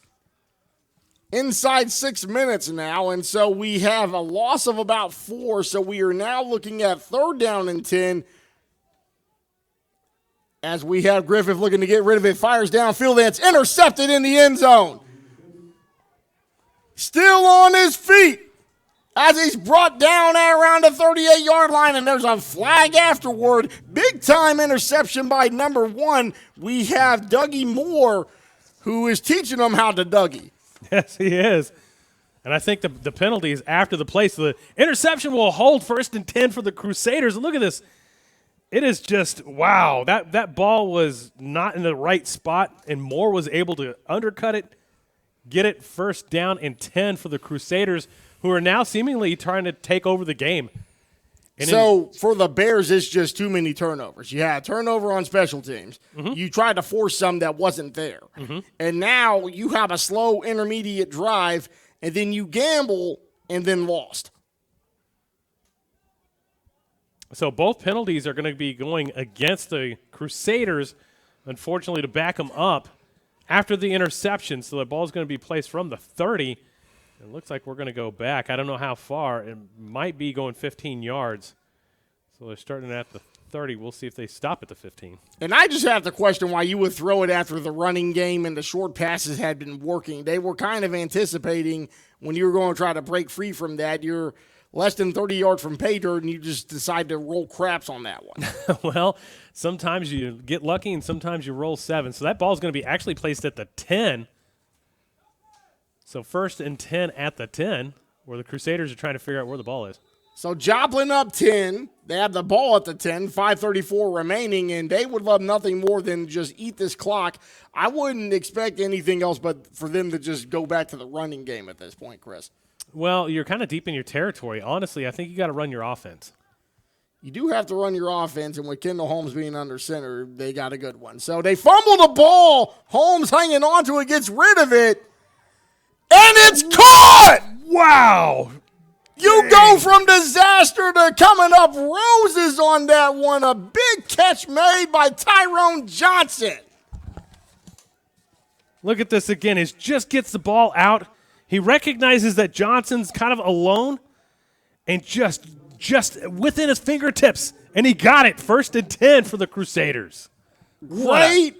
Inside 6 minutes now, and so we have a loss of about 4, so we are now looking at 3rd down and 10 as we have Griffith looking to get rid of it, fires downfield, and it's intercepted in the end zone. Still on his feet as he's brought down at around the 38-yard line, and there's a flag afterward. Big-time interception by number 1. We have Dougie Moore, who is teaching them how to Dougie. Yes, he is. And I think the penalty is after the play. So the interception will hold 1st and 10 for the Crusaders. And look at this. It is just, wow. That ball was not in the right spot, and Moore was able to undercut it, get it 1st down and 10 for the Crusaders, who are now seemingly trying to take over the game. And so for the Bears, it's just too many turnovers. You had a turnover on special teams. Mm-hmm. You tried to force some that wasn't there. Mm-hmm. And now you have a slow intermediate drive, and then you gamble and then lost. So both penalties are going to be going against the Crusaders, unfortunately, to back them up after the interception. So the ball is going to be placed from the 30. It looks like we're going to go back. I don't know how far. It might be going 15 yards. So they're starting at the 30. We'll see if they stop at the 15. And I just have to question why you would throw it after the running game and the short passes had been working. They were kind of anticipating when you were going to try to break free from that. You're less than 30 yards from pay dirt, and you just decide to roll craps on that one. Well, sometimes you get lucky and sometimes you roll 7. So that ball is going to be actually placed at the 10. So 1st and 10 at the 10, where the Crusaders are trying to figure out where the ball is. So Joplin up 10. They have the ball at the 10, 5:34 remaining, and they would love nothing more than just eat this clock. I wouldn't expect anything else but for them to just go back to the running game at this point, Chris. Well, you're kind of deep in your territory. Honestly, I think you got to run your offense. You do have to run your offense, and with Kendall Holmes being under center, they got a good one. So they fumble the ball. Holmes hanging on to it, gets rid of it. And it's caught! Wow. You go from disaster to coming up roses on that one. A big catch made by Tyrone Johnson. Look at this again. He just gets the ball out. He recognizes that Johnson's kind of alone and just within his fingertips. And he got it. 1st and 10 for the Crusaders. Great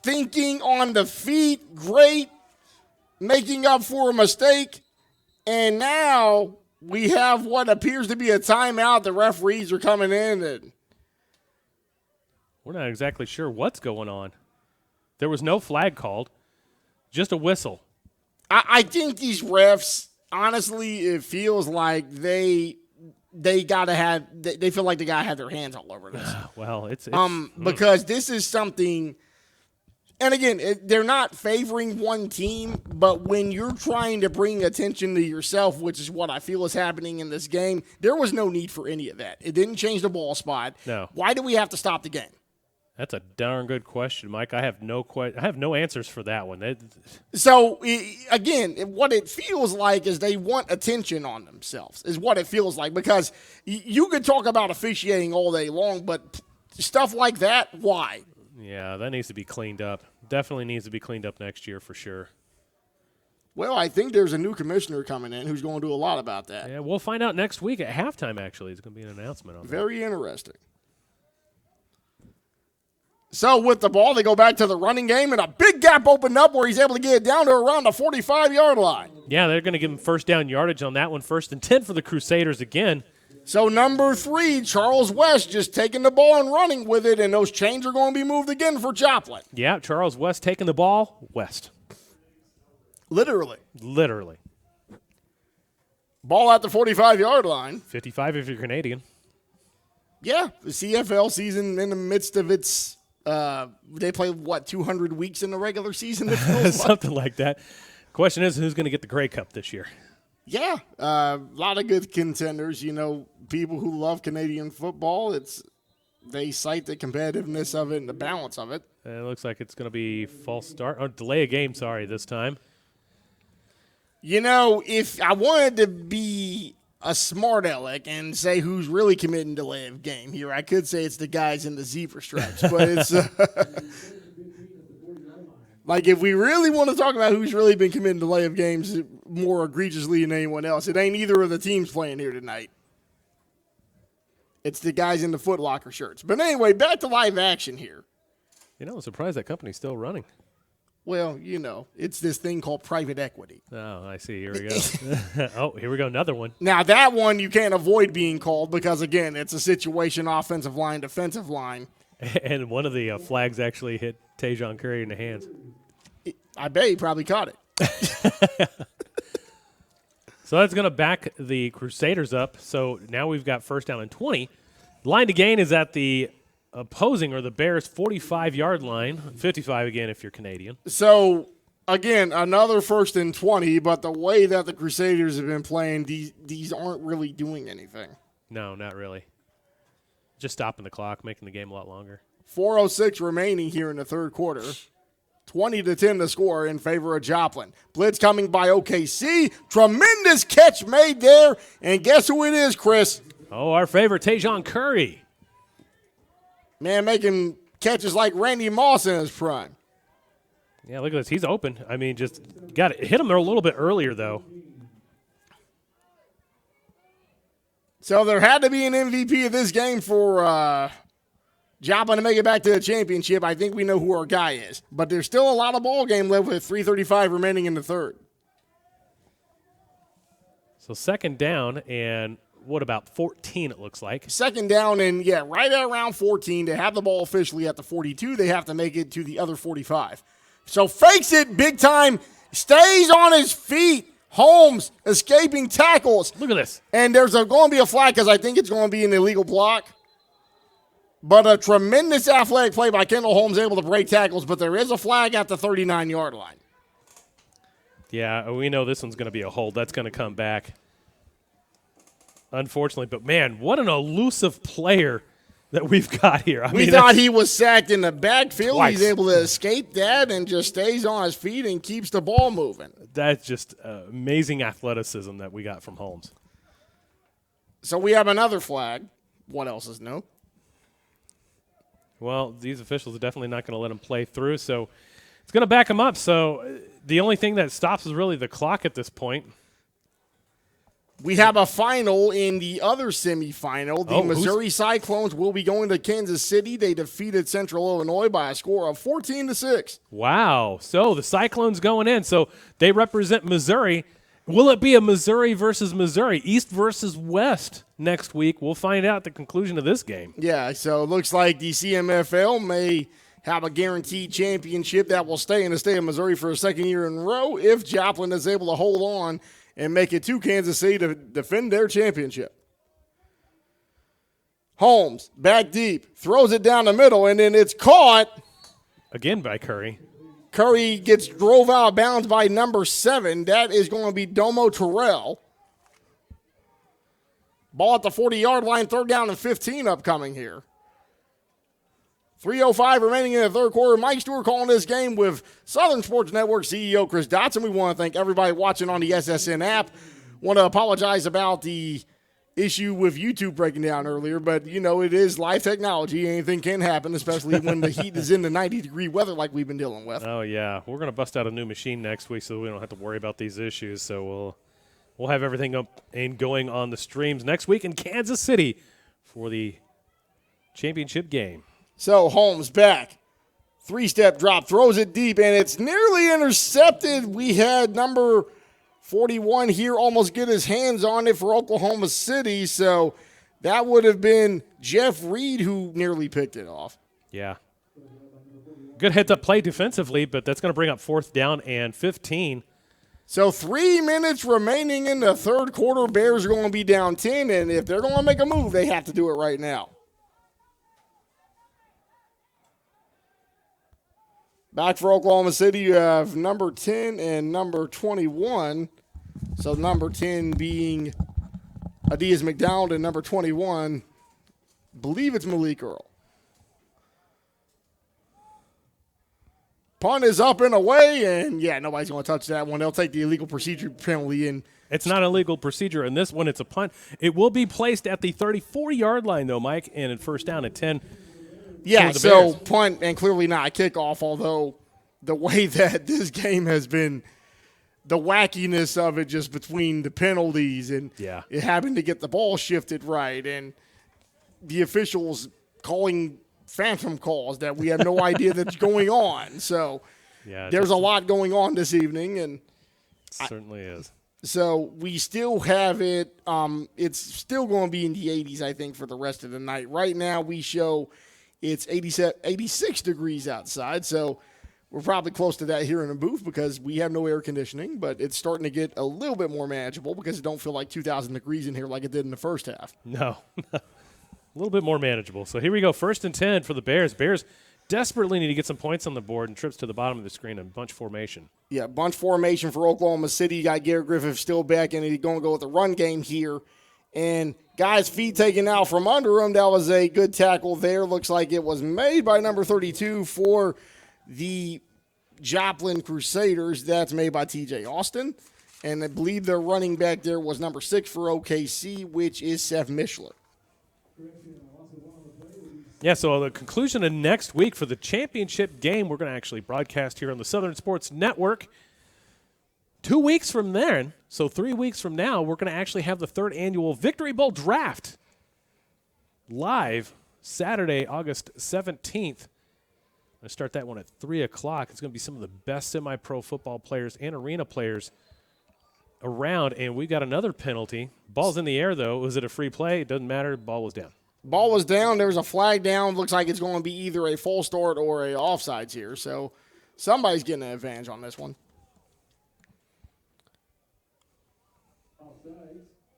thinking on the feet. Great making up for a mistake. And now we have what appears to be a timeout. The referees are coming in. And we're not exactly sure what's going on. There was no flag called, just a whistle. I think these refs, honestly, it feels like they gotta have. They feel like they gotta have their hands all over this. Well, it's because this is something. And again, they're not favoring one team, but when you're trying to bring attention to yourself, which is what I feel is happening in this game, there was no need for any of that. It didn't change the ball spot. No. Why do we have to stop the game? That's a darn good question, Mike. I have no answers for that one. So, again, what it feels like is they want attention on themselves, is what it feels like. Because you could talk about officiating all day long, but stuff like that, why? Yeah, that needs to be cleaned up. Definitely needs to be cleaned up next year for sure. Well, I think there's a new commissioner coming in who's going to do a lot about that. Yeah, we'll find out next week at halftime, actually. It's going to be an announcement on that. Very interesting. So with the ball, they go back to the running game, and a big gap opened up where he's able to get it down to around the 45-yard line. Yeah, they're going to give him first down yardage on that one. 1st and 10 for the Crusaders again. So number 3, Charles West, just taking the ball and running with it, and those chains are going to be moved again for Joplin. Yeah, Charles West taking the ball. West. Literally. Ball at the 45-yard line. 55 if you're Canadian. Yeah, the CFL season in the midst of its they play, 200 weeks in the regular season? Something like that. Question is, who's going to get the Grey Cup this year? Yeah, a lot of good contenders. You know, people who love Canadian football, they cite the competitiveness of it and the balance of it. It looks like it's going to be false start, or delay a game, this time. You know, if I wanted to be a smart aleck and say who's really committing delay of game here, I could say it's the guys in the zebra stripes, but it's like if we really want to talk about who's really been committing delay of games more egregiously than anyone else, it ain't either of the teams playing here tonight. It's the guys in the Foot Locker shirts. But anyway, back to live action here. You know, I'm surprised that company's still running. Well, you know, it's this thing called private equity. Oh, I see. Here we go. Oh, here we go. Another one. Now, that one you can't avoid being called because, again, it's a situation offensive line, defensive line. And one of the flags actually hit Tajon Curry in the hands. I bet he probably caught it. So that's going to back the Crusaders up. So now we've got first down and 20. Line to gain is at the opposing, or the Bears' 45-yard line. 55 again if you're Canadian. So, again, another 1st and 20, but the way that the Crusaders have been playing, these aren't really doing anything. No, not really. Just stopping the clock, making the game a lot longer. 4:06 remaining here in the third quarter. 20-10 the score in favor of Joplin. Blitz coming by OKC. Tremendous catch made there. And guess who it is, Chris? Oh, our favorite, Tajon Curry. Man, making catches like Randy Moss in his prime. Yeah, look at this. He's open. I mean, just got to hit him there a little bit earlier, though. So there had to be an MVP of this game for Joplin to make it back to the championship. I think we know who our guy is. But there's still a lot of ball game left with 3:35 remaining in the third. So second down, and what about 14 it looks like? Second down, and yeah, right at around 14. To have the ball officially at the 42, they have to make it to the other 45. So fakes it big time, stays on his feet. Holmes escaping tackles. Look at this. And there's going to be a flag because I think it's going to be an illegal block. But a tremendous athletic play by Kendall Holmes, able to break tackles, but there is a flag at the 39-yard line. Yeah, we know this one's going to be a hold. That's going to come back, unfortunately. But, man, what an elusive player that we've got here. We thought he was sacked in the backfield. Twice. He's able to escape that and just stays on his feet and keeps the ball moving. That's just amazing athleticism that we got from Holmes. So we have another flag. What else is new? Well, these officials are definitely not going to let him play through, so it's going to back him up. So the only thing that stops is really the clock at this point. We have a final in the other semifinal. The Missouri Cyclones will be going to Kansas City. They defeated Central Illinois by a score of 14-6. Wow. So the Cyclones going in. So they represent Missouri. Will it be a Missouri versus Missouri, East versus West next week? We'll find out at the conclusion of this game. Yeah, so it looks like the CMFL may have a guaranteed championship that will stay in the state of Missouri for a second year in a row if Joplin is able to hold on and make it to Kansas City to defend their championship. Holmes, back deep, throws it down the middle, and then it's caught. Again by Curry. Curry gets drove out of bounds by number 7. That is going to be Domo Terrell. Ball at the 40-yard line, 3rd down and 15 upcoming here. 3:05 remaining in the third quarter. Mike Stewart calling this game with Southern Sports Network CEO Chris Dotson. We want to thank everybody watching on the SSN app. Want to apologize about the issue with YouTube breaking down earlier, but, you know, it is live technology. Anything can happen, especially when the heat is in the 90-degree weather like we've been dealing with. Oh, yeah. We're going to bust out a new machine next week so we don't have to worry about these issues. So we'll have everything up and going on the streams next week in Kansas City for the championship game. So Holmes back. 3-step drop, throws it deep, and it's nearly intercepted. We had number 41 here almost get his hands on it for Oklahoma City, so that would have been Jeff Reed who nearly picked it off. Yeah. Good heads-up play defensively, but that's going to bring up 4th down and 15. So 3 minutes remaining in the third quarter. Bears are going to be down 10, and if they're going to make a move, they have to do it right now. Back for Oklahoma City, you have number 10 and number 21. So number 10 being Adias McDonald and number 21, believe it's Malik Earl. Punt is up and away, and, yeah, nobody's going to touch that one. They'll take the illegal procedure penalty in. It's not a legal procedure. In this one, it's a punt. It will be placed at the 34-yard line, though, Mike, and at 1st down at 10. Yeah, so punt and clearly not a kickoff, although the way that this game has been, the wackiness of it just between the penalties and it having to get the ball shifted right and the officials calling phantom calls that we have no idea that's going on. So there's a lot going on this evening. And certainly is. So we still have it. It's still going to be in the 80s, I think, for the rest of the night. Right now we show – it's 86 degrees outside, so we're probably close to that here in the booth because we have no air conditioning, but it's starting to get a little bit more manageable because it don't feel like 2,000 degrees in here like it did in the first half. No. A little bit more manageable. So here we go, 1st and 10 for the Bears. Bears desperately need to get some points on the board and trips to the bottom of the screen in bunch formation. Yeah, bunch formation for Oklahoma City. You got Garrett Griffith still back, and he's going to go with the run game here. And guy's feet taken out from under him. That was a good tackle there. Looks like it was made by number 32 for the Joplin Crusaders. That's made by TJ Austin. And I believe their running back there was number 6 for OKC, which is Seth Mishler. Yeah, so the conclusion of next week for the championship game, we're going to actually broadcast here on the Southern Sports Network. 2 weeks from then, so 3 weeks from now, we're going to actually have the 3rd annual Victory Bowl Draft live Saturday, August 17th. I'm going to start that one at 3 o'clock. It's going to be some of the best semi-pro football players and arena players around, and we got another penalty. Ball's in the air, though. Was it a free play? It doesn't matter. Ball was down. Ball was down. There was a flag down. Looks like it's going to be either a full start or a offsides here, so somebody's getting an advantage on this one.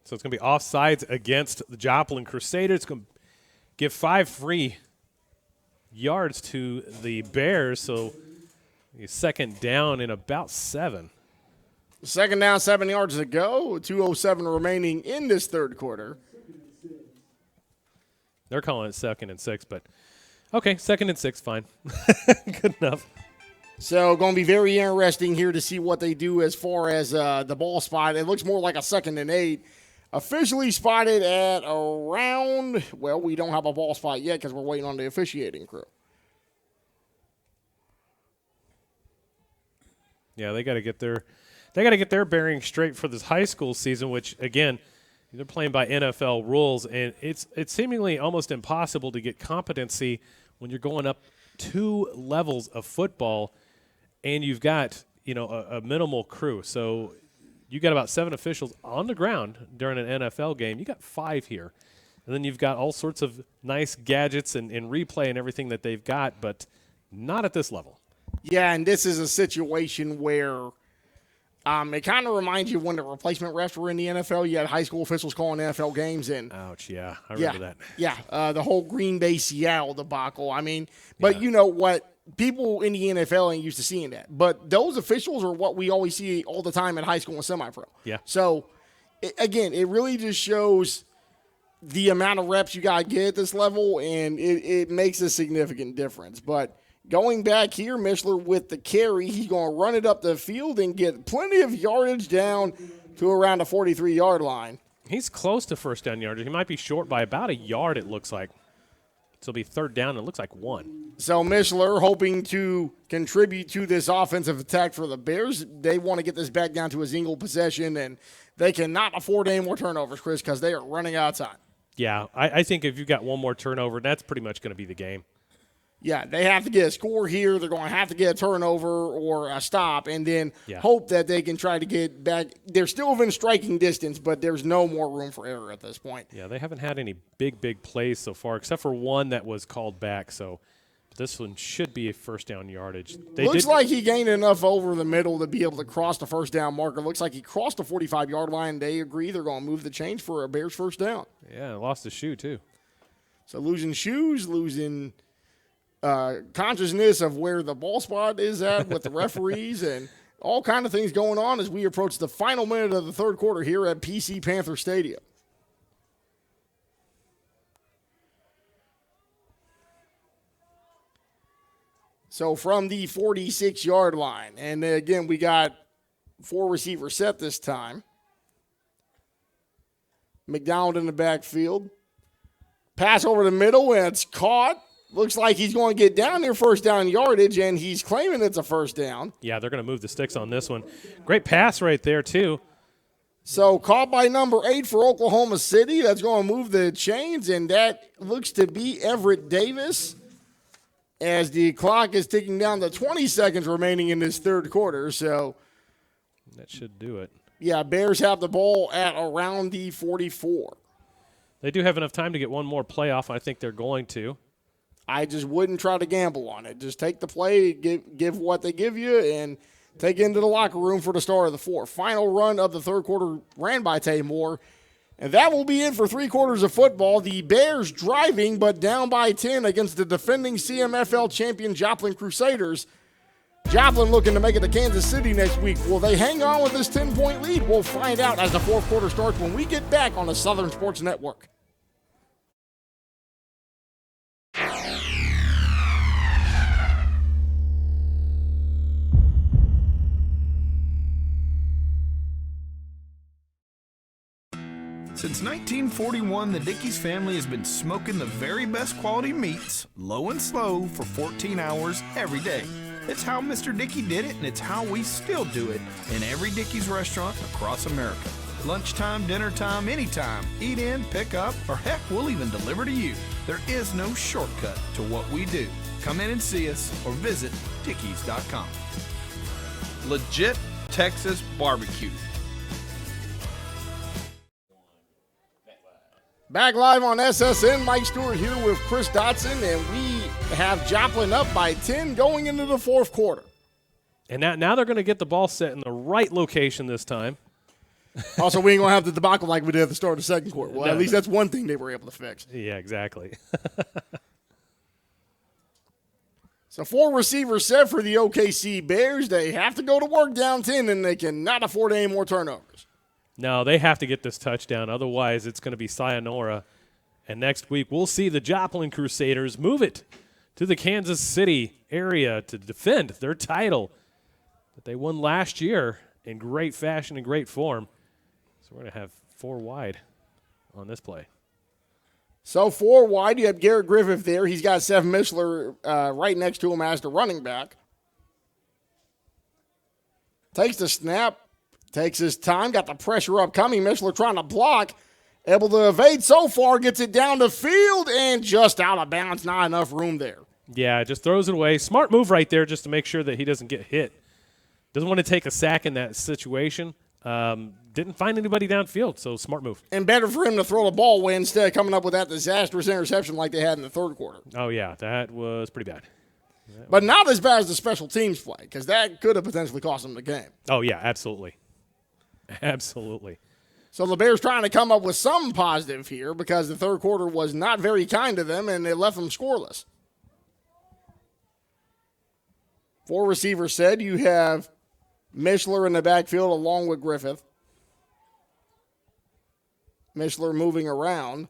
So it's going to be offsides against the Joplin Crusaders. It's going to give 5 free yards to the Bears. So 2nd down in about 7. 2nd down, 7 yards to go. 2:07 remaining in this third quarter. They're calling it 2nd and 6, but okay, 2nd and 6, fine. Good enough. So going to be very interesting here to see what they do as far as the ball spot. It looks more like a 2nd and 8. Officially spotted at around, well, we don't have a ball spot yet because we're waiting on the officiating crew. Yeah, they got to get their bearings straight for this high school season, which again, they're playing by NFL rules, and it's seemingly almost impossible to get competency when you're going up 2 levels of football, and you've got a minimal crew. So you got about 7 officials on the ground during an NFL game. You got 5 here, and then you've got all sorts of nice gadgets and replay and everything that they've got, but not at this level. Yeah, and this is a situation where it kind of reminds you of when the replacement refs were in the NFL. You had high school officials calling NFL games. Ouch, yeah, I remember that. Yeah, the whole Green Bay Seattle debacle. I mean, but you know what? People in the NFL ain't used to seeing that. But those officials are what we always see all the time in high school and semi-pro. Yeah. So, again, it really just shows the amount of reps you got to get at this level, and it makes a significant difference. But going back here, Mishler with the carry, he's going to run it up the field and get plenty of yardage down to around the 43-yard line. He's close to first down yardage. He might be short by about a yard, it looks like. So it'll be 3rd down, and it looks like 1. So Mishler hoping to contribute to this offensive attack for the Bears. They want to get this back down to a single possession, and they cannot afford any more turnovers, Chris, because they are running out of time. Yeah, I think if you've got one more turnover, that's pretty much going to be the game. Yeah, they have to get a score here. They're going to have to get a turnover or a stop, and then hope that they can try to get back. They're still within striking distance, but there's no more room for error at this point. Yeah, they haven't had any big plays so far, except for one that was called back. So this one should be a first down yardage. Looks like he gained enough over the middle to be able to cross the first down marker. Looks like he crossed the 45-yard line. They agree they're going to move the change for a Bears first down. Yeah, lost his shoe too. So losing shoes, losing consciousness of where the ball spot is at with the referees and all kind of things going on as we approach the final minute of the 3rd quarter here at PC Panther Stadium. So from the 46-yard line, and again, we got 4 receivers set this time. McDonald in the backfield. Pass over the middle, and it's caught. Looks like he's going to get down there first down yardage, and he's claiming it's a first down. Yeah, they're going to move the sticks on this one. Great pass right there, too. So caught by number 8 for Oklahoma City. That's going to move the chains, and that looks to be Everett Davis as the clock is ticking down to 20 seconds remaining in this 3rd quarter. So that should do it. Yeah, Bears have the ball at around the 44. They do have enough time to get one more play off. I think they're going to. I just wouldn't try to gamble on it. Just take the play, give what they give you, and take it into the locker room for the start of the 4th. Final run of the 3rd quarter ran by Tay Moore. And that will be it for 3 quarters of football. The Bears driving, but down by 10 against the defending CMFL champion Joplin Crusaders. Joplin looking to make it to Kansas City next week. Will they hang on with this 10-point lead? We'll find out as the 4th quarter starts when we get back on the Southern Sports Network. Since 1941, the Dickey's family has been smoking the very best quality meats, low and slow, for 14 hours every day. It's how Mr. Dickey did it, and it's how we still do it in every Dickey's restaurant across America. Lunchtime, dinner time, anytime. Eat in, pick up, or heck, we'll even deliver to you. There is no shortcut to what we do. Come in and see us or visit dickeys.com. Legit Texas barbecue. Back live on SSN, Mike Stewart here with Chris Dotson, and we have Joplin up by 10 going into the 4th quarter. And now they're going to get the ball set in the right location this time. Also, we ain't going to have the debacle like we did at the start of the 2nd quarter. Well, at least that's one thing they were able to fix. Yeah, exactly. So 4 receivers set for the OKC Bears. They have to go to work down 10, and they cannot afford any more turnovers. No, they have to get this touchdown. Otherwise, it's going to be sayonara And next week, we'll see the Joplin Crusaders move it to the Kansas City area to defend their title that they won last year in great fashion and great form. So we're going to have 4 wide on this play. So 4 wide, you have Garrett Griffith there. He's got Seth Mishler right next to him as the running back. Takes the snap, takes his time, got the pressure upcoming. Mishler trying to block, able to evade so far, gets it down the field, and just out of bounds. Not enough room there. Yeah, just throws it away. Smart move right there just to make sure that he doesn't get hit. Doesn't want to take a sack in that situation. Didn't find anybody downfield, so smart move. And better for him to throw the ball away instead of coming up with that disastrous interception like they had in the third quarter. Oh, yeah, that was pretty bad. But not as bad as the special teams play, because that could have potentially cost them the game. Oh, yeah, absolutely. Absolutely. So the Bears trying to come up with some positive here because the third quarter was not very kind to them, and it left them scoreless. 4 receivers said. You have Mishler in the backfield along with Griffith. Mishler moving around.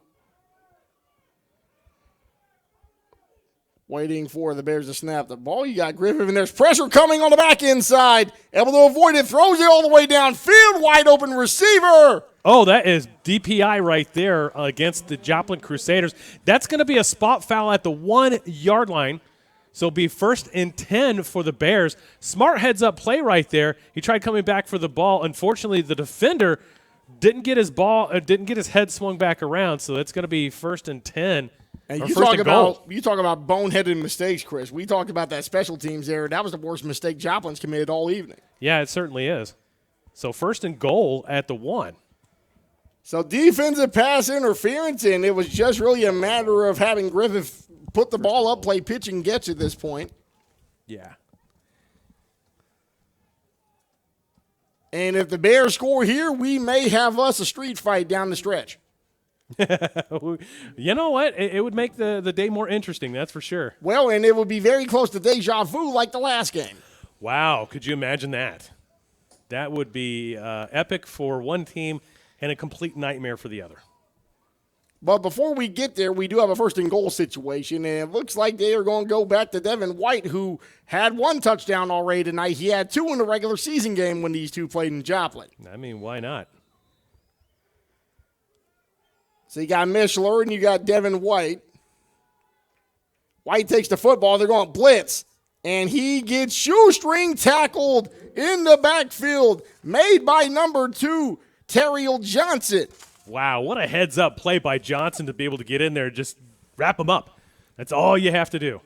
Waiting for the Bears to snap the ball. You got Griffith, and there's pressure coming on the back inside. Able to avoid it, throws it all the way downfield. Wide open receiver. Oh, that is DPI right there against the Joplin Crusaders. That's going to be a spot foul at the 1-yard line. So it'll be 1st and 10 for the Bears. Smart heads-up play right there. He tried coming back for the ball. Unfortunately, the defender didn't get his head swung back around, so it's going to be 1st and 10. And you talk about boneheaded mistakes, Chris. We talked about that special teams there. That was the worst mistake Joplin's committed all evening. Yeah, it certainly is. So 1st and goal at the 1. So defensive pass interference, and it was just really a matter of having Griffith put the ball up, play pitch and catch at this point. Yeah. And if the Bears score here, we may have us a street fight down the stretch. You know what? It would make the day more interesting, that's for sure. Well, and it would be very close to deja vu like the last game. Wow, could you imagine that? That would be epic for one team and a complete nightmare for the other. But before we get there, we do have a 1st and goal situation, and it looks like they are going to go back to Devin White, who had 1 touchdown already tonight. He had 2 in the regular season game when these two played in Joplin. I mean, why not? So you got Mishler and you got Devin White. White takes the football. They're going blitz. And he gets shoestring tackled in the backfield, made by number 2, Terriel Johnson. Wow, what a heads-up play by Johnson to be able to get in there and just wrap him up. That's all you have to do.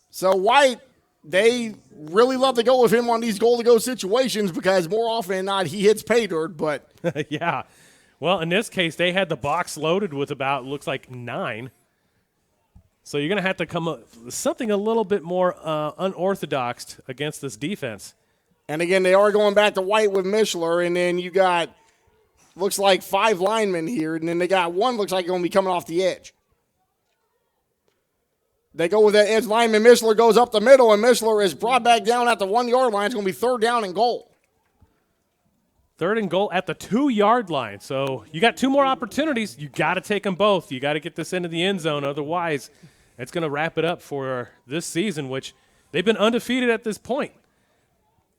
So White, they really love to go with him on these goal-to-go situations because more often than not, he hits pay dirt, but yeah. Well, in this case, they had the box loaded with about, looks like 9. So you're going to have to come up with something a little bit more unorthodox against this defense. And again, they are going back to White with Mishler, and then you got, looks like 5 linemen here, and then they got 1 looks like going to be coming off the edge. They go with that edge lineman. Mishler goes up the middle, and Mishler is brought back down at the 1-yard line. It's going to be 3rd down and goal. 3rd and goal at the 2-yard line. So you got 2 more opportunities. You got to take them both. You got to get this into the end zone. Otherwise, it's going to wrap it up for this season, which they've been undefeated at this point.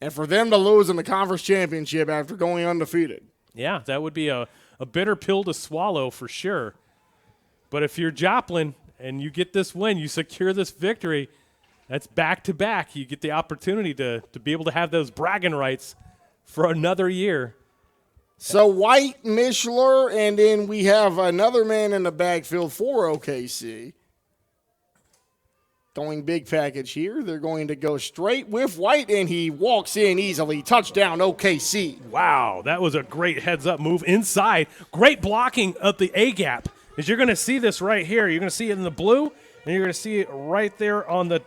And for them to lose in the conference championship after going undefeated. Yeah, that would be a bitter pill to swallow for sure. But if you're Joplin and you get this win, you secure this victory, that's back-to-back. You get the opportunity to be able to have those bragging rights for another year. So White, Mishler, and then we have another man in the backfield for OKC. Going big package here. They're going to go straight with White, and he walks in easily. Touchdown, OKC. Wow, that was a great heads-up move inside. Great blocking of the A-gap. As you're going to see this right here. You're going to see it in the blue, and you're going to see it right there on the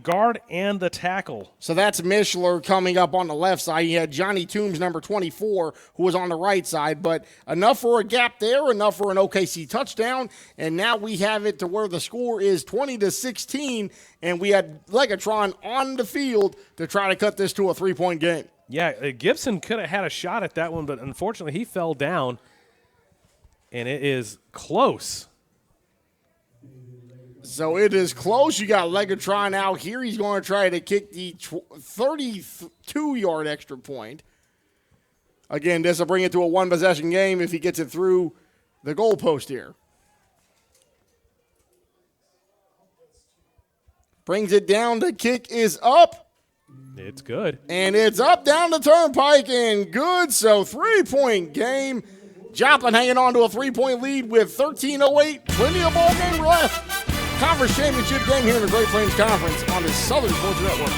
guard and the tackle. So that's Mishler coming up on the left side. He had Johnny Toombs, number 24, who was on the right side. But enough for a gap there, enough for an OKC touchdown. And now we have it to where the score is 20-16, and we had Legatron on the field to try to cut this to a 3-point game. Yeah, Gibson could have had a shot at that one, but unfortunately he fell down. and it is close. So it is close. You got Legatron out here. He's going to try to kick the 32-yard extra point. Again, this will bring it to a one-possession game if he gets it through the goalpost here. Brings it down. The kick is up. It's good. And it's up down the turnpike and good. So 3-point game. Joplin hanging on to a 3-point lead with 13:08. Plenty of ball game left. Conference championship game here in the Great Plains Conference on the Southern Sports Network.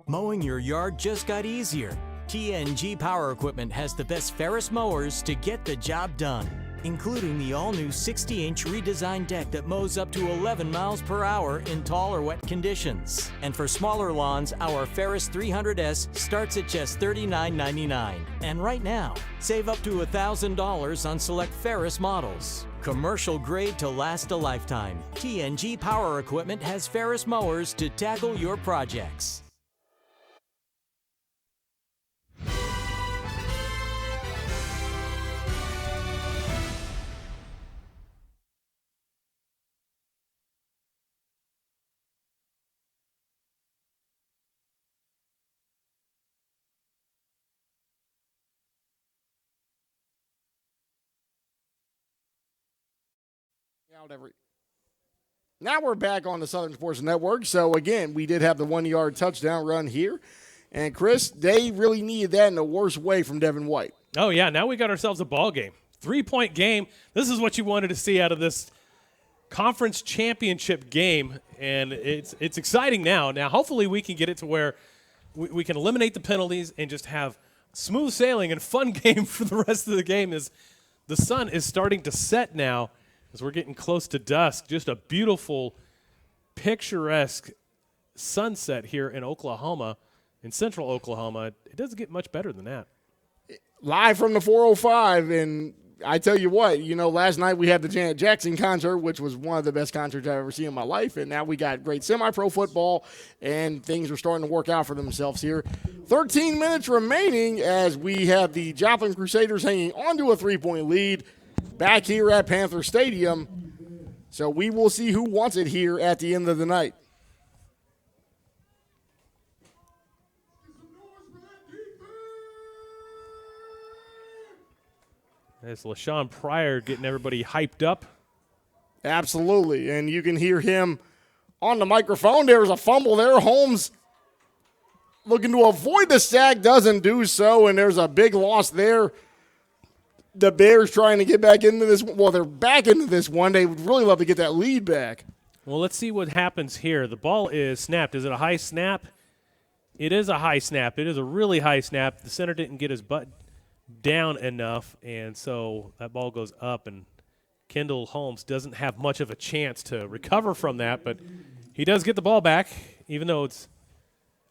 Mowing your yard just got easier. TNG Power Equipment has the best Ferris mowers to get the job done, including the all-new 60-inch redesigned deck that mows up to 11 miles per hour in tall or wet conditions. And for smaller lawns, our Ferris 300S starts at just $39.99. And right now, save up to $1,000 on select Ferris models. Commercial grade to last a lifetime. TNG Power Equipment has Ferris mowers to tackle your projects. Now we're back on the Southern Sports Network. So, again, we did have the 1-yard touchdown run here. And, Chris, they really needed that in the worst way from Devin White. Oh, yeah, now we got ourselves a ball game. 3-point game. This is what you wanted to see out of this conference championship game, and it's exciting now. Now, hopefully we can get it to where we can eliminate the penalties and just have smooth sailing and fun game for the rest of the game as the sun is starting to set now. As we're getting close to dusk, just a beautiful, picturesque sunset here in Oklahoma, in central Oklahoma. It doesn't get much better than that. Live from the 405, and I tell you what, last night we had the Janet Jackson concert, which was one of the best concerts I've ever seen in my life, and now we got great semi-pro football, and things are starting to work out for themselves here. 13 minutes remaining as we have the Joplin Crusaders hanging onto a 3-point lead back here at Panther Stadium. So we will see who wants it here at the end of the night. That's LaShawn Pryor getting everybody hyped up. Absolutely, and you can hear him on the microphone. There was a fumble there. Holmes looking to avoid the sack, doesn't do so, and there's a big loss there. The Bears trying to get back into this. Well, they're back into this one. They would really love to get that lead back. Well, let's see what happens here. The ball is snapped. Is it a high snap? It is a high snap. It is a really high snap. The center didn't get his butt down enough, and so that ball goes up, and Kendall Holmes doesn't have much of a chance to recover from that, but he does get the ball back, even though it's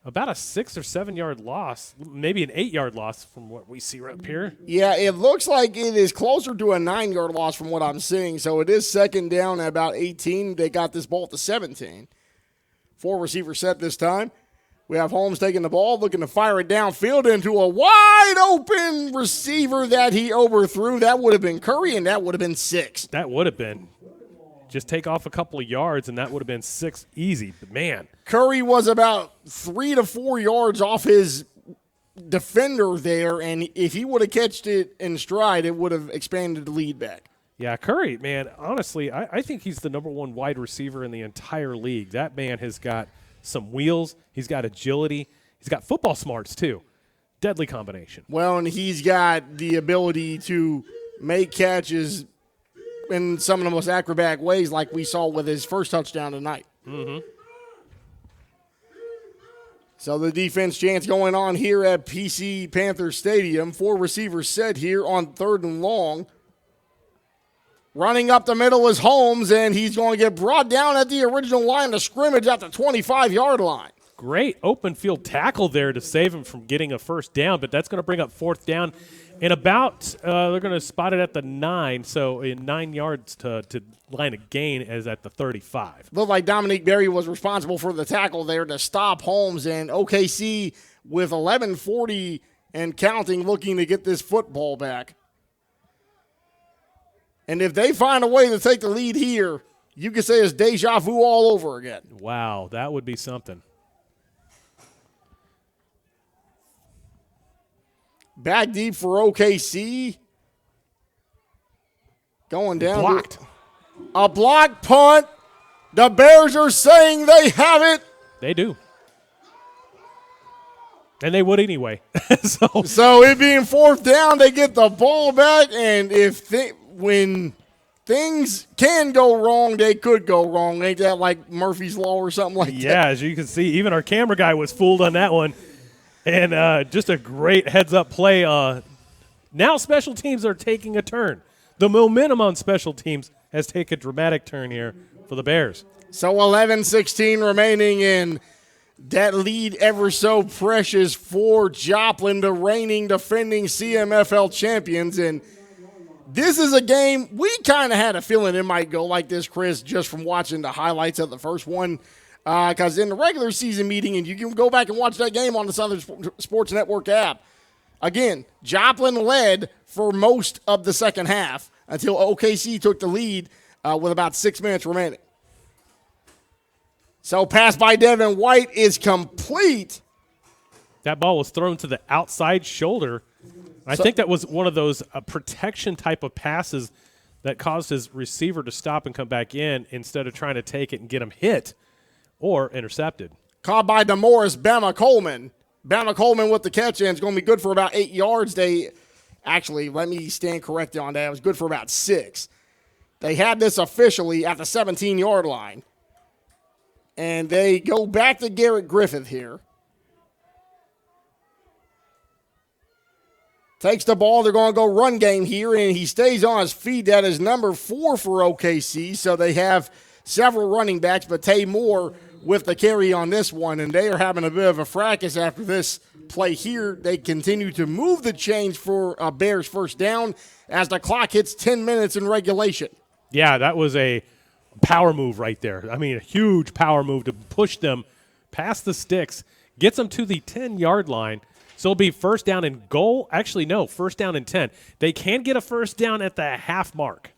about a 6 or 7 yard loss, maybe an 8 yard loss from what we see right up here. Yeah, it looks like it is closer to a 9-yard loss from what I'm seeing. So it is second down at about 18. They got this ball at the 17. 4-receiver set this time. We have Holmes taking the ball, looking to fire it downfield into a wide open receiver that he overthrew. That would have been Curry, and that would have been 6. That would have been. Just take off a couple of yards, and that would have been 6 easy. But, man. Curry was about 3 to 4 yards off his defender there, and if he would have catched it in stride, it would have expanded the lead back. Yeah, Curry, man, honestly, I think he's the number 1 wide receiver in the entire league. That man has got some wheels. He's got agility. He's got football smarts, too. Deadly combination. Well, and he's got the ability to make catches in some of the most acrobatic ways like we saw with his first touchdown tonight. Mm-hmm. So the defense chance going on here at PC Panther Stadium. 4 receivers set here on 3rd and long. Running up the middle is Holmes, and he's going to get brought down at the original line of scrimmage at the 25-yard line. Great open field tackle there to save him from getting a first down, but that's going to bring up 4th down. And about, they're going to spot it at the 9, so in 9 yards to line of gain is at the 35. Looked like Dominique Berry was responsible for the tackle there to stop Holmes, and OKC with 11:40 and counting, looking to get this football back. And if they find a way to take the lead here, you could say it's deja vu all over again. Wow, that would be something. Back deep for OKC. Going down. Blocked. A blocked punt. The Bears are saying they have it. They do. And they would anyway. So it being 4th down, they get the ball back, and when things can go wrong, they could go wrong. Ain't that like Murphy's Law or something like that? Yeah, as you can see, even our camera guy was fooled on that one. And just a great heads-up play. Now special teams are taking a turn. The momentum on special teams has taken a dramatic turn here for the Bears. So 11:16 remaining, and that lead ever so precious for Joplin, the reigning defending CMFL champions. And this is a game we kind of had a feeling it might go like this, Chris, just from watching the highlights of the first one. Because in the regular season meeting, and you can go back and watch that game on the Southern Sports Network app, again, Joplin led for most of the second half until OKC took the lead with about 6 minutes remaining. So pass by Devin White is complete. That ball was thrown to the outside shoulder. I think that was one of those protection type of passes that caused his receiver to stop and come back in instead of trying to take it and get him hit or intercepted. Caught by DeMorris, Bama Coleman. Bama Coleman with the catch, and it's going to be good for about 8 yards. Actually, let me stand corrected on that. It was good for about 6. They had this officially at the 17-yard line. And they go back to Garrett Griffith here. Takes the ball. They're going to go run game here, and he stays on his feet. That is number 4 for OKC. So they have several running backs, but Tay Moore with the carry on this one, and they are having a bit of a fracas after this play here. They continue to move the chains for a Bears first down as the clock hits 10 minutes in regulation. Yeah, that was a power move right there. I mean, a huge power move to push them past the sticks, gets them to the 10-yard line. So it'll be first down and goal. Actually, no, first down and 10. They can get a first down at the half mark.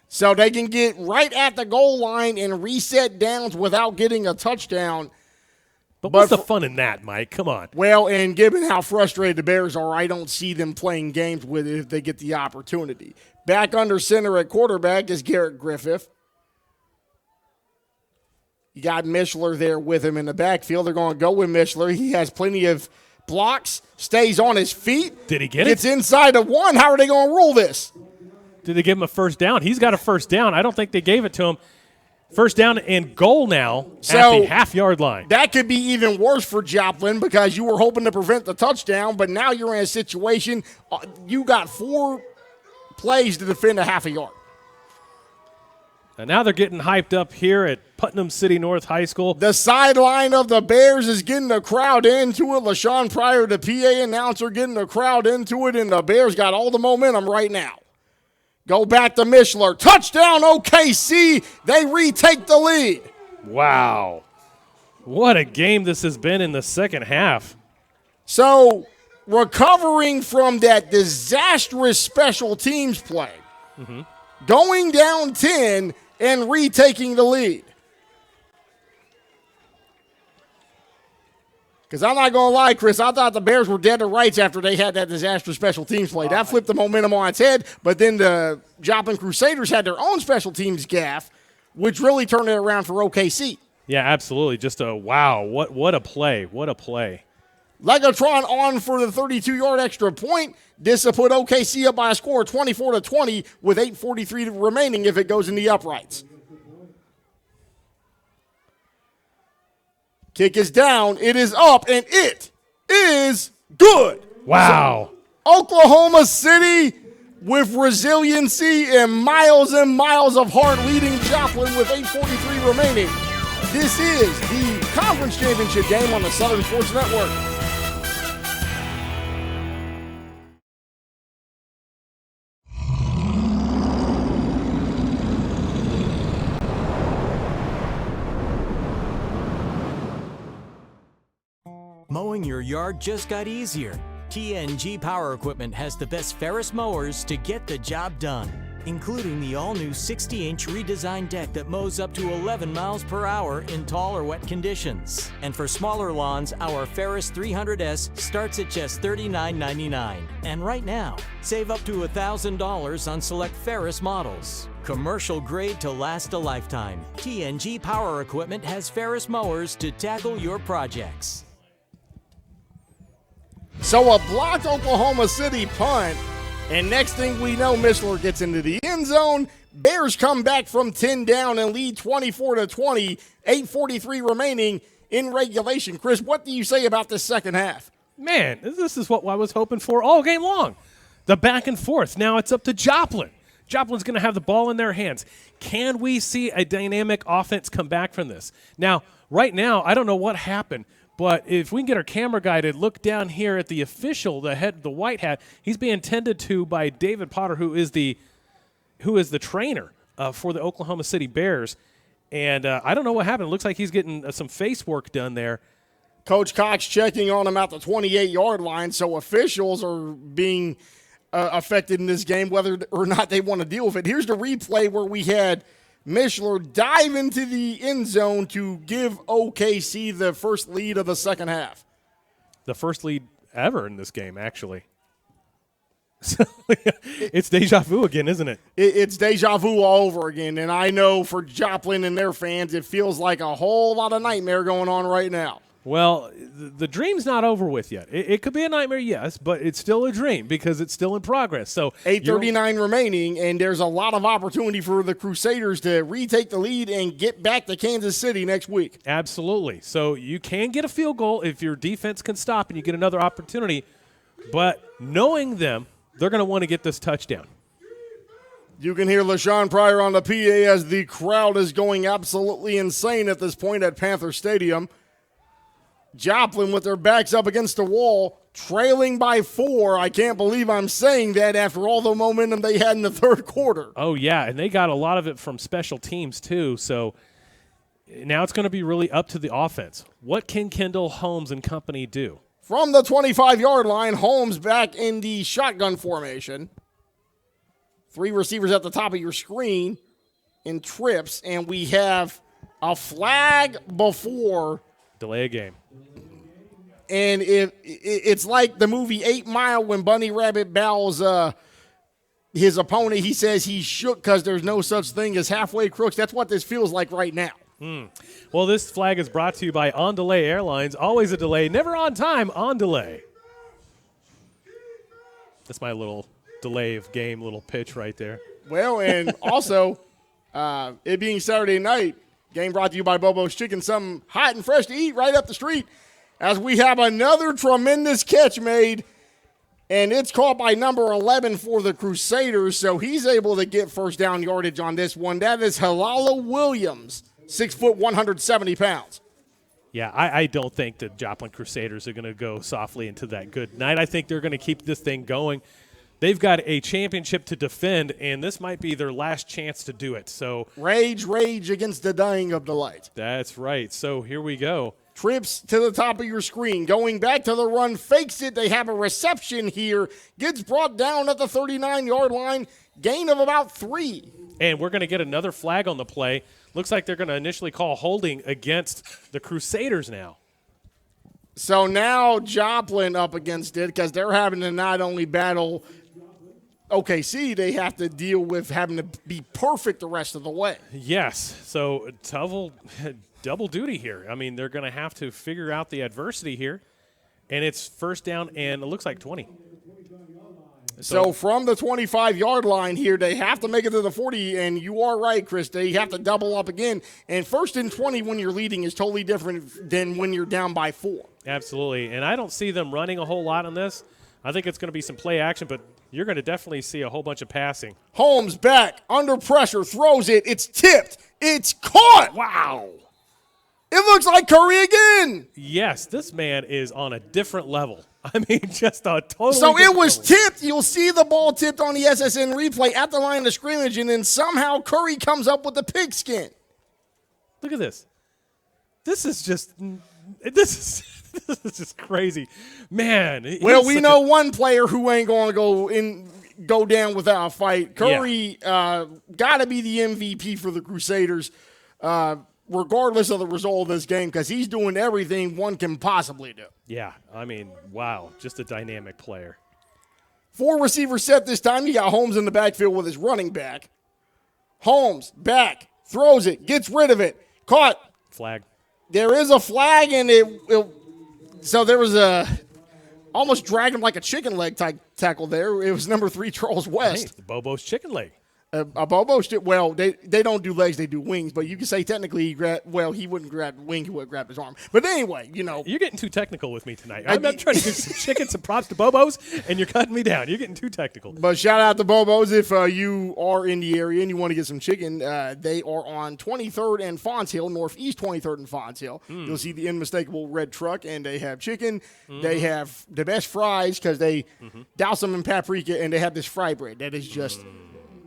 So they can get right at the goal line and reset downs without getting a touchdown. But what's the fun in that, Mike? Come on. Well, and given how frustrated the Bears are, I don't see them playing games with it if they get the opportunity. Back under center at quarterback is Garrett Griffith. You got Mishler there with him in the backfield. They're going to go with Mishler. He has plenty of blocks, stays on his feet. Did he get it? Gets inside of one. How are they going to rule this? Did they give him a first down? He's got a first down. I don't think they gave it to him. First down and goal now at the half-yard line. That could be even worse for Joplin because you were hoping to prevent the touchdown, but now you're in a situation, you got 4 plays to defend a half a yard. And now they're getting hyped up here at Putnam City North High School. The sideline of the Bears is getting the crowd into it. LaShawn Pryor, the PA announcer, getting the crowd into it, and the Bears got all the momentum right now. Go back to Mishler. Touchdown, OKC. They retake the lead. Wow. What a game this has been in the second half. So, recovering from that disastrous special teams play, going down 10 and retaking the lead. Because I'm not going to lie, Chris, I thought the Bears were dead to rights after they had that disastrous special teams play. That flipped the momentum on its head, but then the Joplin Crusaders had their own special teams gaffe, which really turned it around for OKC. Yeah, absolutely. Just a wow. What a play. What a play. Legatron on for the 32-yard extra point. This will put OKC up by a score of 24-20 with 8:43 remaining if it goes in the uprights. Kick is down. It is up, and it is good. Wow. So, Oklahoma City with resiliency and miles of heart leading Joplin with 8:43 remaining. This is the conference championship game on the Southern Sports Network. Mowing Mowing your yard just got easier. TNG Power Equipment has the best Ferris mowers to get the job done, including the all-new 60-inch redesigned deck that mows up to 11 miles per hour in tall or wet conditions. And for smaller lawns, our Ferris 300S starts at just $39.99. And right now, save up to $1,000 on select Ferris models. Commercial grade to last a lifetime. TNG Power Equipment has Ferris mowers to tackle your projects. So a blocked Oklahoma City punt, and next thing we know, Mishler gets into the end zone. Bears come back from 10 down and lead 24-20, 8:43 remaining in regulation. Chris, what do you say about this second half? Man, this is what I was hoping for all game long. The back and forth. Now it's up to Joplin. Joplin's going to have the ball in their hands. Can we see a dynamic offense come back from this? Now, right now, I don't know what happened, but if we can get our camera guy to look down here at the official, the white hat, he's being tended to by David Potter, who is the trainer for the Oklahoma City Bears. And I don't know what happened. It looks like he's getting some face work done there. Coach Cox checking on him at the 28-yard line, so officials are being affected in this game, whether or not they want to deal with it. Here's the replay where we had Mishler dive into the end zone to give OKC the first lead of the second half. The first lead ever in this game, actually. So, it's deja vu again, isn't it? It's deja vu all over again, and I know for Joplin and their fans, it feels like a whole lot of nightmare going on right now. Well, the dream's not over with yet. It could be a nightmare, yes, but it's still a dream because it's still in progress. So 8:39 remaining, and there's a lot of opportunity for the Crusaders to retake the lead and get back to Kansas City next week. Absolutely. So you can get a field goal if your defense can stop and you get another opportunity. But knowing them, they're going to want to get this touchdown. You can hear LaShawn Pryor on the PA as the crowd is going absolutely insane at this point at Panther Stadium. Joplin with their backs up against the wall, trailing by 4. I can't believe I'm saying that after all the momentum they had in the third quarter. Oh, yeah, and they got a lot of it from special teams too. So now it's going to be really up to the offense. What can Kendall Holmes and company do? From the 25-yard line, Holmes back in the shotgun formation. 3 receivers at the top of your screen in trips, and we have a flag before. Delay a game. And it's like the movie 8 Mile when Bunny Rabbit bows his opponent. He says he's shook because there's no such thing as halfway crooks. That's what this feels like right now. Well, this flag is brought to you by On Delay Airlines. Always a delay, never on time, on delay. That's my little delay of game, little pitch right there. Well, and also, it being Saturday night, game brought to you by Bobo's Chicken, something hot and fresh to eat right up the street, as we have another tremendous catch made, and it's caught by number 11 for the Crusaders, so he's able to get first down yardage on this one. That is Halala Williams, 6 foot, 170 pounds. Yeah, I don't think the Joplin Crusaders are going to go softly into that good night. I think they're going to keep this thing going. They've got a championship to defend, and this might be their last chance to do it. So rage against the dying of the light. That's right. So here we go. Trips to the top of your screen. Going back to the run, fakes it. They have a reception here. Gets brought down at the 39-yard line. Gain of about 3. And we're going to get another flag on the play. Looks like they're going to initially call holding against the Crusaders now. So now Joplin up against it because they're having to not only battle OKC, they have to deal with having to be perfect the rest of the way. Yes. So double duty here. I mean, they're going to have to figure out the adversity here. And it's first down, and it looks like 20. So from the 25-yard line here, they have to make it to the 40, and you are right, Chris. They have to double up again. And first and 20 when you're leading is totally different than when you're down by 4. Absolutely. And I don't see them running a whole lot on this. I think it's going to be some play action, but you're going to definitely see a whole bunch of passing. Holmes back, under pressure, throws it. It's tipped. It's caught. Wow. It looks like Curry again. Yes, this man is on a different level. I mean, just a totally So it was level. tipped. You'll see the ball tipped on the SSN replay at the line of scrimmage, and then somehow Curry comes up with the pigskin. Look at this. This is just This is just crazy, man. Well, we know one player who ain't going to go down without a fight. Curry got to be the MVP for the Crusaders, regardless of the result of this game, because he's doing everything one can possibly do. Yeah, I mean, wow, just a dynamic player. 4 receiver set this time. You got Holmes in the backfield with his running back. Holmes, back, throws it, gets rid of it, caught. Flag. There is a flag, and so there was almost dragged him like a chicken leg tackle there. It was number 3, Charles West. Hey, the Bobo's chicken leg. A Bobo, well, they don't do legs, they do wings. But you can say technically he wouldn't grab the wing, he would grab his arm. But anyway, You're getting too technical with me tonight. I'm trying to give some chicken, some props to Bobos, and you're cutting me down. You're getting too technical. But shout out to Bobos if you are in the area and you want to get some chicken. They are on 23rd and Fonz Hill, northeast 23rd and Fonz Hill. You'll see the unmistakable red truck, and they have chicken. They have the best fries because they douse them in paprika, and they have this fry bread that is just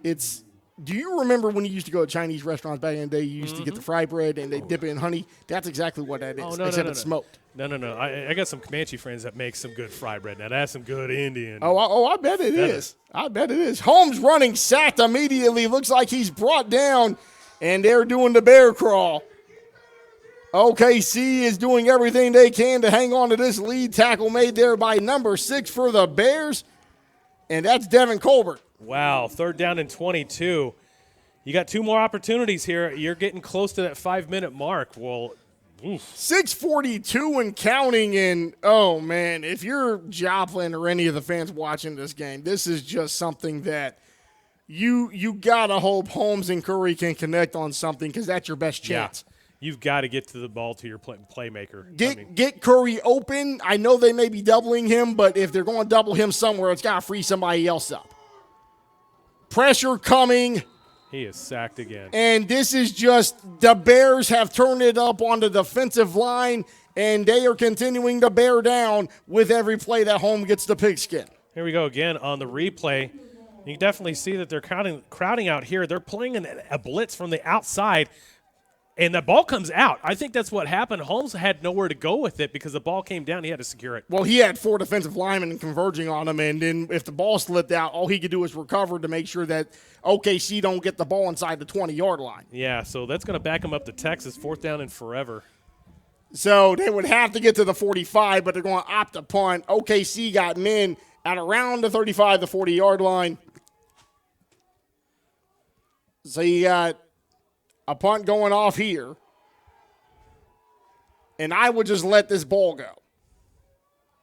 do you remember when you used to go to Chinese restaurants back in the day? You used to get the fry bread and they dip it in honey. That's exactly what that is, except it's smoked. No. I got some Comanche friends that make some good fry bread. Now, that's some good Indian. I bet it is. I bet it is. Holmes running, sacked immediately. Looks like he's brought down, and they're doing the bear crawl. OKC is doing everything they can to hang on to this lead. Tackle made there by number 6 for the Bears, and that's Devin Colbert. Wow, 3rd down and 22. You got 2 more opportunities here. You're getting close to that 5-minute mark. Well, 6:42 and counting, and oh man, if you're Joplin or any of the fans watching this game, this is just something that you gotta hope Holmes and Curry can connect on something, because that's your best chance. Yeah. You've got to get to the ball to your playmaker. Get Curry open. I know they may be doubling him, but if they're going to double him somewhere, it's got to free somebody else up. Pressure coming. He is sacked again. And this is just the Bears have turned it up on the defensive line, and they are continuing to bear down with every play that home gets the pigskin. Here we go again on the replay. You can definitely see that they're crowding out here. They're playing a blitz from the outside, and the ball comes out. I think that's what happened. Holmes had nowhere to go with it because the ball came down. He had to secure it. Well, he had 4 defensive linemen converging on him, and then if the ball slipped out, all he could do was recover to make sure that OKC don't get the ball inside the 20-yard line. Yeah, so that's going to back him up to Texas, 4th down and forever. So they would have to get to the 45, but they're going to opt to punt. OKC got men at around the 35 to 40-yard line. So you got a punt going off here, and I would just let this ball go.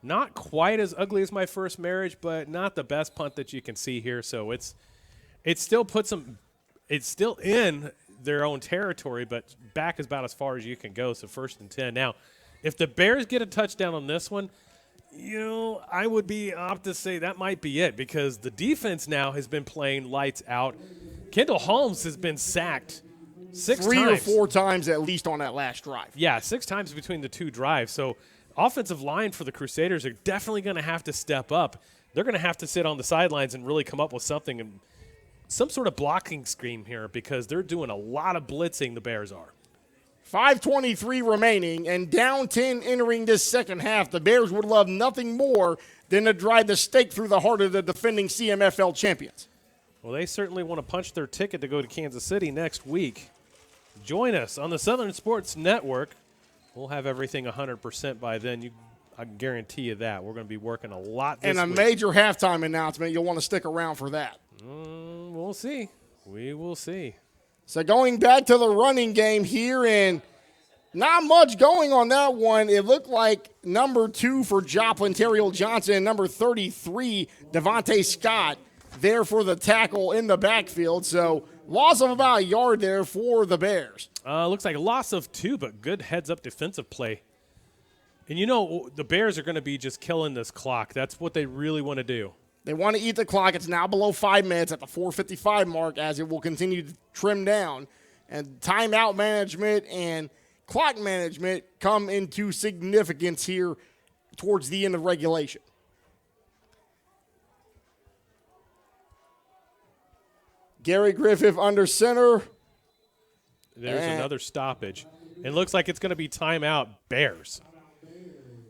Not quite as ugly as my first marriage, but not the best punt that you can see here. So it still puts them, it's still in their own territory, but back is about as far as you can go. So 1st and 10. Now, if the Bears get a touchdown on this one, I would be opt to say that might be it, because the defense now has been playing lights out. Kendall Holmes has been sacked 6 3 times. or 4 times at least on that last drive. Yeah, 6 times between the 2 drives. So offensive line for the Crusaders are definitely going to have to step up. They're going to have to sit on the sidelines and really come up with something, and some sort of blocking scheme here, because they're doing a lot of blitzing, the Bears are. 5:23 remaining and down 10 entering this second half. The Bears would love nothing more than to drive the stake through the heart of the defending CMFL champions. Well, they certainly want to punch their ticket to go to Kansas City next week. Join us on the Southern Sports Network. We'll have everything 100% by then. I can guarantee you that. We're going to be working a lot this week. And a major halftime announcement. You'll want to stick around for that. We'll see. We will see. So going back to the running game here, and not much going on that one. It looked like number 2 for Joplin, Terriel Johnson, and number 33, Devontae Scott, there for the tackle in the backfield. So loss of about a yard there for the Bears. Looks like a loss of 2, but good heads-up defensive play. And the Bears are going to be just killing this clock. That's what they really want to do. They want to eat the clock. It's now below 5 minutes at the 4:55 mark, as it will continue to trim down. And timeout management and clock management come into significance here towards the end of regulation. Gary Griffith under center. There's another stoppage. It looks like it's going to be timeout Bears.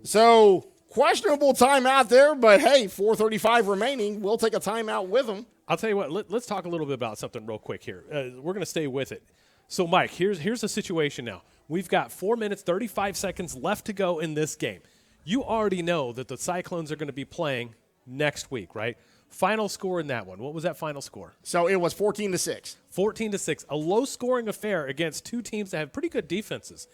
So questionable timeout there, but hey, 4:35 remaining. We'll take a timeout with them. I'll tell you what. Let's talk a little bit about something real quick here. We're going to stay with it. So, Mike, here's the situation now. We've got 4 minutes, 35 seconds left to go in this game. You already know that the Cyclones are going to be playing next week, right? Final score in that one. What was that final score? So it was 14-6. 14-6. A low-scoring affair against two teams that have pretty good defenses.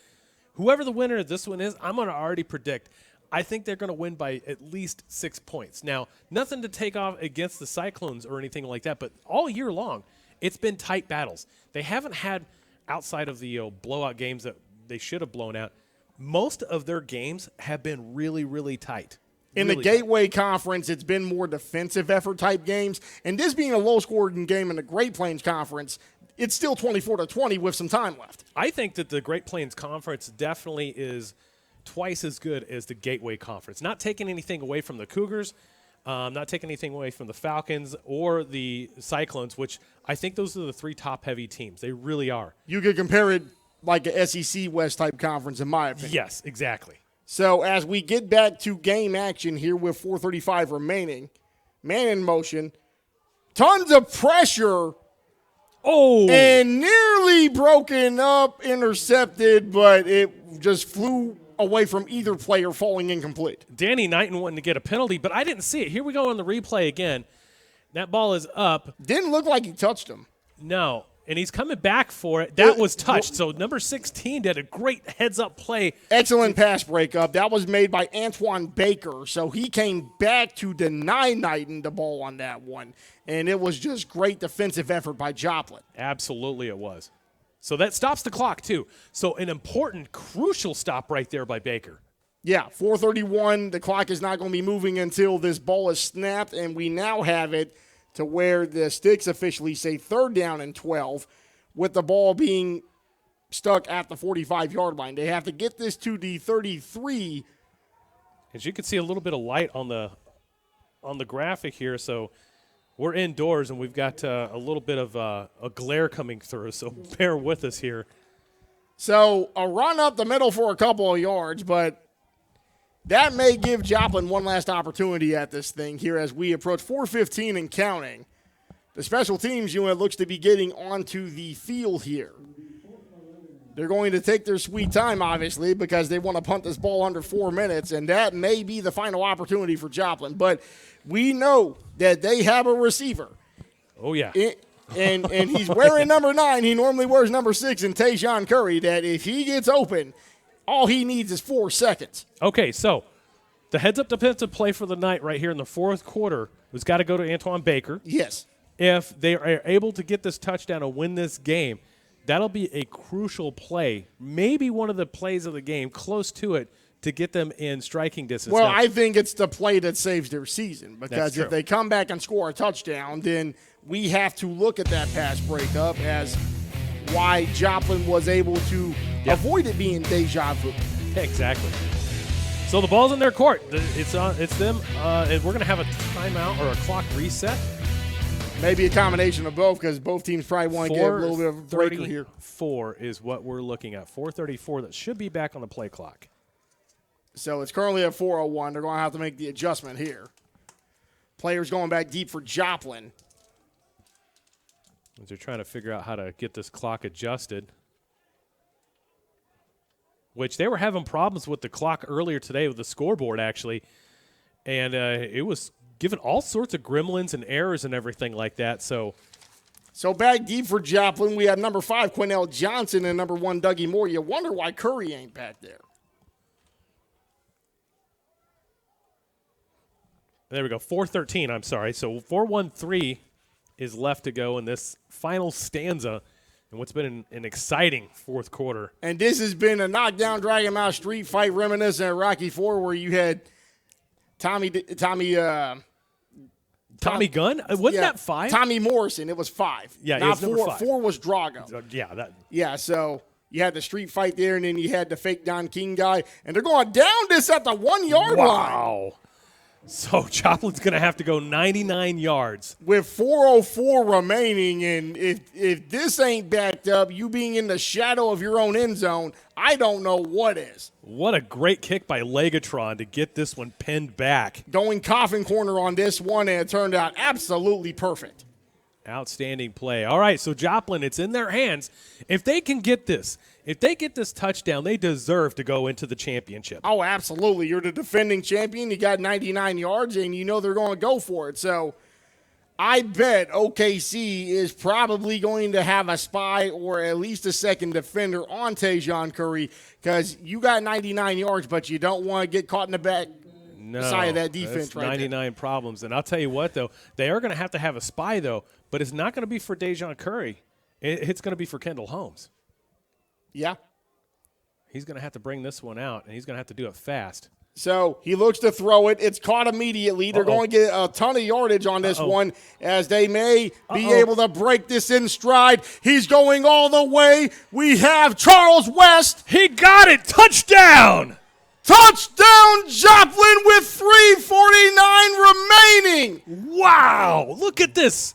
Whoever the winner of this one is, I'm going to already predict. I think they're going to win by at least 6 points. Now, nothing to take off against the Cyclones or anything like that, but all year long, it's been tight battles. They haven't had, outside of the blowout games that they should have blown out, most of their games have been really, really tight. In the Gateway Conference, it's been more defensive effort type games. And this being a low-scoring game in the Great Plains Conference, it's still 24-20 with some time left. I think that the Great Plains Conference definitely is twice as good as the Gateway Conference. Not taking anything away from the Cougars, not taking anything away from the Falcons or the Cyclones, which I think those are the three top-heavy teams. They really are. You could compare it like a SEC West type conference, in my opinion. Yes, exactly. So as we get back to game action here with 4:35 remaining, man in motion, tons of pressure. Oh! And nearly broken up, intercepted, but it just flew away from either player, falling incomplete. Danny Knighton wanting to get a penalty, but I didn't see it. Here we go on the replay again. That ball is up. Didn't look like he touched him. No, and he's coming back for it. That was touched. So number 16 did a great heads-up play. Excellent pass breakup. That was made by Antoine Baker. So he came back to deny Knighton the ball on that one. And it was just great defensive effort by Joplin. Absolutely it was. So that stops the clock, too. So an important, crucial stop right there by Baker. Yeah, 4:31. The clock is not going to be moving until this ball is snapped, and we now have it to where the sticks officially say 3rd down and 12, with the ball being stuck at the 45-yard line. They have to get this to the 33. As you can see a little bit of light on the graphic here, so we're indoors, and we've got a little bit of a glare coming through, so bear with us here. So a run up the middle for a couple of yards, but that may give Joplin one last opportunity at this thing here as we approach 4:15 and counting. The special teams unit looks to be getting onto the field here. They're going to take their sweet time, obviously, because they want to punt this ball under 4 minutes, and that may be the final opportunity for Joplin. But we know that they have a receiver. Oh, yeah. And he's wearing number 9. He normally wears number 6 in Tayshawn Curry, that if he gets open, all he needs is 4 seconds. Okay, so the heads-up defensive play for the night right here in the fourth quarter has got to go to Antoine Baker. Yes. If they are able to get this touchdown and win this game, that'll be a crucial play, maybe one of the plays of the game, close to it, to get them in striking distance. Well, now, I think it's the play that saves their season, because true. if they come back and score a touchdown, then we have to look at that pass breakup as why Joplin was able to avoid it being deja vu. Exactly. So the ball's in their court. It's them, and we're going to have a timeout or a clock reset. Maybe a combination of both, because both teams probably want to get a little bit of a breaker here. 4 is what we're looking at. 4:34. That should be back on the play clock. So it's currently at 4:01. They're going to have to make the adjustment here. Players going back deep for Joplin. As they're trying to figure out how to get this clock adjusted. Which they were having problems with the clock earlier today with the scoreboard, actually. And it was giving all sorts of gremlins and errors and everything like that. So back deep for Joplin, we have number 5, Quinnell Johnson, and number 1, Dougie Moore. You wonder why Curry ain't back there. There we go, 4:13, I'm sorry. So 4:13 is left to go in this final stanza and what's been an exciting fourth quarter. And this has been a knockdown, drag him out street fight reminiscent of Rocky IV, where you had Tommy Gunn? Wasn't that 5? Tommy Morrison. It was 5. Yeah, not it was 4. number 5. 4 was Drago. Yeah, so you had the street fight there, and then you had the fake Don King guy. And they're going down this at the 1 yard line. Wow. So Joplin's going to have to go 99 yards. With 4:04 remaining, and if this ain't backed up, you being in the shadow of your own end zone, I don't know what is. What a great kick by Legatron to get this one pinned back. Going coffin corner on this one, and it turned out absolutely perfect. Outstanding play. All right, so Joplin, it's in their hands. If they can get this, if they get this touchdown, they deserve to go into the championship. Oh, absolutely. You're the defending champion. You got 99 yards, and you know they're going to go for it. So I bet OKC is probably going to have a spy or at least a second defender on Tajon Curry because you got 99 yards, but you don't want to get caught in the back. Side of that defense that's right 99 there. problems. And I'll tell you what, though, they are going to have a spy, though, but it's not going to be for Tajon Curry. It's going to be for Kendall Holmes. Yeah. He's going to have to bring this one out, and he's going to have to do it fast. So he looks to throw it. It's caught immediately. They're going to get a ton of yardage on this one as they may be able to break this in stride. He's going all the way. We have Charles West. He got it. Touchdown. Touchdown, Joplin with 3:49 remaining. Wow. Look at this.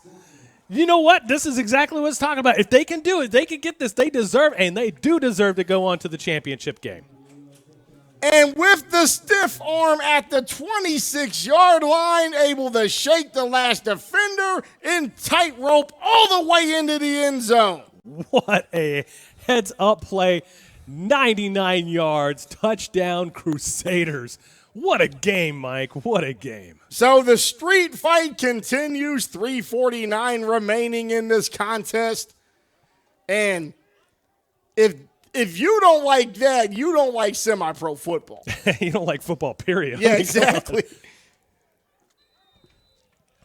You know what? This is exactly what it's talking about. If they can do it, they can get this. They deserve, and they do deserve to go on to the championship game. And with the stiff arm at the 26-yard line, able to shake the last defender in tightrope all the way into the end zone. What a heads-up play. 99 yards, touchdown, Crusaders. What a game, Mike. What a game. So the street fight continues. 3:49 remaining in this contest. And if you don't like that, you don't like semi-pro football. You don't like football, period. Yeah, exactly.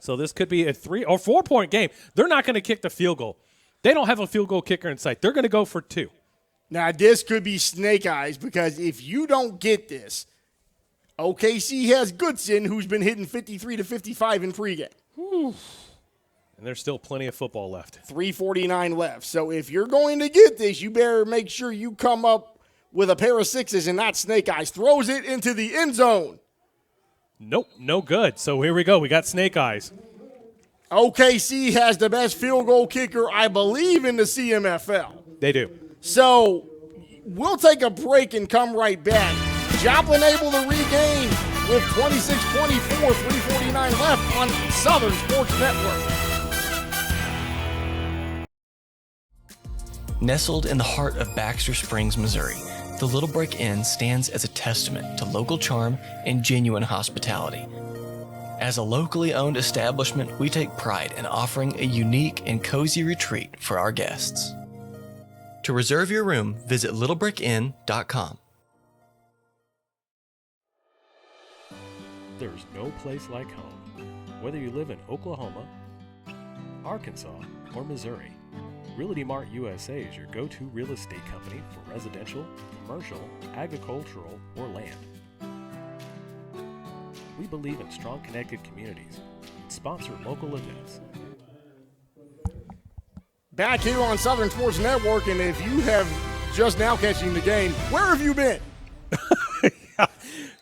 So this could be a 3 or 4 point game. They're not going to kick the field goal. They don't have a field goal kicker in sight. They're going to go for 2. Now, this could be snake eyes because if you don't get this, OKC has Goodson, who's been hitting 53 to 55 in pregame. Whew. And there's still plenty of football left. 3:49 left. So if you're going to get this, you better make sure you come up with a pair of sixes and not snake eyes. Throws it into the end zone. Nope, no good. So here we go. We got snake eyes. OKC has the best field goal kicker, I believe, in the CMFL. They do. So we'll take a break and come right back. Joplin able to regain with 26-24, 3:49 left on Southern Sports Network. Nestled in the heart of Baxter Springs, Missouri, the Little Brick Inn stands as a testament to local charm and genuine hospitality. As a locally owned establishment, we take pride in offering a unique and cozy retreat for our guests. To reserve your room, visit littlebrickinn.com. There's no place like home. Whether you live in Oklahoma, Arkansas, or Missouri, Realty Mart USA is your go-to real estate company for residential, commercial, agricultural, or land. We believe in strong connected communities and sponsor local events. Back here on Southern Sports Network, and if you have just now catching the game, where have you been? Yeah,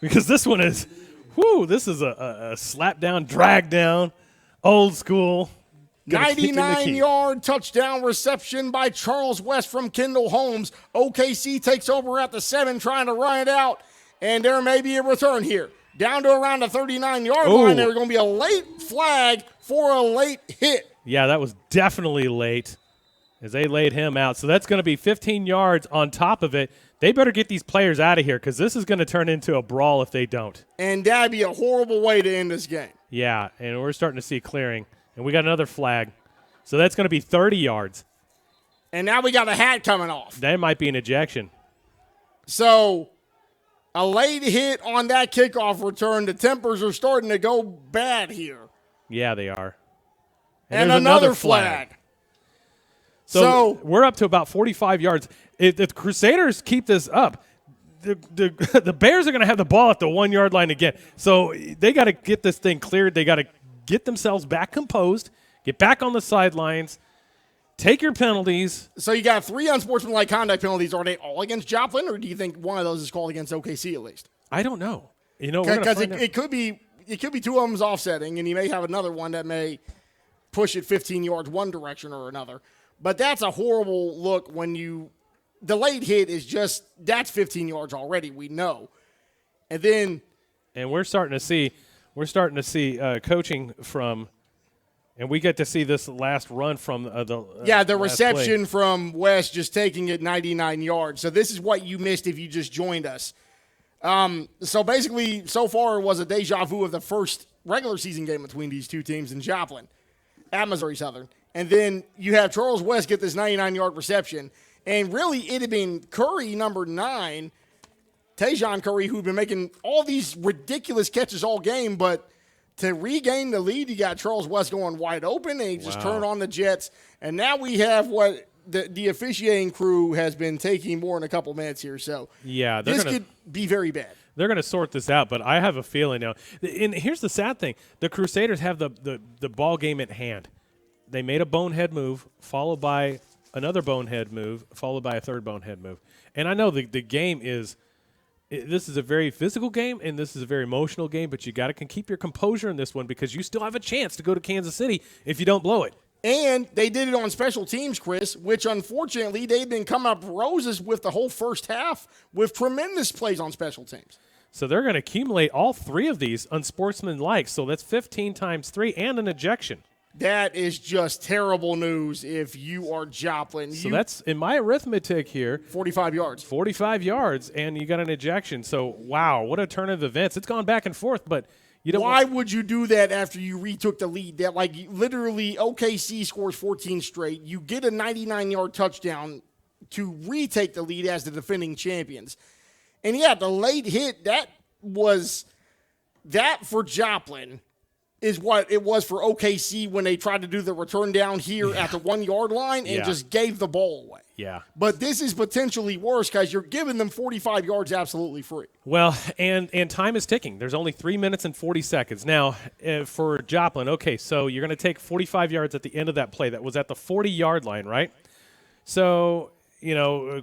because this one is, this is a slap down, drag down, old school. 99-yard touchdown reception by Charles West from Kendall Holmes. OKC takes over at the 7, trying to run it out, and there may be a return here. Down to around the 39-yard line. There's going to be a late flag for a late hit. Yeah, that was definitely late as they laid him out. So that's going to be 15 yards on top of it. They better get these players out of here because this is going to turn into a brawl if they don't. And that would be a horrible way to end this game. Yeah, and we're starting to see clearing. And we got another flag. So that's going to be 30 yards. And now we got a hat coming off. That might be an ejection. So a late hit on that kickoff return. The tempers are starting to go bad here. Yeah, they are. And another flag. So we're up to about 45 yards. If the Crusaders keep this up, the Bears are going to have the ball at the 1-yard line again. So they got to get this thing cleared. They got to get themselves back composed, get back on the sidelines, take your penalties. So you got 3 unsportsmanlike conduct penalties. Are they all against Joplin, or do you think one of those is called against OKC at least? I don't know. You know, because it could be it could be two of them's offsetting, and you may have another one that may push it 15 yards one direction or another. But that's a horrible look when the late hit is just, that's 15 yards already, we know. And then. And we're starting to see coaching from, and we get to see this last run from the reception from West just taking it 99 yards. So this is what you missed if you just joined us. So basically, so far it was a deja vu of the first regular season game between these two teams in Joplin at Missouri Southern. And then you have Charles West get this 99-yard reception. And really, it had been Curry, number 9, Tajon Curry, who'd been making all these ridiculous catches all game. But to regain the lead, you got Charles West going wide open, and he just turned on the Jets. And now we have what the officiating crew has been taking more than a couple minutes here. So this could be very bad. They're going to sort this out, but I have a feeling now. And here's the sad thing. The Crusaders have the ball game at hand. They made a bonehead move, followed by another bonehead move, followed by a third bonehead move. And I know the game is this is a very physical game, and this is a very emotional game, but you got to keep your composure in this one because you still have a chance to go to Kansas City if you don't blow it. And they did it on special teams, Chris, which unfortunately they've been coming up roses with the whole first half with tremendous plays on special teams. So they're going to accumulate all 3 of these unsportsmanlike. So that's 15 times 3 and an ejection. That is just terrible news if you are Joplin. So that's, in my arithmetic here, 45 yards. 45 yards, and you got an ejection. So, wow, what a turn of events. It's gone back and forth, but you don't. Why would you do that after you retook the lead? That, like, literally OKC scores 14 straight. You get a 99-yard touchdown to retake the lead as the defending champions. And, yeah, the late hit, that for Joplin is what it was for OKC when they tried to do the return down here at the 1-yard line and just gave the ball away. Yeah. But this is potentially worse because you're giving them 45 yards absolutely free. Well, and time is ticking. There's only 3 minutes and 40 seconds. Now, for Joplin, okay, so you're going to take 45 yards at the end of that play. That was at the 40-yard line, right? So,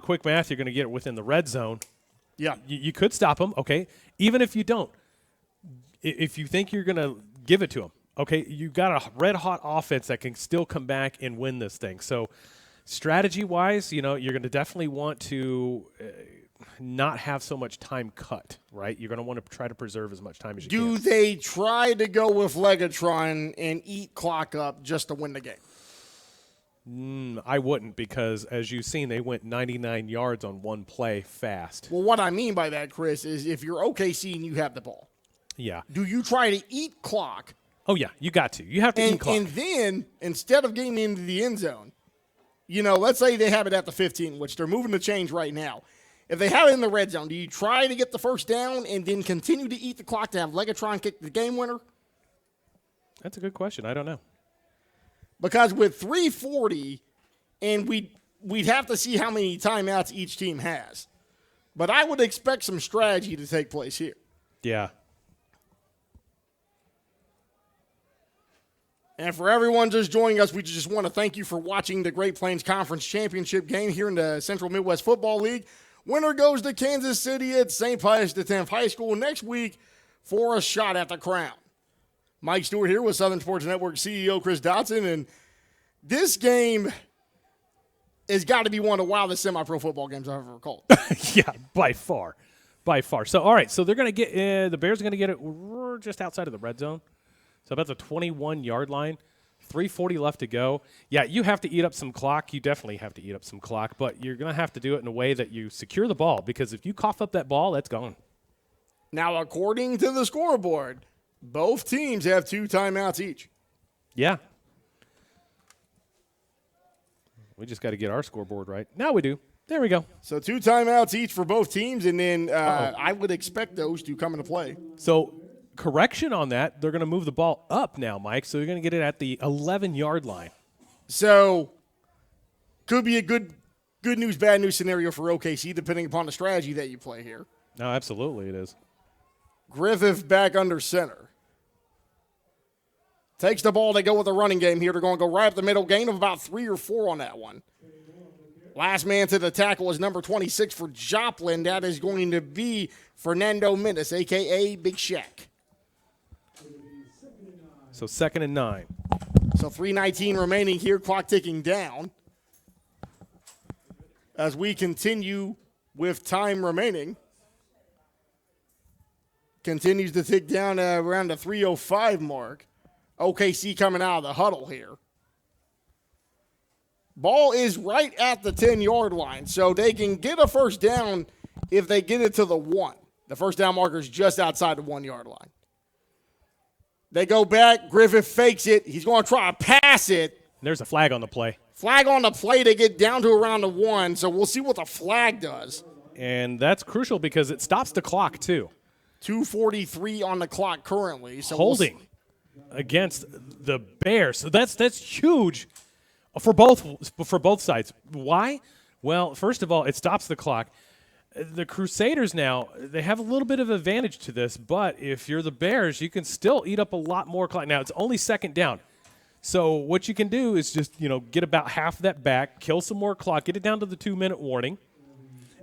quick math, you're going to get it within the red zone. Yeah. You could stop them, okay? Even if you don't, if you think you're going to give it to them, okay? You got a red-hot offense that can still come back and win this thing. So strategy-wise, you're going to definitely want to not have so much time cut, right? You're going to want to try to preserve as much time as you can. Do they try to go with Legatron and eat clock up just to win the game? I wouldn't because, as you've seen, they went 99 yards on one play fast. Well, what I mean by that, Chris, is if you're OKC and you have the ball, yeah, do you try to eat clock? Oh, yeah, you got to. You have to eat clock. And then, instead of getting into the end zone, let's say they have it at the 15, which they're moving the change right now. If they have it in the red zone, do you try to get the first down and then continue to eat the clock to have Legatron kick the game winner? That's a good question. I don't know. Because with 3:40, and we'd have to see how many timeouts each team has. But I would expect some strategy to take place here. Yeah. And for everyone just joining us, we just want to thank you for watching the Great Plains Conference Championship game here in the Central Midwest Football League. Winner goes to Kansas City at St. Pius X High School next week for a shot at the crown. Mike Stewart here with Southern Sports Network CEO Chris Dotson, and this game has got to be one of the wildest semi-pro football games I've ever called. Yeah, by far. So, all right, so they're going to get the Bears are going to get it just outside of the red zone. So about the 21-yard line, 3:40 left to go. Yeah, you have to eat up some clock. You definitely have to eat up some clock, but you're going to have to do it in a way that you secure the ball because if you cough up that ball, that's gone. Now, according to the scoreboard, both teams have 2 timeouts each. Yeah. We just got to get our scoreboard right. Now we do. There we go. So 2 timeouts each for both teams, and then I would expect those to come into play. So correction on that, they're going to move the ball up now, Mike, so you're going to get it at the 11-yard line. So could be a good news, bad news scenario for OKC, depending upon the strategy that you play here. No, absolutely it is. Griffith back under center. Takes the ball. They go with a running game here. They're going to go right up the middle. Gain of about 3 or 4 on that one. Last man to the tackle is number 26 for Joplin. That is going to be Fernando Mendes, a.k.a. Big Shaq. So 2nd and 9. So 3:19 remaining here, clock ticking down. As we continue with time remaining. Continues to tick down around the 3:05 mark. OKC coming out of the huddle here. Ball is right at the 10-yard line, so they can get a first down if they get it to the 1. The first down marker is just outside the 1-yard line. They go back. Griffith fakes it. He's going to try to pass it. There's a flag on the play. Flag on the play. They get down to around the 1, so we'll see what the flag does. And that's crucial because it stops the clock, too. 2:43 on the clock currently. So holding against the Bears. So that's huge for both sides. Why? Well, first of all, it stops the clock. The Crusaders now, they have a little bit of advantage to this, but if you're the Bears, you can still eat up a lot more clock. Now, it's only 2nd down. So what you can do is just, get about half of that back, kill some more clock, get it down to the 2-minute warning,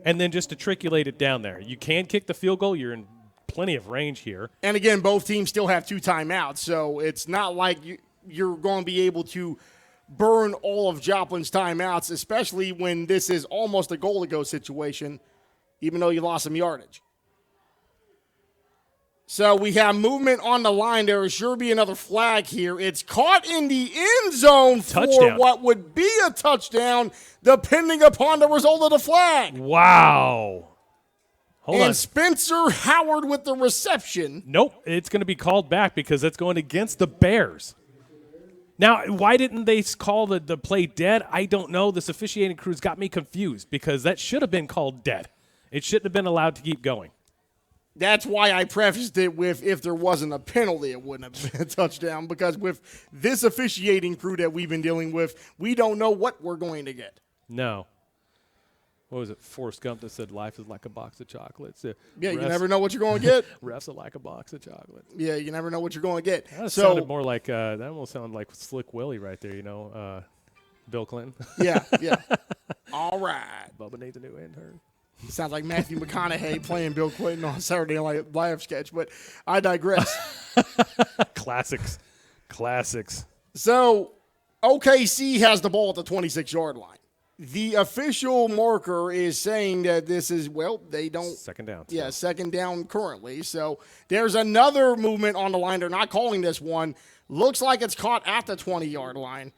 and then just matriculate it down there. You can kick the field goal. You're in plenty of range here. And again, both teams still have 2 timeouts, so it's not like you're going to be able to burn all of Joplin's timeouts, especially when this is almost a goal-to-go situation, even though you lost some yardage. So we have movement on the line. There will sure be another flag here. It's caught in the end zone for what would be a touchdown, depending upon the result of the flag. Wow. Hold on. Spencer Howard with the reception. Nope, it's going to be called back because it's going against the Bears. Now, why didn't they call the play dead? I don't know. This officiating crew's got me confused because that should have been called dead. It shouldn't have been allowed to keep going. That's why I prefaced it with if there wasn't a penalty, it wouldn't have been a touchdown, because with this officiating crew that we've been dealing with, we don't know what we're going to get. No. What was it, Forrest Gump that said life is like a box of chocolates? Yeah, you never know what you're going to get. Refs are like a box of chocolates. Yeah, you never know what you're going to get. That sounded more like, that almost sounded like Slick Willie right there, Bill Clinton. Yeah. All right. Bubba needs a new intern. Sounds like Matthew McConaughey playing Bill Clinton on Saturday Night Live sketch, but I digress. Classics. So OKC has the ball at the 26-yard line. The official marker is saying that this is, they don't. 2nd down. Yeah, 2nd down currently. So there's another movement on the line. They're not calling this one. Looks like it's caught at the 20-yard line.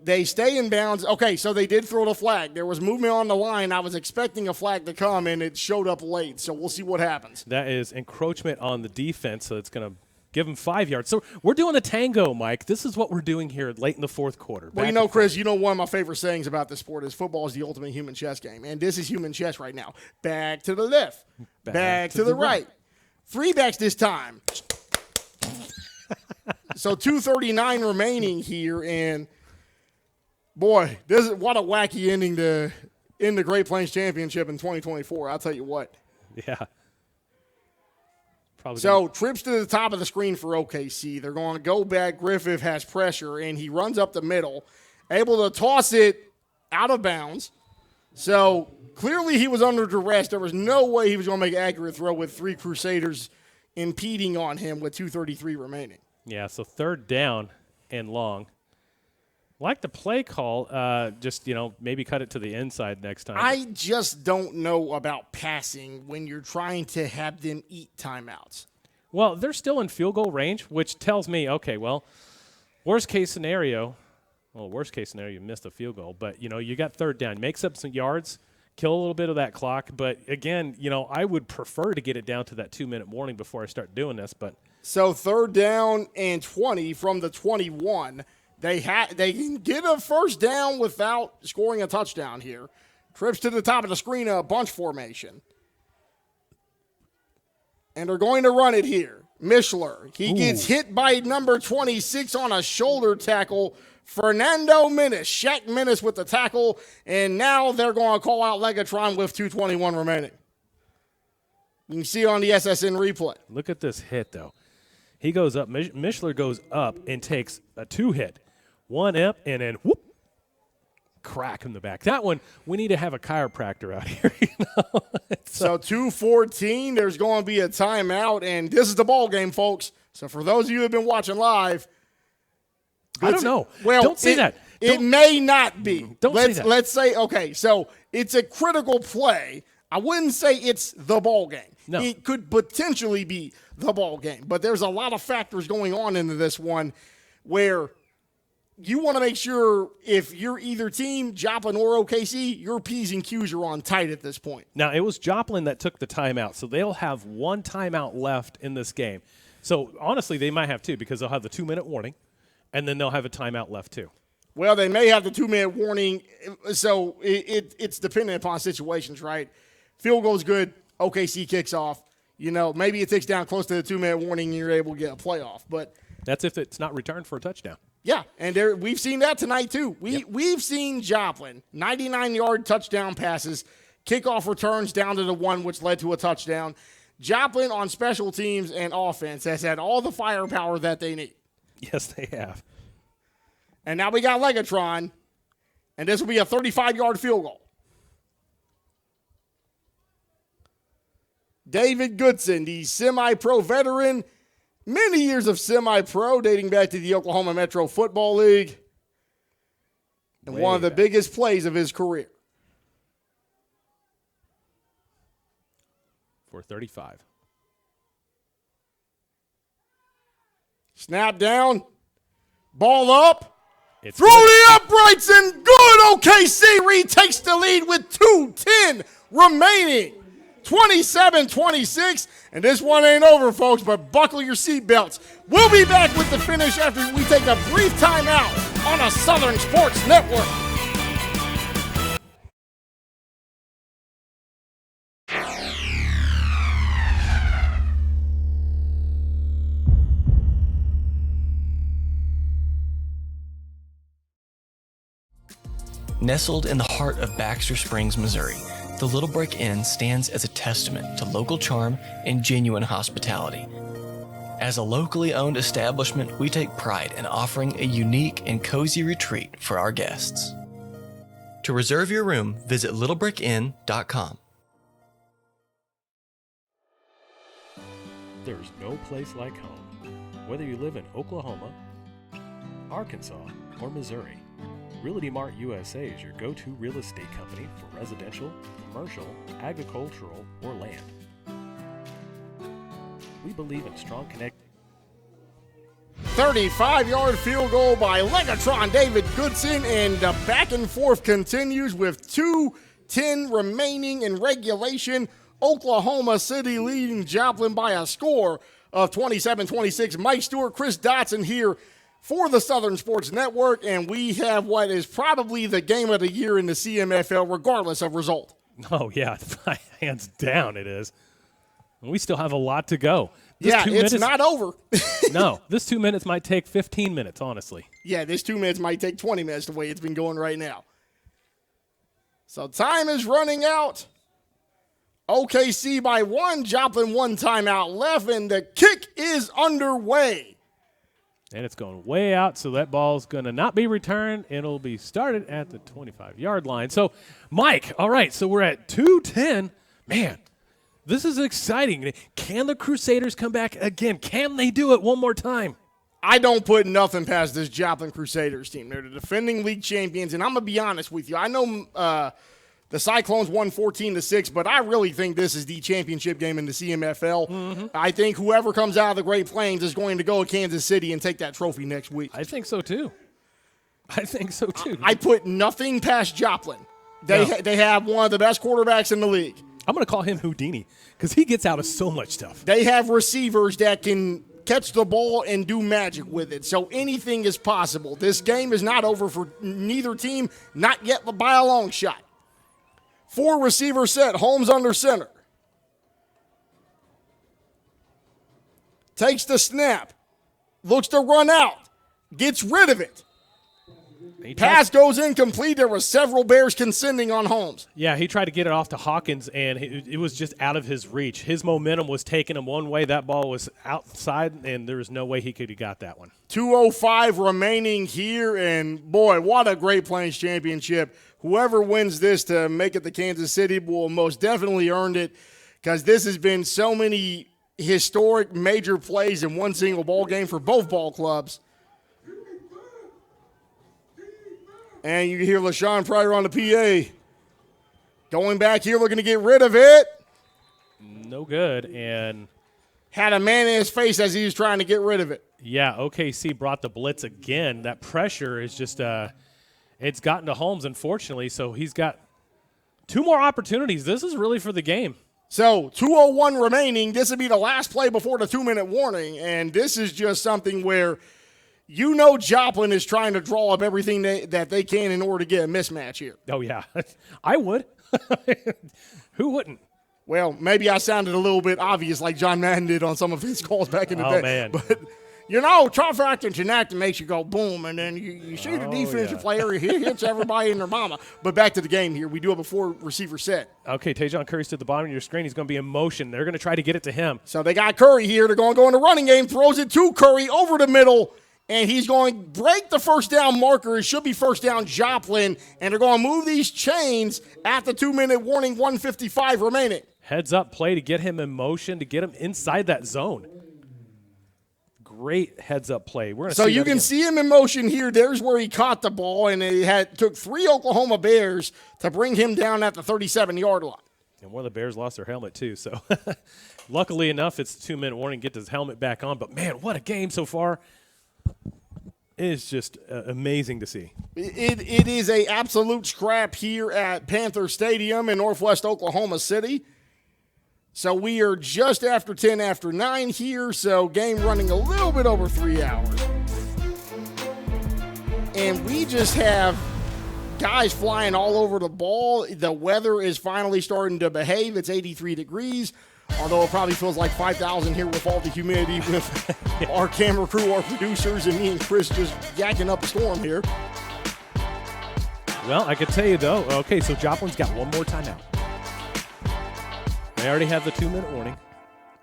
They stay in bounds. Okay, so they did throw the flag. There was movement on the line. I was expecting a flag to come, and it showed up late. So we'll see what happens. That is encroachment on the defense, so it's going to give them 5 yards. So we're doing a tango, Mike. This is what we're doing here late in the 4th quarter. Well, Chris, one of my favorite sayings about this sport is football is the ultimate human chess game, and this is human chess right now. Back to the left, back to the right. 3 backs this time. So 2:39 remaining here, and boy, what a wacky ending to end the Great Plains Championship in 2024. I'll tell you what. Yeah. Probably so trips to the top of the screen for OKC. They're going to go back. Griffith has pressure, and he runs up the middle, able to toss it out of bounds. So clearly he was under duress. There was no way he was going to make an accurate throw with 3 Crusaders impeding on him with 2:33 remaining. Yeah, so 3rd down and long. Like the play call, just, maybe cut it to the inside next time. I just don't know about passing when you're trying to have them eat timeouts. Well, they're still in field goal range, which tells me, okay, well, worst case scenario, you missed a field goal. But, you got 3rd down. Makes up some yards, kill a little bit of that clock. But, again, I would prefer to get it down to that 2-minute warning before I start doing this. But so 3rd down and 20 from the 21. They can get a first down without scoring a touchdown here. Trips to the top of the screen, a bunch formation. And they're going to run it here. Mishler, he gets hit by number 26 on a shoulder tackle. Fernando Menace, Shaq Menace with the tackle. And now they're going to call out Legatron with 2:21 remaining. You can see on the SSN replay. Look at this hit, though. He goes up. Mishler goes up and takes a 2-hit. 1 up, and then whoop, crack in the back. That one, we need to have a chiropractor out here. So 2:14, there's going to be a timeout, and this is the ball game, folks. So for those of you who have been watching live, I don't know. Well, don't say that. It may not be. Say that. Let's say, okay, so it's a critical play. I wouldn't say it's the ball game. No. It could potentially be the ball game, but there's a lot of factors going on into this one where you want to make sure if you're either team, Joplin or OKC, your P's and Q's are on tight at this point. Now, it was Joplin that took the timeout, so they'll have one timeout left in this game. So, honestly, they might have two because they'll have the 2-minute warning, and then they'll have a timeout left too. Well, they may have the 2-minute warning, so it's dependent upon situations, right? Field goal's good, OKC kicks off. You know, maybe it takes down close to the 2-minute warning and you're able to get a playoff. But that's if it's not returned for a touchdown. Yeah, and we've seen that tonight too. We've seen Joplin, 99-yard touchdown passes, kickoff returns down to the 1, which led to a touchdown. Joplin on special teams and offense has had all the firepower that they need. Yes, they have. And now we got Legatron, and this will be a 35-yard field goal. David Goodson, the semi-pro veteran, many years of semi-pro dating back to the Oklahoma Metro Football League, and one of the biggest plays of his career. For 35. Snap down, ball up, it's through the uprights, and good. OKC retakes the lead with 2:10 remaining. 27-26, and this one ain't over, folks, but buckle your seatbelts. We'll be back with the finish after we take a brief timeout on a Southern Sports Network. Nestled in the heart of Baxter Springs, Missouri, the Little Brick Inn stands as a testament to local charm and genuine hospitality. As a locally owned establishment, we take pride in offering a unique and cozy retreat for our guests. To reserve your room, visit littlebrickinn.com. There's no place like home. Whether you live in Oklahoma, Arkansas, or Missouri, Realty Mart USA is your go-to real estate company for residential, commercial, agricultural, or land. We believe in strong connect. 35-yard field goal by Legatron David Goodson, and the back and forth continues with 2:10 remaining in regulation. Oklahoma City leading Joplin by a score of 27-26. Mike Stewart, Chris Dotson here for the Southern Sports Network, and we have what is probably the game of the year in the CMFL, regardless of result. Oh, yeah, hands down it is. And we still have a lot to go. It's not over. No, this 2 minutes might take 15 minutes, honestly. Yeah, this 2 minutes might take 20 minutes the way it's been going right now. So time is running out. OKC by 1, Joplin 1 timeout left, and the kick is underway. And it's going way out, so that ball's going to not be returned. It'll be started at the 25-yard line. So, Mike, all right, so we're at 2:10. Man, this is exciting. Can the Crusaders come back again? Can they do it one more time? I don't put nothing past this Joplin Crusaders team. They're the defending league champions, and I'm going to be honest with you. I know the Cyclones won 14-6, but I really think this is the championship game in the CMFL. Mm-hmm. I think whoever comes out of the Great Plains is going to go to Kansas City and take that trophy next week. I think so, too. I put nothing past Joplin. They have one of the best quarterbacks in the league. I'm going to call him Houdini because he gets out of so much stuff. They have receivers that can catch the ball and do magic with it, so anything is possible. This game is not over for neither team, not yet by a long shot. 4 receiver set, Holmes under center. Takes the snap, looks to run out, gets rid of it. Pass goes incomplete. There were several Bears contending on Holmes. Yeah, he tried to get it off to Hawkins, and it was just out of his reach. His momentum was taking him one way. That ball was outside, and there was no way he could have got that one. 2:05 remaining here, and boy, what a Great Plains championship. Whoever wins this to make it to Kansas City will most definitely earned it, because this has been so many historic major plays in one single ball game for both ball clubs. And you can hear LaShawn Pryor on the PA. Going back here, looking to get rid of it. No good, and had a man in his face as he was trying to get rid of it. Yeah, OKC brought the blitz again. That pressure is just it's gotten to Holmes, unfortunately, so he's got 2 more opportunities. This is really for the game. So 2:01 remaining. This would be the last play before the 2-minute warning, and this is just something where Joplin is trying to draw up everything that they can in order to get a mismatch here. Oh, yeah. I would. Who wouldn't? Well, maybe I sounded a little bit obvious like John Madden did on some of his calls back in the day. Oh, man. But, trifecta and chinacta makes you go boom, and then you see the defensive player, he hits everybody and their mama. But back to the game here. We do have a 4-receiver set. Okay, Tajon Curry's to the bottom of your screen. He's going to be in motion. They're going to try to get it to him. So they got Curry here. They're going to go in the running game, throws it to Curry over the middle, and he's going to break the first down marker. It should be first down Joplin, and they're going to move these chains at the 2-minute warning, 1:55 remaining. Heads up play to get him in motion, to get him inside that zone. Great heads up play. So you can see him in motion here. There's where he caught the ball, and it took 3 Oklahoma Bears to bring him down at the 37-yard line. And one of the Bears lost their helmet too. So luckily enough, it's a 2-minute warning. Get his helmet back on. But man, what a game so far! It is just amazing to see. It is a absolute scrap here at Panther Stadium in Northwest Oklahoma City. So we are just after 10 after 9 here, so game running a little bit over 3 hours. And we just have guys flying all over the ball. The weather is finally starting to behave. It's 83 degrees, although it probably feels like 5,000 here with all the humidity with our camera crew, our producers, and me and Chris just yakking up a storm here. Well, I could tell you, though, okay, so Joplin's got one more timeout. They already have the 2-minute warning.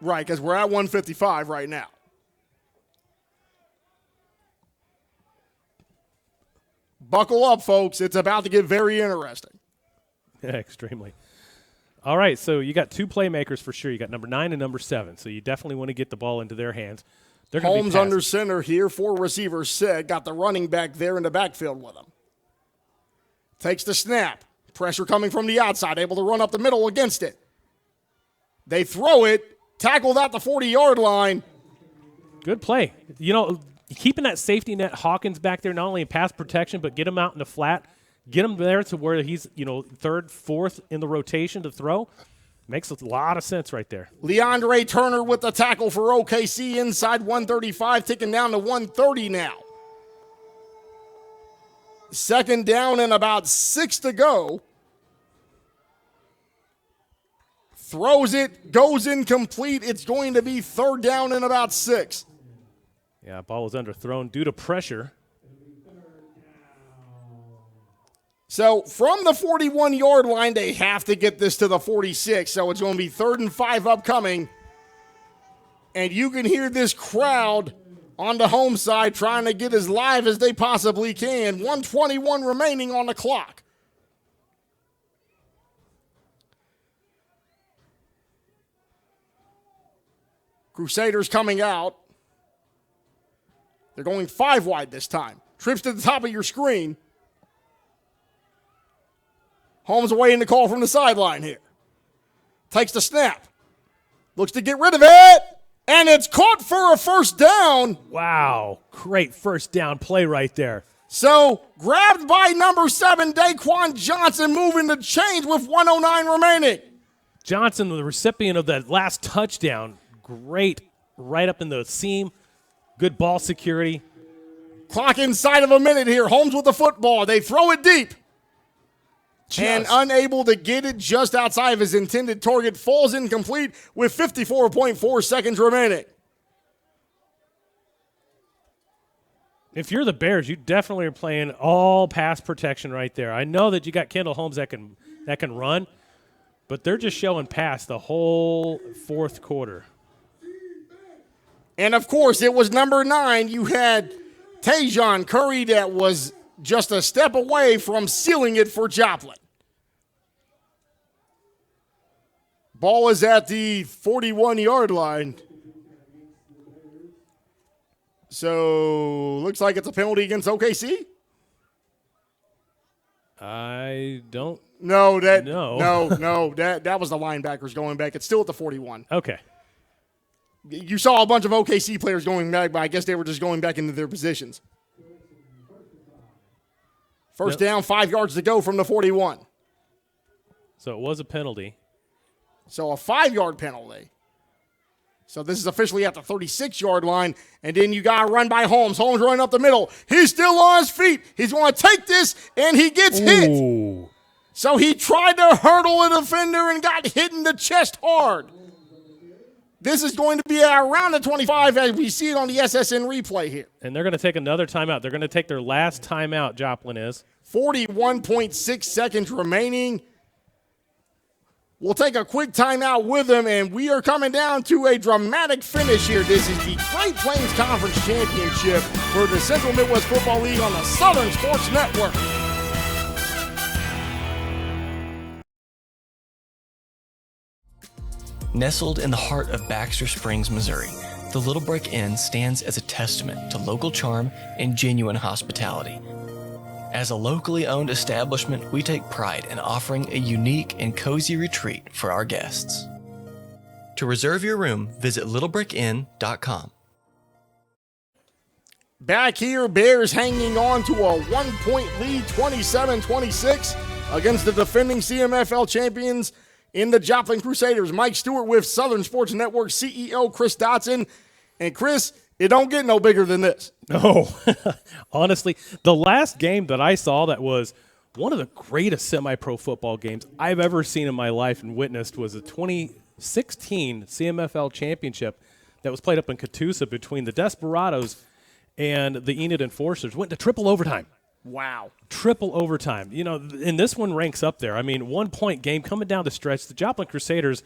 Right, because we're at 1:55 right now. Buckle up, folks. It's about to get very interesting. Yeah, extremely. All right, so you got 2 playmakers for sure. You got number 9 and number 7, so you definitely want to get the ball into their hands. They're Holmes under center here, 4 receivers set. Got the running back there in the backfield with him. Takes the snap. Pressure coming from the outside, able to run up the middle against it. They throw it, tackled at the 40-yard line. Good play. Keeping that safety net Hawkins back there, not only in pass protection, but get him out in the flat, get him there to where he's, 3rd, 4th in the rotation to throw. Makes a lot of sense right there. Leandre Turner with the tackle for OKC inside 135, ticking down to 130 now. 2nd down and about 6 to go. Throws it, goes incomplete. It's going to be 3rd down and about 6. Yeah, ball was underthrown due to pressure. So from the 41-yard line, they have to get this to the 46. So it's going to be 3rd and 5 upcoming. And you can hear this crowd on the home side trying to get as live as they possibly can. 1:21 remaining on the clock. Crusaders coming out. They're going 5 wide this time. Trips to the top of your screen. Holmes awaiting the call from the sideline here. Takes the snap. Looks to get rid of it. And it's caught for a 1st down. Wow. Great 1st down play right there. So grabbed by number 7, Daquan Johnson, moving the chains with 1:09 remaining. Johnson, the recipient of that last touchdown. Great right up in the seam. Good ball security. Clock inside of a minute here. Holmes with the football. They throw it deep. And unable to get it just outside of his intended target. Falls incomplete with 54.4 seconds remaining. If you're the Bears, you definitely are playing all pass protection right there. I know that you got Kendall Holmes that can run, but they're just showing pass the whole 4th quarter. And, of course, it was number 9. You had Tajon Curry that was just a step away from sealing it for Joplin. Ball is at the 41-yard line. So looks like it's a penalty against OKC. I don't. No, that was the linebackers going back. It's still at the 41. Okay. You saw a bunch of OKC players going back, but I guess they were just going back into their positions. First down, 5 yards to go from the 41. So it was a penalty. So a 5-yard penalty. So this is officially at the 36-yard line, and then you got to run by Holmes. Holmes running up the middle. He's still on his feet. He's going to take this, and he gets hit. So he tried to hurdle a defender and got hit in the chest hard. This is going to be around the 25 as we see it on the SSN replay here. And they're going to take another timeout. They're going to take their last timeout, Joplin is. 41.6 seconds remaining. We'll take a quick timeout with them, and we are coming down to a dramatic finish here. This is the Great Plains Conference Championship for the Central Midwest Football League on the Southern Sports Network. Nestled in the heart of Baxter Springs, Missouri, the Little Brick Inn stands as a testament to local charm and genuine hospitality. As a locally owned establishment, we take pride in offering a unique and cozy retreat for our guests. To reserve your room, visit littlebrickinn.com. Back here, Bears hanging on to a 1-point lead, 27-26, against the defending CMFL champions in the Joplin Crusaders. Mike Stewart with Southern Sports Network CEO Chris Dotson. And Chris, it don't get no bigger than this. No. Honestly, the last game that I saw that was one of the greatest semi-pro football games I've ever seen in my life and witnessed was the 2016 CMFL championship that was played up in Catoosa between the Desperados and the Enid Enforcers. Went to triple overtime. Wow. Triple overtime. You know, and this one ranks up there. I mean, 1-point game coming down the stretch. The Joplin Crusaders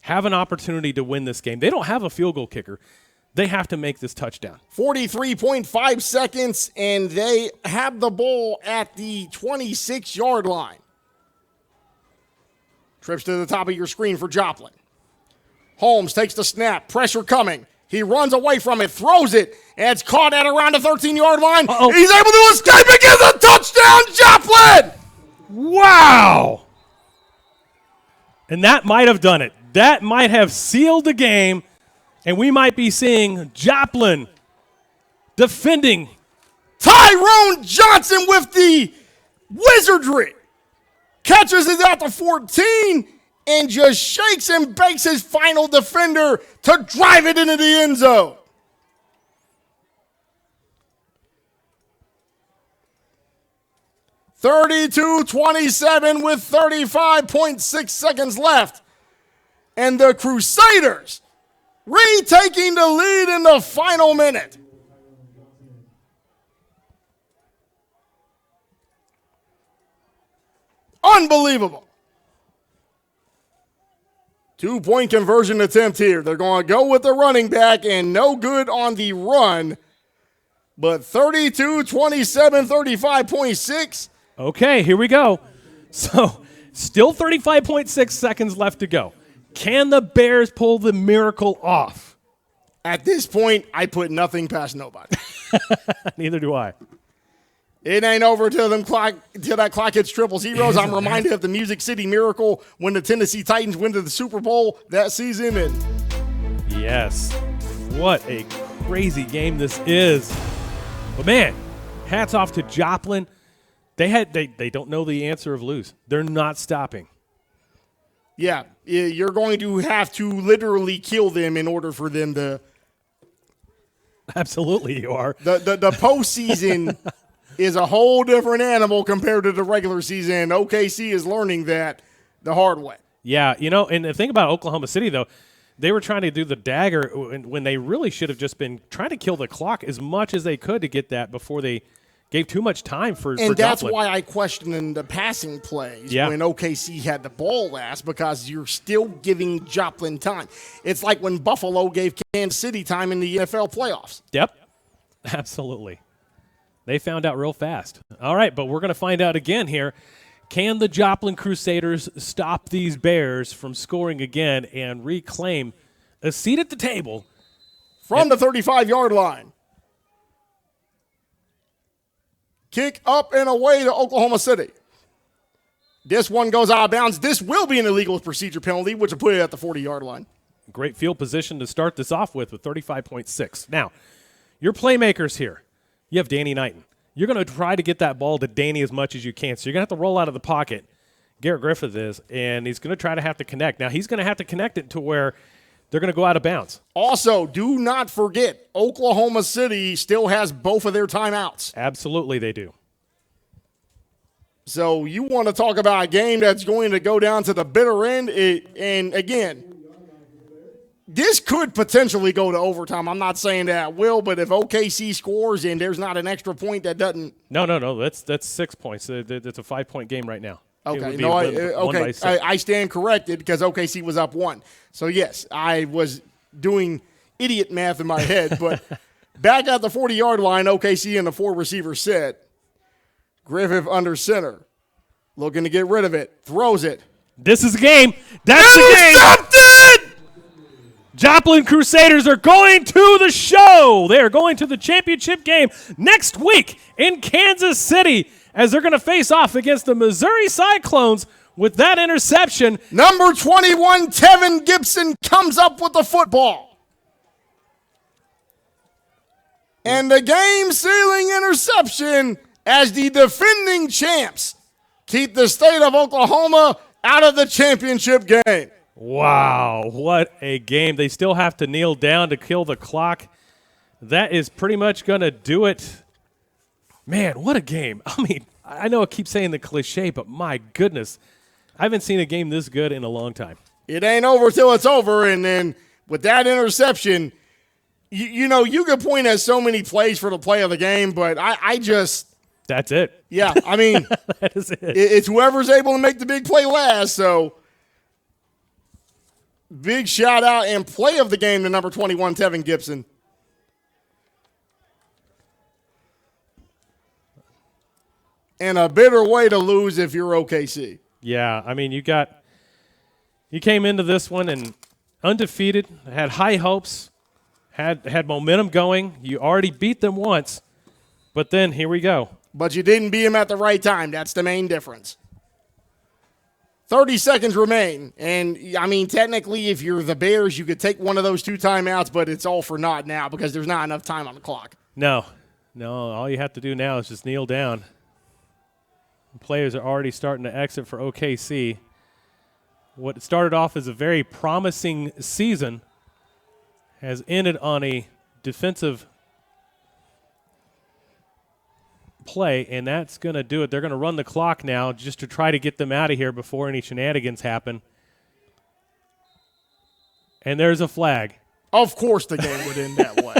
have an opportunity to win this game. They don't have a field goal kicker. They have to make this touchdown. 43.5 seconds, and they have the ball at the 26-yard line. Trips to the top of your screen for Joplin. Holmes takes the snap. Pressure coming. He runs away from it, throws it, and it's caught at around the 13-yard line. Uh-oh. He's able to escape and gets a touchdown, Joplin! Wow! And that might have done it. That might have sealed the game, and we might be seeing Joplin defending. Tyrone Johnson with the wizardry. Catches it at the 14 and just shakes and bakes his final defender to drive it into the end zone. (32-27) with 35.6 seconds left. And the Crusaders retaking the lead in the final minute. Unbelievable. 2-point conversion attempt here. They're going to go with the running back and no good on the run. But 32-27, 35.6. Okay, here we go. So still 35.6 seconds left to go. Can the Bears pull the miracle off? At this point, I put nothing past nobody. Neither do I. It ain't over till that clock hits triple zeros. I'm reminded of the Music City Miracle when the Tennessee Titans went to the Super Bowl that season. And yes, what a crazy game this is. But man, hats off to Joplin. They don't know the answer of lose. They're not stopping. Yeah, you're going to have to literally kill them in order for them to. Absolutely, you are. The postseason is a whole different animal compared to the regular season. OKC is learning that the hard way. Yeah, and the thing about Oklahoma City, though, they were trying to do the dagger when they really should have just been trying to kill the clock as much as they could to get that before they gave too much time for And that's Joplin. why I questioned in the passing plays Yeah. when OKC had the ball last, because you're still giving Joplin time. It's like when Buffalo gave Kansas City time in the NFL playoffs. Yep, absolutely. They found out real fast. All right, but we're going to find out again here. Can the Joplin Crusaders stop these Bears from scoring again and reclaim a seat at the table? From the 35-yard line. Kick up and away to Oklahoma City. This one goes out of bounds. This will be an illegal procedure penalty, which will put it at the 40-yard line. Great field position to start this off with 35.6. Now, your playmakers here. You have Danny Knighton. You're going to try to get that ball to Danny as much as you can. So you're going to have to roll out of the pocket. Garrett Griffith is, and he's going to try to have to connect. Now, he's going to have to connect it to where they're going to go out of bounds. Also, do not forget, Oklahoma City still has both of their timeouts. Absolutely they do. So you want to talk about a game that's going to go down to the bitter end. And again, this could potentially go to overtime. I'm not saying that it will, but if OKC scores and there's not an extra point that doesn't. No. That's 6 points. It's a 5-point game right now. Okay, no, I stand corrected because OKC was up 1. So, yes, I was doing idiot math in my head. But back at the 40-yard line, OKC in the 4-receiver set. Griffith under center. Looking to get rid of it. Throws it. This is the game. That's the game. Intercepted! Joplin Crusaders are going to the show. They are going to the championship game next week in Kansas City as they're going to face off against the Missouri Cyclones with that interception. Number 21, Tevin Gibson, comes up with the football. And the game-sealing interception as the defending champs keep the state of Oklahoma out of the championship game. Wow, what a game. They still have to kneel down to kill the clock. That is pretty much going to do it. Man, what a game. I mean, I know I keep saying the cliche, but my goodness, I haven't seen a game this good in a long time. It ain't over till it's over, and then with that interception, you know, you could point at so many plays for the play of the game, but I just – that's it. Yeah, I mean – that is it. It's whoever's able to make the big play last, so – big shout out and play of the game to number 21, Tevin Gibson. And a bitter way to lose if you're OKC. Yeah, I mean, you came into this one and undefeated, had high hopes, had momentum going. You already beat them once, but then here we go. But you didn't beat them at the right time. That's the main difference. 30 seconds remain. And, I mean, technically, if you're the Bears, you could take one of those 2 timeouts, but it's all for naught now because there's not enough time on the clock. No, all you have to do now is just kneel down. Players are already starting to exit for OKC. What started off as a very promising season has ended on a defensive play, and that's going to do it. They're going to run the clock now just to try to get them out of here before any shenanigans happen. And there's a flag. Of course the game would end that way.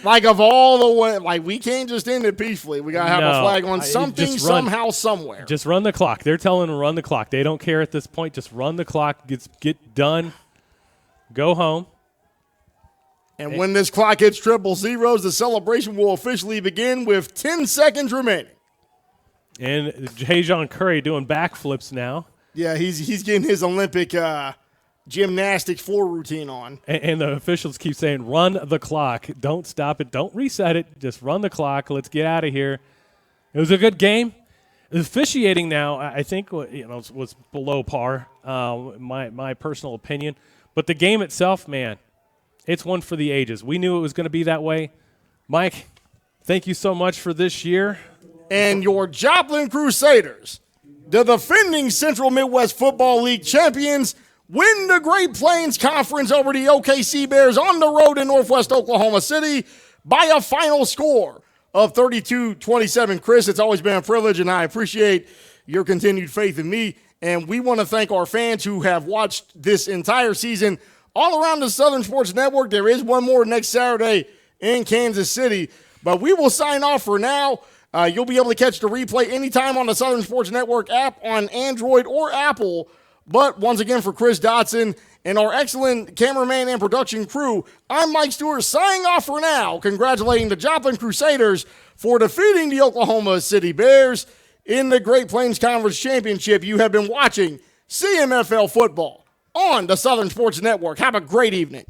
Like, of all the way, like, we can't just end it peacefully. We got to have a flag on something, somehow, somewhere. Just run the clock. They're telling them to run the clock. They don't care at this point. Just run the clock. Get done. Go home. And when this clock hits triple zeros, the celebration will officially begin with 10 seconds remaining. And Jajon Curry doing backflips now. Yeah, he's getting his Olympic gymnastics floor routine on. And the officials keep saying, run the clock. Don't stop it. Don't reset it. Just run the clock. Let's get out of here. It was a good game. The officiating now, I think, was below par, my personal opinion. But the game itself, man, it's one for the ages. We knew it was going to be that way. Mike, thank you so much for this year. And your Joplin Crusaders, the defending Central Midwest Football League champions, win the Great Plains Conference over the OKC Bears on the road in Northwest Oklahoma City by a final score of 32-27. Chris, it's always been a privilege, and I appreciate your continued faith in me. And we want to thank our fans who have watched this entire season all around the Southern Sports Network. There is one more next Saturday in Kansas City. But we will sign off for now. You'll be able to catch the replay anytime on the Southern Sports Network app on Android or Apple. But once again, for Chris Dotson and our excellent cameraman and production crew, I'm Mike Stewart signing off for now, congratulating the Joplin Crusaders for defeating the Oklahoma City Bears in the Great Plains Conference Championship. You have been watching CMFL football on the Southern Sports Network. Have a great evening.